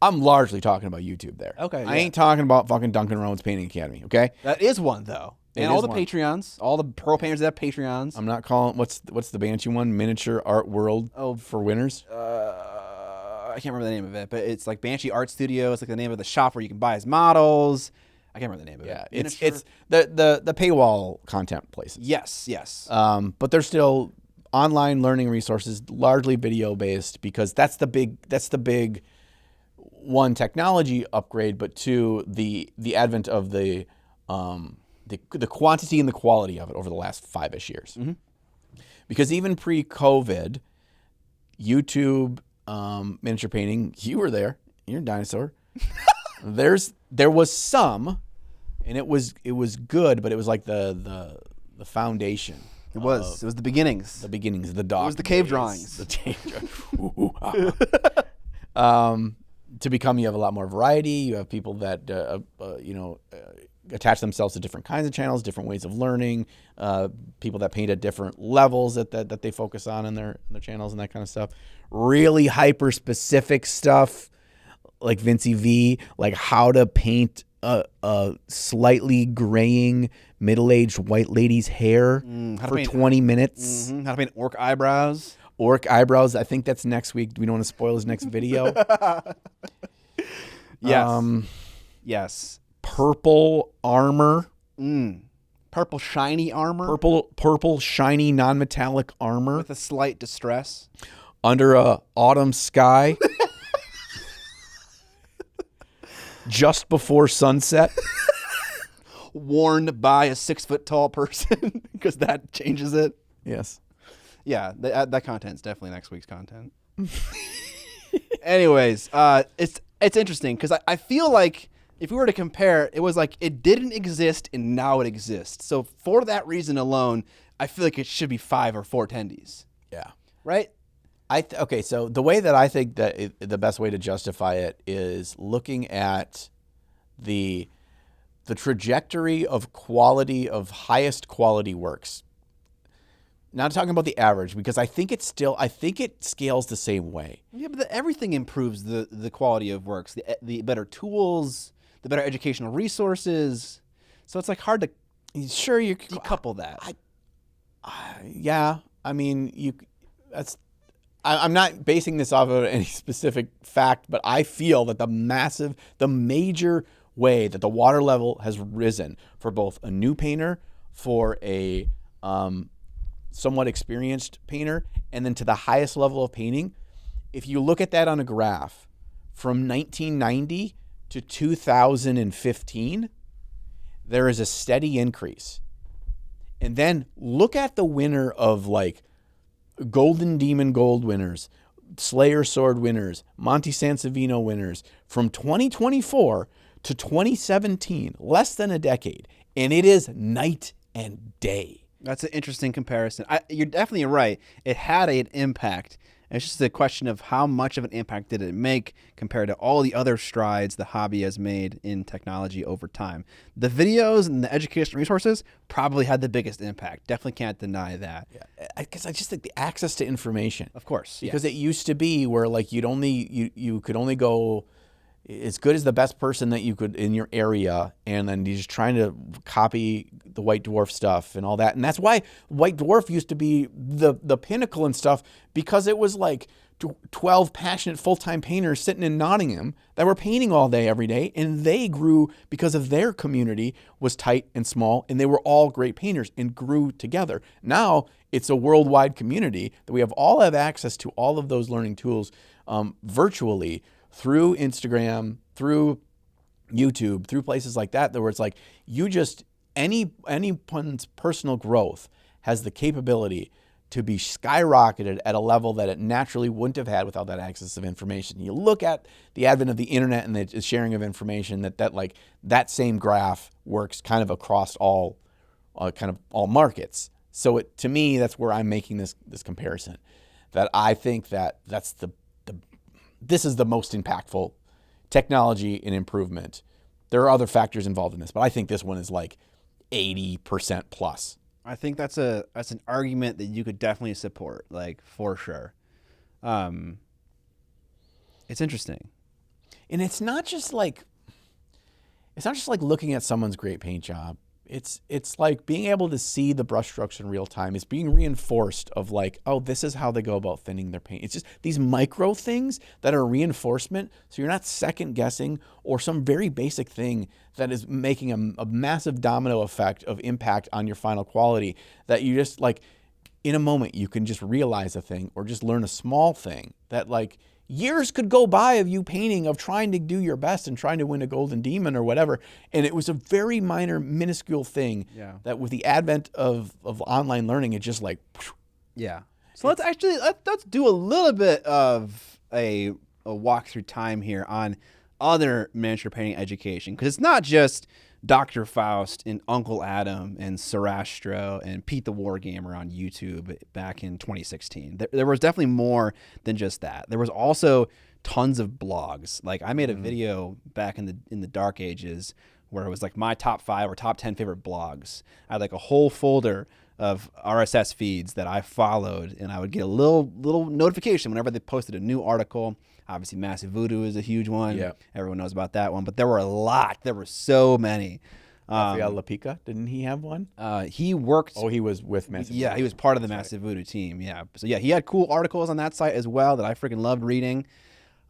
I'm largely talking about YouTube there. Okay, I yeah. ain't talking about fucking Duncan Rowan's Painting Academy, okay? That is one, though. It And all is the one. Patreons, all the pro painters that have Patreons. I'm not calling, what's the Banshee one? Miniature Art World for Winners? I can't remember the name of it, but it's like Banshee Art Studio. It's like the name of the shop where you can buy his models. I can't remember the name of it. It's the paywall content places. Yes. But they're still online learning resources, largely video based, because that's the big one, technology upgrade, but two, the advent of the quantity and the quality of it over the last 5-ish years. Mm-hmm. Because even pre-COVID, YouTube miniature painting, you were there. You're a dinosaur. There was some, and it was good, but it was like the foundation. It was the beginnings. The beginnings, the dog. It was the cave drawings. The to become, you have a lot more variety. You have people that attach themselves to different kinds of channels, different ways of learning. People that paint at different levels that they focus on in their channels and that kind of stuff. Really hyper specific stuff like Vincey V, like how to paint a slightly graying middle-aged white lady's hair for 20 minutes. How to paint orc eyebrows. Orc eyebrows. I think that's next week. We don't want to spoil his next video. Yes. Yes. Purple armor. Purple shiny armor. Purple shiny non-metallic armor with a slight distress. Under a autumn sky. Just before sunset. Worn by a 6-foot-tall person, because that changes it. Yes. Yeah, that content's definitely next week's content. Anyways, it's interesting because I feel like if we were to compare, it was like it didn't exist and now it exists. So for that reason alone, I feel like it should be 5 or 4 tendies. Yeah. Right? Okay, so the way that I think that the best way to justify it is looking at the trajectory of quality of highest quality works. Not talking about the average, because I think it scales the same way. Yeah, but everything improves the quality of works. The better tools, the better educational resources. So it's like hard to decouple that. Yeah, I mean, I'm not basing this off of any specific fact, but I feel that the major way that the water level has risen for both a new painter, for a somewhat experienced painter, and then to the highest level of painting, if you look at that on a graph from 1990 to 2015, there is a steady increase. And then look at the winner of like Golden Demon Gold winners, Slayer Sword winners, Monte Sansevino winners from 2024 to 2017, less than a decade. And it is night and day. That's an interesting comparison. You're definitely right. It had an impact. It's just a question of how much of an impact did it make compared to all the other strides the hobby has made in technology over time. The videos and the educational resources probably had the biggest impact. Definitely can't deny that. Yeah, because I just think the access to information. Of course. Because it used to be where like you could only go as good as the best person that you could in your area, and then you're just trying to copy the White Dwarf stuff and all that. And that's why White Dwarf used to be the pinnacle and stuff, because it was like 12 passionate full-time painters sitting in Nottingham that were painting all day, every day, and they grew because of their community was tight and small, and they were all great painters and grew together. Now it's a worldwide community that we have access to all of those learning tools virtually, through Instagram, through YouTube, through places like that, where it's like anyone's personal growth has the capability to be skyrocketed at a level that it naturally wouldn't have had without that access of information. You look at the advent of the internet and the sharing of information, that same graph works kind of across all markets. So to me, that's where I'm making this comparison. That I think this is the most impactful technology and improvement. There are other factors involved in this, but I think this one is like 80% plus. I think that's an argument that you could definitely support, like for sure. It's interesting. And it's not just like looking at someone's great paint job. It's like being able to see the brushstrokes in real time. It's being reinforced of like, oh, this is how they go about thinning their paint. It's just these micro things that are reinforcement, so you're not second guessing or some very basic thing that is making a massive domino effect of impact on your final quality, that you just like in a moment you can just realize a thing or just learn a small thing that like years could go by of you painting, of trying to do your best and trying to win a golden demon or whatever. And it was a very minor, minuscule thing that with the advent of online learning, it just like, yeah. So let's do a little bit of a walk through time here on other miniature painting education. Because it's not just Dr. Faust and Uncle Adam and Sarastro and Pete the Wargamer on YouTube back in 2016. There was definitely more than just that. There was also tons of blogs. Like I made a video back in the dark ages where it was like my top 5 or top 10 favorite blogs. I had like a whole folder of RSS feeds that I followed, and I would get a little notification whenever they posted a new article. Obviously, Massive Voodoo is a huge one. Yeah. Everyone knows about that one. But there were a lot. There were so many. Rafael Lapica, didn't he have one? He worked. Oh, he was with Massive Voodoo. Yeah, he was part of the Massive Voodoo team. Yeah. So, yeah, he had cool articles on that site as well that I freaking loved reading.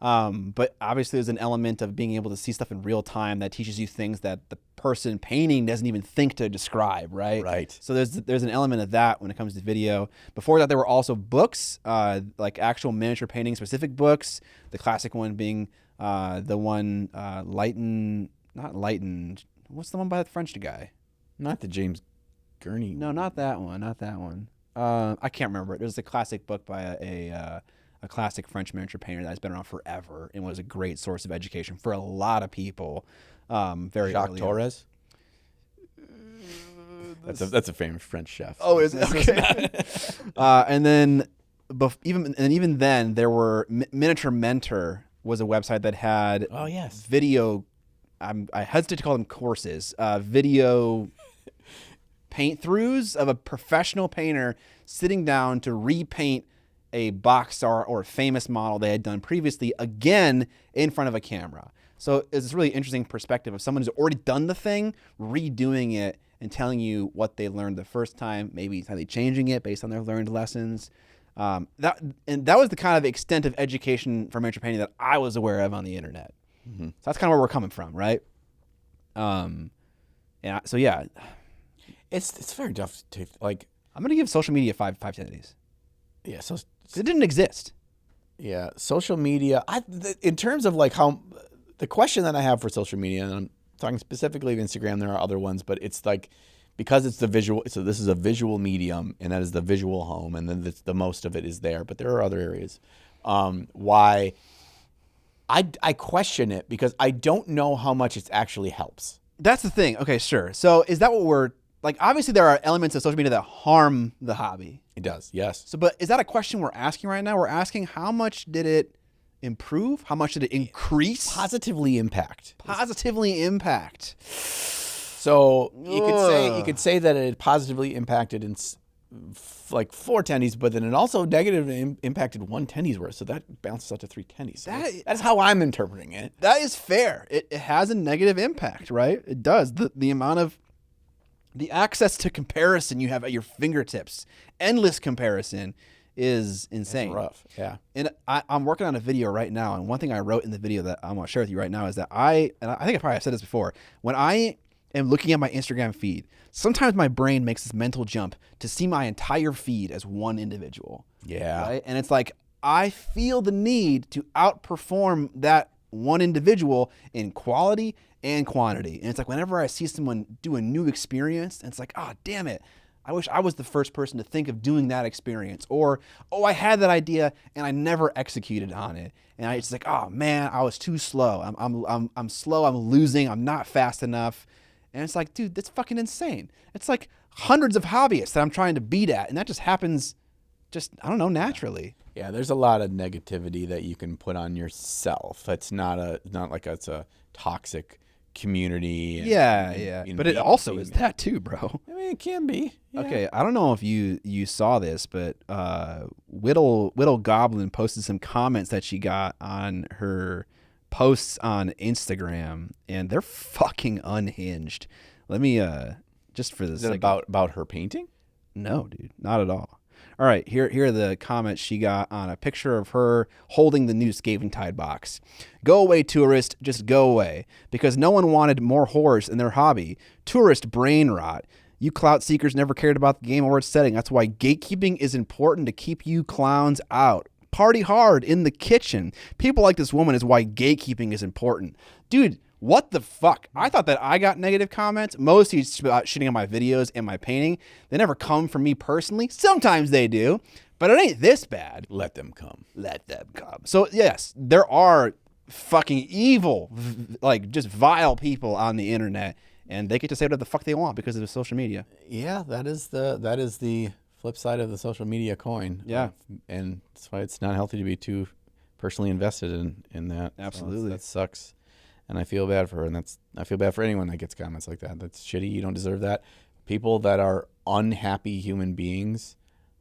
But obviously, there's an element of being able to see stuff in real time that teaches you things that the person painting doesn't even think to describe, right? Right. So there's an element of that when it comes to video. Before that, there were also books, like actual miniature painting specific books. The classic one being the one not Lighten. What's the one by the French guy? Not the James Gurney. No, not that one. Not that one. I can't remember it. There's a classic book by a classic French miniature painter that's been around forever and was a great source of education for a lot of people. Jacques Torres. That's a famous French chef. Oh, is it? Okay. And then even then, there were Miniature Mentor was a website that had video. I hesitate to call them courses. Video paint throughs of a professional painter sitting down to repaint a box star or a famous model they had done previously, again in front of a camera. So it's this really interesting perspective of someone who's already done the thing, redoing it and telling you what they learned the first time, maybe how they changing it based on their learned lessons. That was the kind of extent of education for miniature painting that I was aware of on the internet. Mm-hmm. So that's kind of where we're coming from, right? So yeah, it's very tough to like. I'm gonna give social media five tendies. Yeah, so it didn't exist. Yeah, social media. In terms of like how the question that I have for social media, and I'm talking specifically of Instagram. There are other ones, but it's like because it's the visual. So this is a visual medium, and that is the visual home, and then the most of it is there. But there are other areas. Why? I question it because I don't know how much it actually helps. That's the thing. Okay, sure. So is that what we're like? Obviously, there are elements of social media that harm the hobby. It does, yes. So, but is that a question we're asking right now? We're asking how much did it improve? How much did it increase? Positively impact. Positively impact. So you could say that it positively impacted in like 4 tendies, but then it also negatively impacted 1 tendie's worth. So that bounces out to 3 tendies. So that's how I'm interpreting it. That is fair. It has a negative impact, right? It does. The amount of the access to comparison you have at your fingertips, endless comparison, is insane. It's rough, yeah. And I'm working on a video right now, and one thing I wrote in the video that I want to share with you right now is that I think I probably have said this before, when I am looking at my Instagram feed, sometimes my brain makes this mental jump to see my entire feed as one individual. Yeah. Right? And it's like, I feel the need to outperform that one individual in quality and quantity. And it's like whenever I see someone do a new experience, and it's like, oh, damn it. I wish I was the first person to think of doing that experience. Or, oh, I had that idea and I never executed on it. And I just like, oh man, I was too slow. I'm slow. I'm losing. I'm not fast enough. And it's like, dude, that's fucking insane. It's like hundreds of hobbyists that I'm trying to beat at. And that just happens I don't know, naturally. Yeah, there's a lot of negativity that you can put on yourself. It's not like it's a toxic community. And, Yeah. But it also is that too, bro. I mean, it can be. Yeah. Okay, I don't know if you saw this, but Whittle Goblin posted some comments that she got on her posts on Instagram, and they're fucking unhinged. Let me just for this. Is it about her painting? No, dude, not at all. All right, here are the comments she got on a picture of her holding the new Skaven Tide box. Go away, tourist, just go away. Because no one wanted more horrors in their hobby. Tourist brain rot. You clout seekers never cared about the game or its setting. That's why gatekeeping is important to keep you clowns out. Party hard in the kitchen. People like this woman is why gatekeeping is important. Dude, what the fuck? I thought that I got negative comments. Mostly it's about shitting on my videos and my painting. They never come from me personally. Sometimes they do, but it ain't this bad. Let them come. Let them come. So yes, there are fucking evil, like just vile people on the internet, and they get to say whatever the fuck they want because of social media. Yeah, that is the flip side of the social media coin. Yeah. And that's why it's not healthy to be too personally invested in that. Absolutely. So that sucks. And I feel bad for her, and I feel bad for anyone that gets comments like that. That's shitty. You don't deserve that. People that are unhappy human beings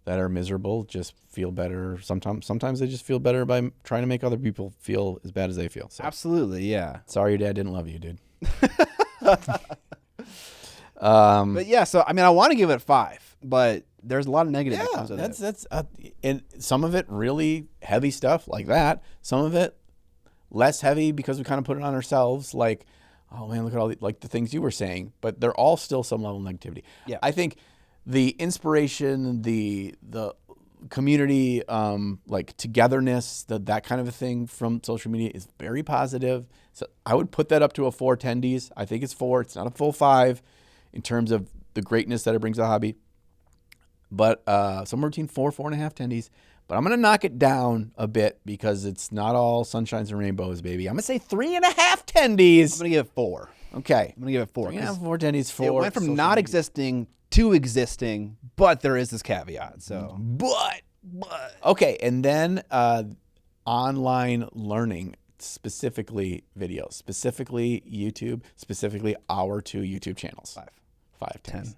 that are miserable just feel better. Sometimes they just feel better by trying to make other people feel as bad as they feel. So, Absolutely, yeah. sorry your dad didn't love you, dude. But yeah, so I mean, I want to give it a 5, but there's a lot of negative that comes with it. That's and some of it really heavy stuff like that. Some of it less heavy because we kind of put it on ourselves, like, oh man, look at all the things you were saying, but they're all still some level of negativity. Yeah. I think the inspiration, the community, like togetherness, that kind of a thing from social media is very positive. So I would put that up to a 4 tendies. I think it's 4. It's not a full 5 in terms of the greatness that it brings to the hobby, but somewhere between 4.5 tendies. But I'm going to knock it down a bit because it's not all sunshines and rainbows, baby. I'm going to say 3.5 tendies. I'm going to give it 4. Okay. I'm going to give it 4. 3.5, 4 tendies, 4. It went from not existing to existing, but there is this caveat. So, But. Okay, and then online learning, specifically videos, specifically YouTube, specifically our 2 YouTube channels. 5 tendies. 10.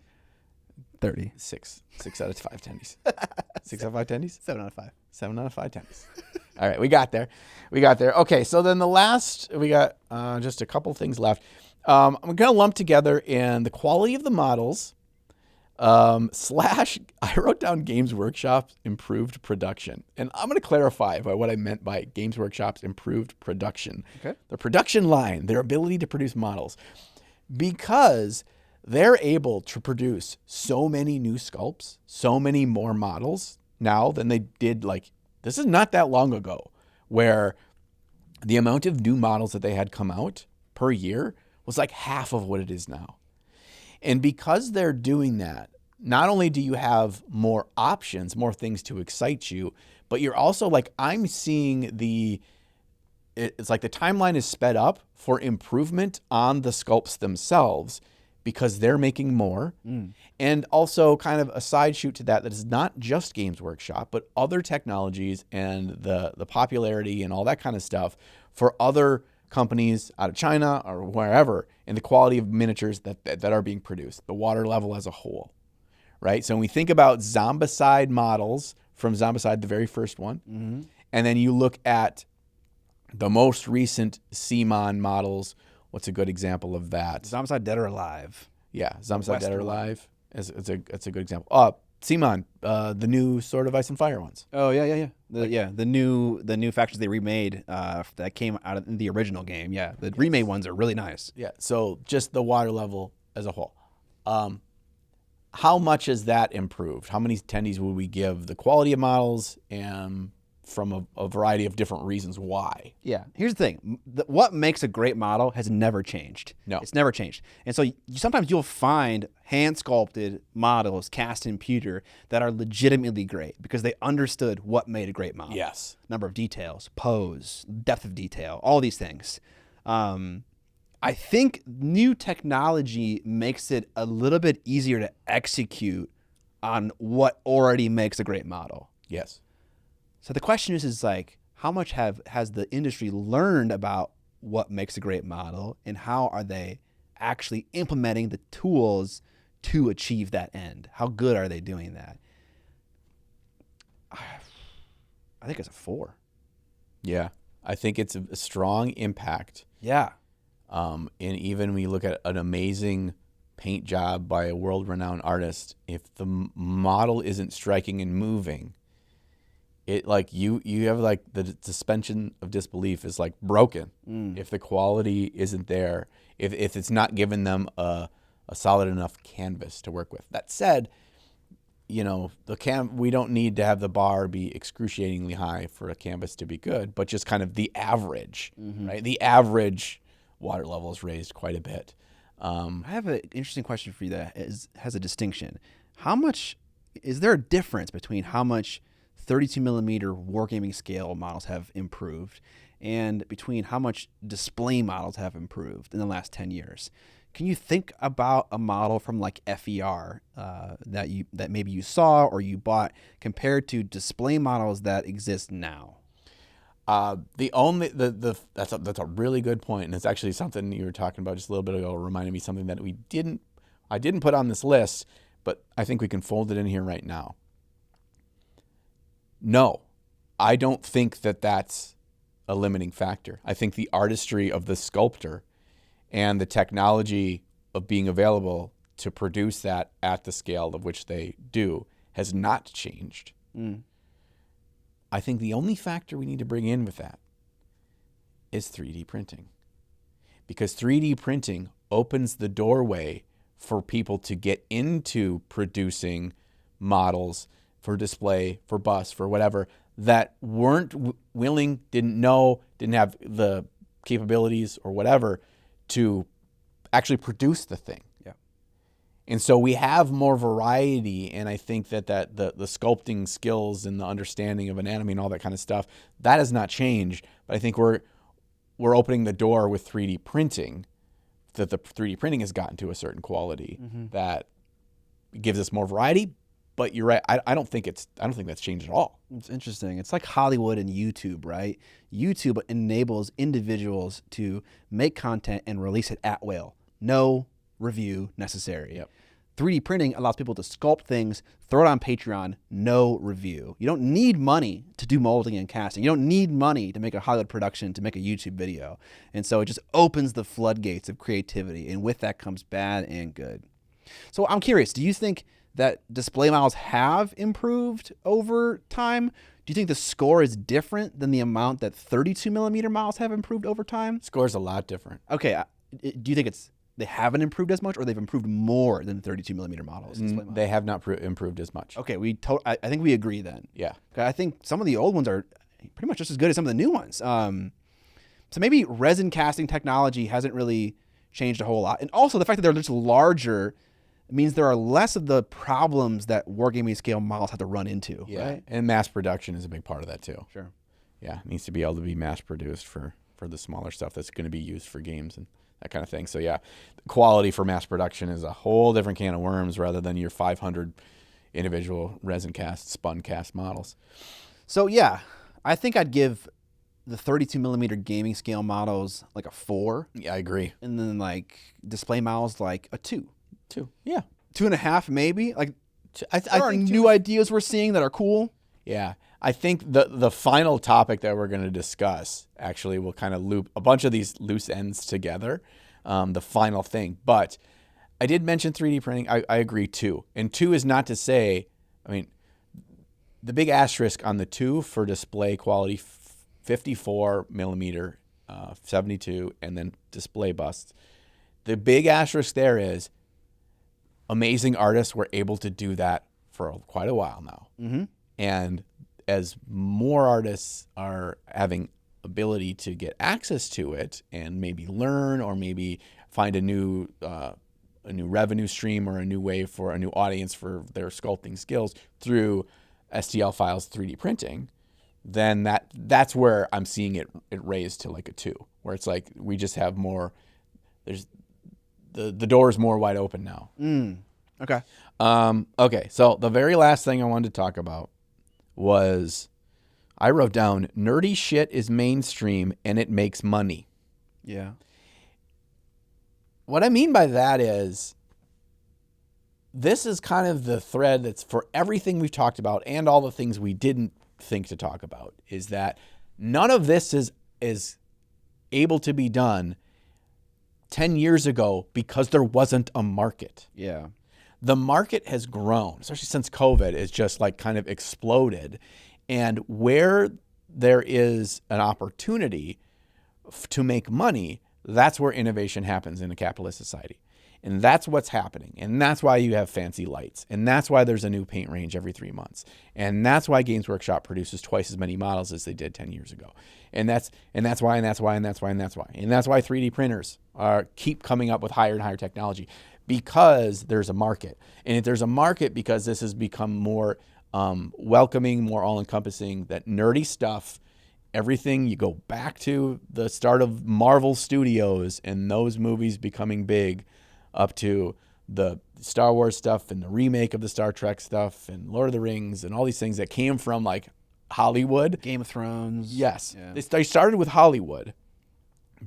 30. 6 out of 5 tendies. 6 out of 5 tendies? 7 out of 5. 7 out of 5 tendies. All right, we got there. Okay, so then we got just a couple things left. I'm going to lump together in the quality of the models / I wrote down Games Workshop's improved production. And I'm going to clarify by what I meant by Games Workshop's improved production. Okay. The production line, their ability to produce models. Because they're able to produce so many new sculpts, so many more models now than they did. Like, this is not that long ago, where the amount of new models that they had come out per year was like half of what it is now. And because they're doing that, not only do you have more options, more things to excite you, but you're also like, I'm seeing it's like the timeline is sped up for improvement on the sculpts themselves, because they're making more. And also kind of a side shoot to that is not just Games Workshop, but other technologies and the popularity and all that kind of stuff for other companies out of China or wherever, and the quality of miniatures that are being produced, the water level as a whole, right? So when we think about Zombicide models from Zombicide, the very first one, and then you look at the most recent CMON models. What's a good example of that? Zombicide Dead or Alive. Yeah, Zombicide Dead or Alive. It's a good example. CMON, the new Sword of Ice and Fire ones. Oh yeah. The new factions they remade that came out of the original game. Yeah, the remade ones are really nice. Yeah. So just the water level as a whole. How much has that improved? How many tendies would we give the quality of models and from a variety of different reasons why? Yeah. Here's the thing. What makes a great model has never changed. No. It's never changed. And so sometimes you'll find hand-sculpted models cast in pewter that are legitimately great because they understood what made a great model. Yes. Number of details, pose, depth of detail, all these things. I think new technology makes it a little bit easier to execute on what already makes a great model. Yes. So the question is like, how much has the industry learned about what makes a great model and how are they actually implementing the tools to achieve that end? How good are they doing that? I think it's a 4. Yeah. I think it's a strong impact. Yeah. And even when you look at an amazing paint job by a world-renowned artist, if the model isn't striking and moving, it like you have like the suspension of disbelief is like broken. If the quality isn't there, if it's not giving them a solid enough canvas to work with. That said, you know, we don't need to have the bar be excruciatingly high for a canvas to be good, but just kind of the average, right? The average water level is raised quite a bit. I have an interesting question for you that has a distinction. How much is there a difference between how much 32 millimeter wargaming scale models have improved and between how much display models have improved in the last 10 years? Can you think about a model from like FER that maybe you saw or you bought compared to display models that exist now? That's a really good point, and it's actually something you were talking about just a little bit ago. It reminded me of something that I didn't put on this list, but I think we can fold it in here right now. No, I don't think that that's a limiting factor. I think the artistry of the sculptor and the technology of being available to produce that at the scale of which they do has not changed. I think the only factor we need to bring in with that is 3D printing. Because 3D printing opens the doorway for people to get into producing models for display, for bust, for whatever, that weren't willing, didn't know, didn't have the capabilities or whatever to actually produce the thing. Yeah. And so we have more variety, and I think that the sculpting skills and the understanding of anatomy and all that kind of stuff, that has not changed. But I think we're opening the door with 3D printing, that the 3D printing has gotten to a certain quality that gives us more variety. But you're right. I don't think that's changed at all. It's interesting. It's like Hollywood and YouTube, right? YouTube enables individuals to make content and release it at will. No review necessary. Yep. 3D printing allows people to sculpt things, throw it on Patreon, no review. You don't need money to do molding and casting. You don't need money to make a Hollywood production, to make a YouTube video. And so it just opens the floodgates of creativity. And with that comes bad and good. So I'm curious, do you think that display models have improved over time? Do you think the score is different than the amount that 32 millimeter models have improved over time? Score's a lot different. Okay. Do you think they haven't improved as much, or they've improved more than 32 millimeter models? They have not improved as much. Okay. I think we agree then. Yeah. I think some of the old ones are pretty much just as good as some of the new ones. So maybe resin casting technology hasn't really changed a whole lot. And also the fact that they're just larger means there are less of the problems that wargaming scale models have to run into. Yeah, right? And mass production is a big part of that too. Sure. Yeah, it needs to be able to be mass produced for the smaller stuff that's going to be used for games and that kind of thing. So yeah, the quality for mass production is a whole different can of worms rather than your 500 individual resin cast, spun cast models. So yeah, I think I'd give the 32 millimeter gaming scale models like a 4. Yeah, I agree. And then like display models like a 2. 2. Yeah. 2.5 maybe. Like I there are think new ideas we're seeing that are cool. Yeah. I think the final topic that we're going to discuss actually will kind of loop a bunch of these loose ends together, the final thing. But I did mention 3D printing. I agree, 2. And 2 is not to say, I mean, the big asterisk on the 2 for display quality, 54 millimeter, 72, and then display busts. The big asterisk there is amazing artists were able to do that for quite a while now. Mm-hmm. And as more artists are having ability to get access to it and maybe learn or maybe find a new revenue stream or a new way for a new audience for their sculpting skills through STL files 3D printing, then that's where I'm seeing it raised to like a 2, where it's like we just have more. There's the door is more wide open now. Okay. Okay. So the very last thing I wanted to talk about was I wrote down nerdy shit is mainstream and it makes money. Yeah. What I mean by that is this is kind of the thread that's for everything we've talked about and all the things we didn't think to talk about, is that none of this is able to be done 10 years ago because there wasn't a market. Yeah. The market has grown, especially since COVID. It's just like kind of exploded. And where there is an opportunity to make money, that's where innovation happens in a capitalist society. And that's what's happening. And that's why you have fancy lights. And that's why there's a new paint range every 3 months. And that's why Games Workshop produces twice as many models as they did 10 years ago. And that's why 3D printers keep coming up with higher and higher technology, because there's a market. And if there's a market, because this has become more welcoming, more all-encompassing, that nerdy stuff, everything, you go back to the start of Marvel Studios and those movies becoming big, up to the Star Wars stuff and the remake of the Star Trek stuff and Lord of the Rings and all these things that came from like Hollywood. Game of Thrones. Yes. Yeah. They started with Hollywood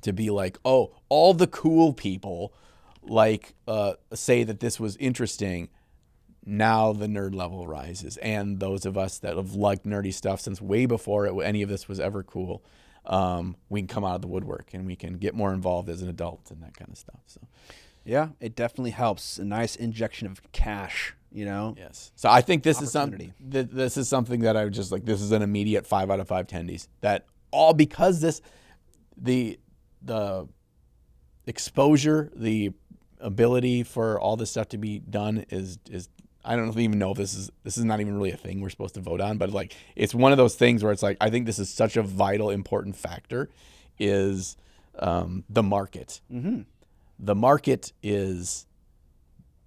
to be like, oh, all the cool people like say that this was interesting. Now the nerd level rises. And those of us that have liked nerdy stuff since way before any of this was ever cool, we can come out of the woodwork and we can get more involved as an adult and that kind of stuff. So. Yeah, it definitely helps. A nice injection of cash, you know? Yes. So I think this is something that I would just like, this is an immediate 5 out of 5 tendies. That all because the exposure, the ability for all this stuff to be done is I don't even know if this is not even really a thing we're supposed to vote on, but like it's one of those things where it's like I think this is such a vital, important factor is the market. Mm-hmm. The market is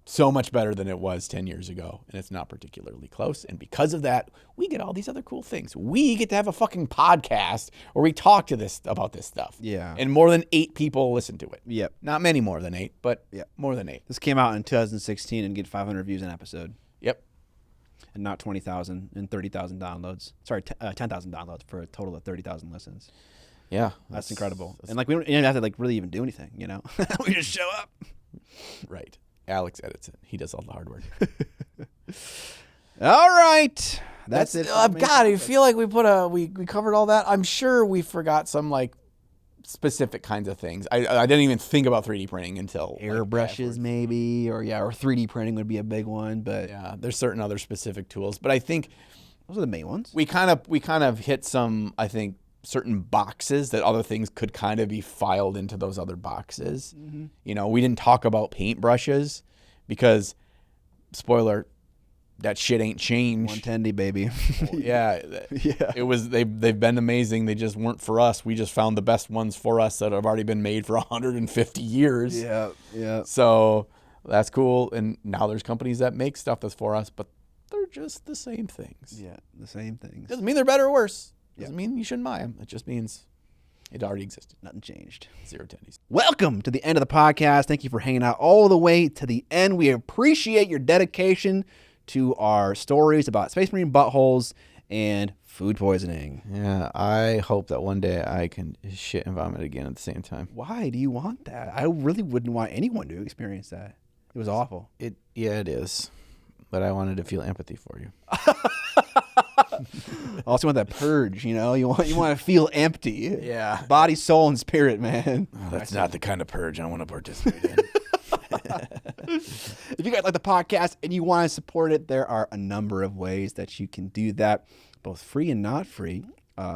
so much better than it was 10 years ago, and it's not particularly close. And because of that, we get all these other cool things. We get to have a fucking podcast where we talk about this stuff. Yeah. And more than 8 people listen to it. Yep. Not many more than 8, but more than 8. This came out in 2016 and get 500 views an episode. Yep. And not 20,000 and 30,000 downloads. Sorry, 10,000 downloads for a total of 30,000 listens. Yeah. That's incredible. And like we don't even have to like really even do anything, you know? We just show up. Right. Alex edits it. He does all the hard work. All right. That's it. God, I feel like we covered all that. I'm sure we forgot some like specific kinds of things. I didn't even think about 3D printing until airbrushes maybe, or 3D printing would be a big one, but yeah, there's certain other specific tools, but I think those are the main ones. We kind of hit some, I think, certain boxes that other things could kind of be filed into those other boxes. Mm-hmm. You know, we didn't talk about paintbrushes because, spoiler, that shit ain't changed. 110, baby. Yeah. It was they've been amazing. They just weren't for us. We just found the best ones for us that have already been made for 150 years. Yeah. So that's cool. And now there's companies that make stuff that's for us, but they're just the same things. Yeah, the same things. Doesn't mean they're better or worse. Doesn't mean you shouldn't buy them. It just means it already existed. Nothing changed. 0 tendies. Welcome to the end of the podcast. Thank you for hanging out all the way to the end. We appreciate your dedication to our stories about Space Marine buttholes and food poisoning. Yeah, I hope that one day I can shit and vomit again at the same time. Why do you want that? I really wouldn't want anyone to experience that. It was awful. It is. But I wanted to feel empathy for you. Also want that purge, you know? You want to feel empty. Yeah. Body, soul, and spirit, man. Oh, that's not the kind of purge I want to participate in. If you guys like the podcast and you want to support it, there are a number of ways that you can do that, both free and not free.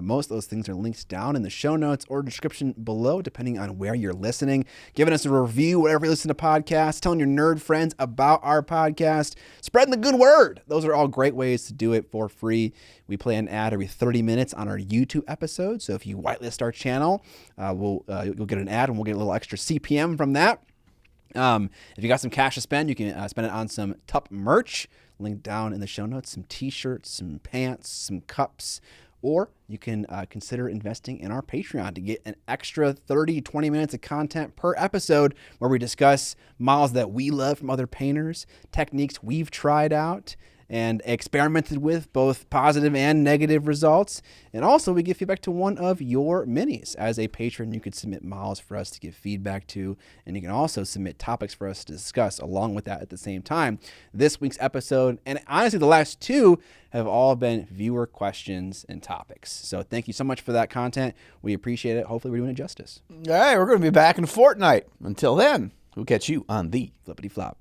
Most of those things are linked down in the show notes or description below, depending on where you're listening. Giving us a review wherever you listen to podcasts, telling your nerd friends about our podcast, spreading the good word. Those are all great ways to do it for free. We play an ad every 30 minutes on our YouTube episode. So if you whitelist our channel, you'll get an ad and we'll get a little extra CPM from that. If you got some cash to spend, you can spend it on some Tup merch. Linked down in the show notes, some t-shirts, some pants, some cups. Or you can consider investing in our Patreon to get an extra 30, 20 minutes of content per episode where we discuss models that we love from other painters, techniques we've tried out, and experimented with both positive and negative results. And also, we give feedback to one of your minis. As a patron, you could submit models for us to give feedback to, and you can also submit topics for us to discuss along with that at the same time. This week's episode, and honestly the last two, have all been viewer questions and topics. So thank you so much for that content. We appreciate it. Hopefully we're doing it justice. All right, we're going to be back in a fortnight. Until then, we'll catch you on the Flippity flop.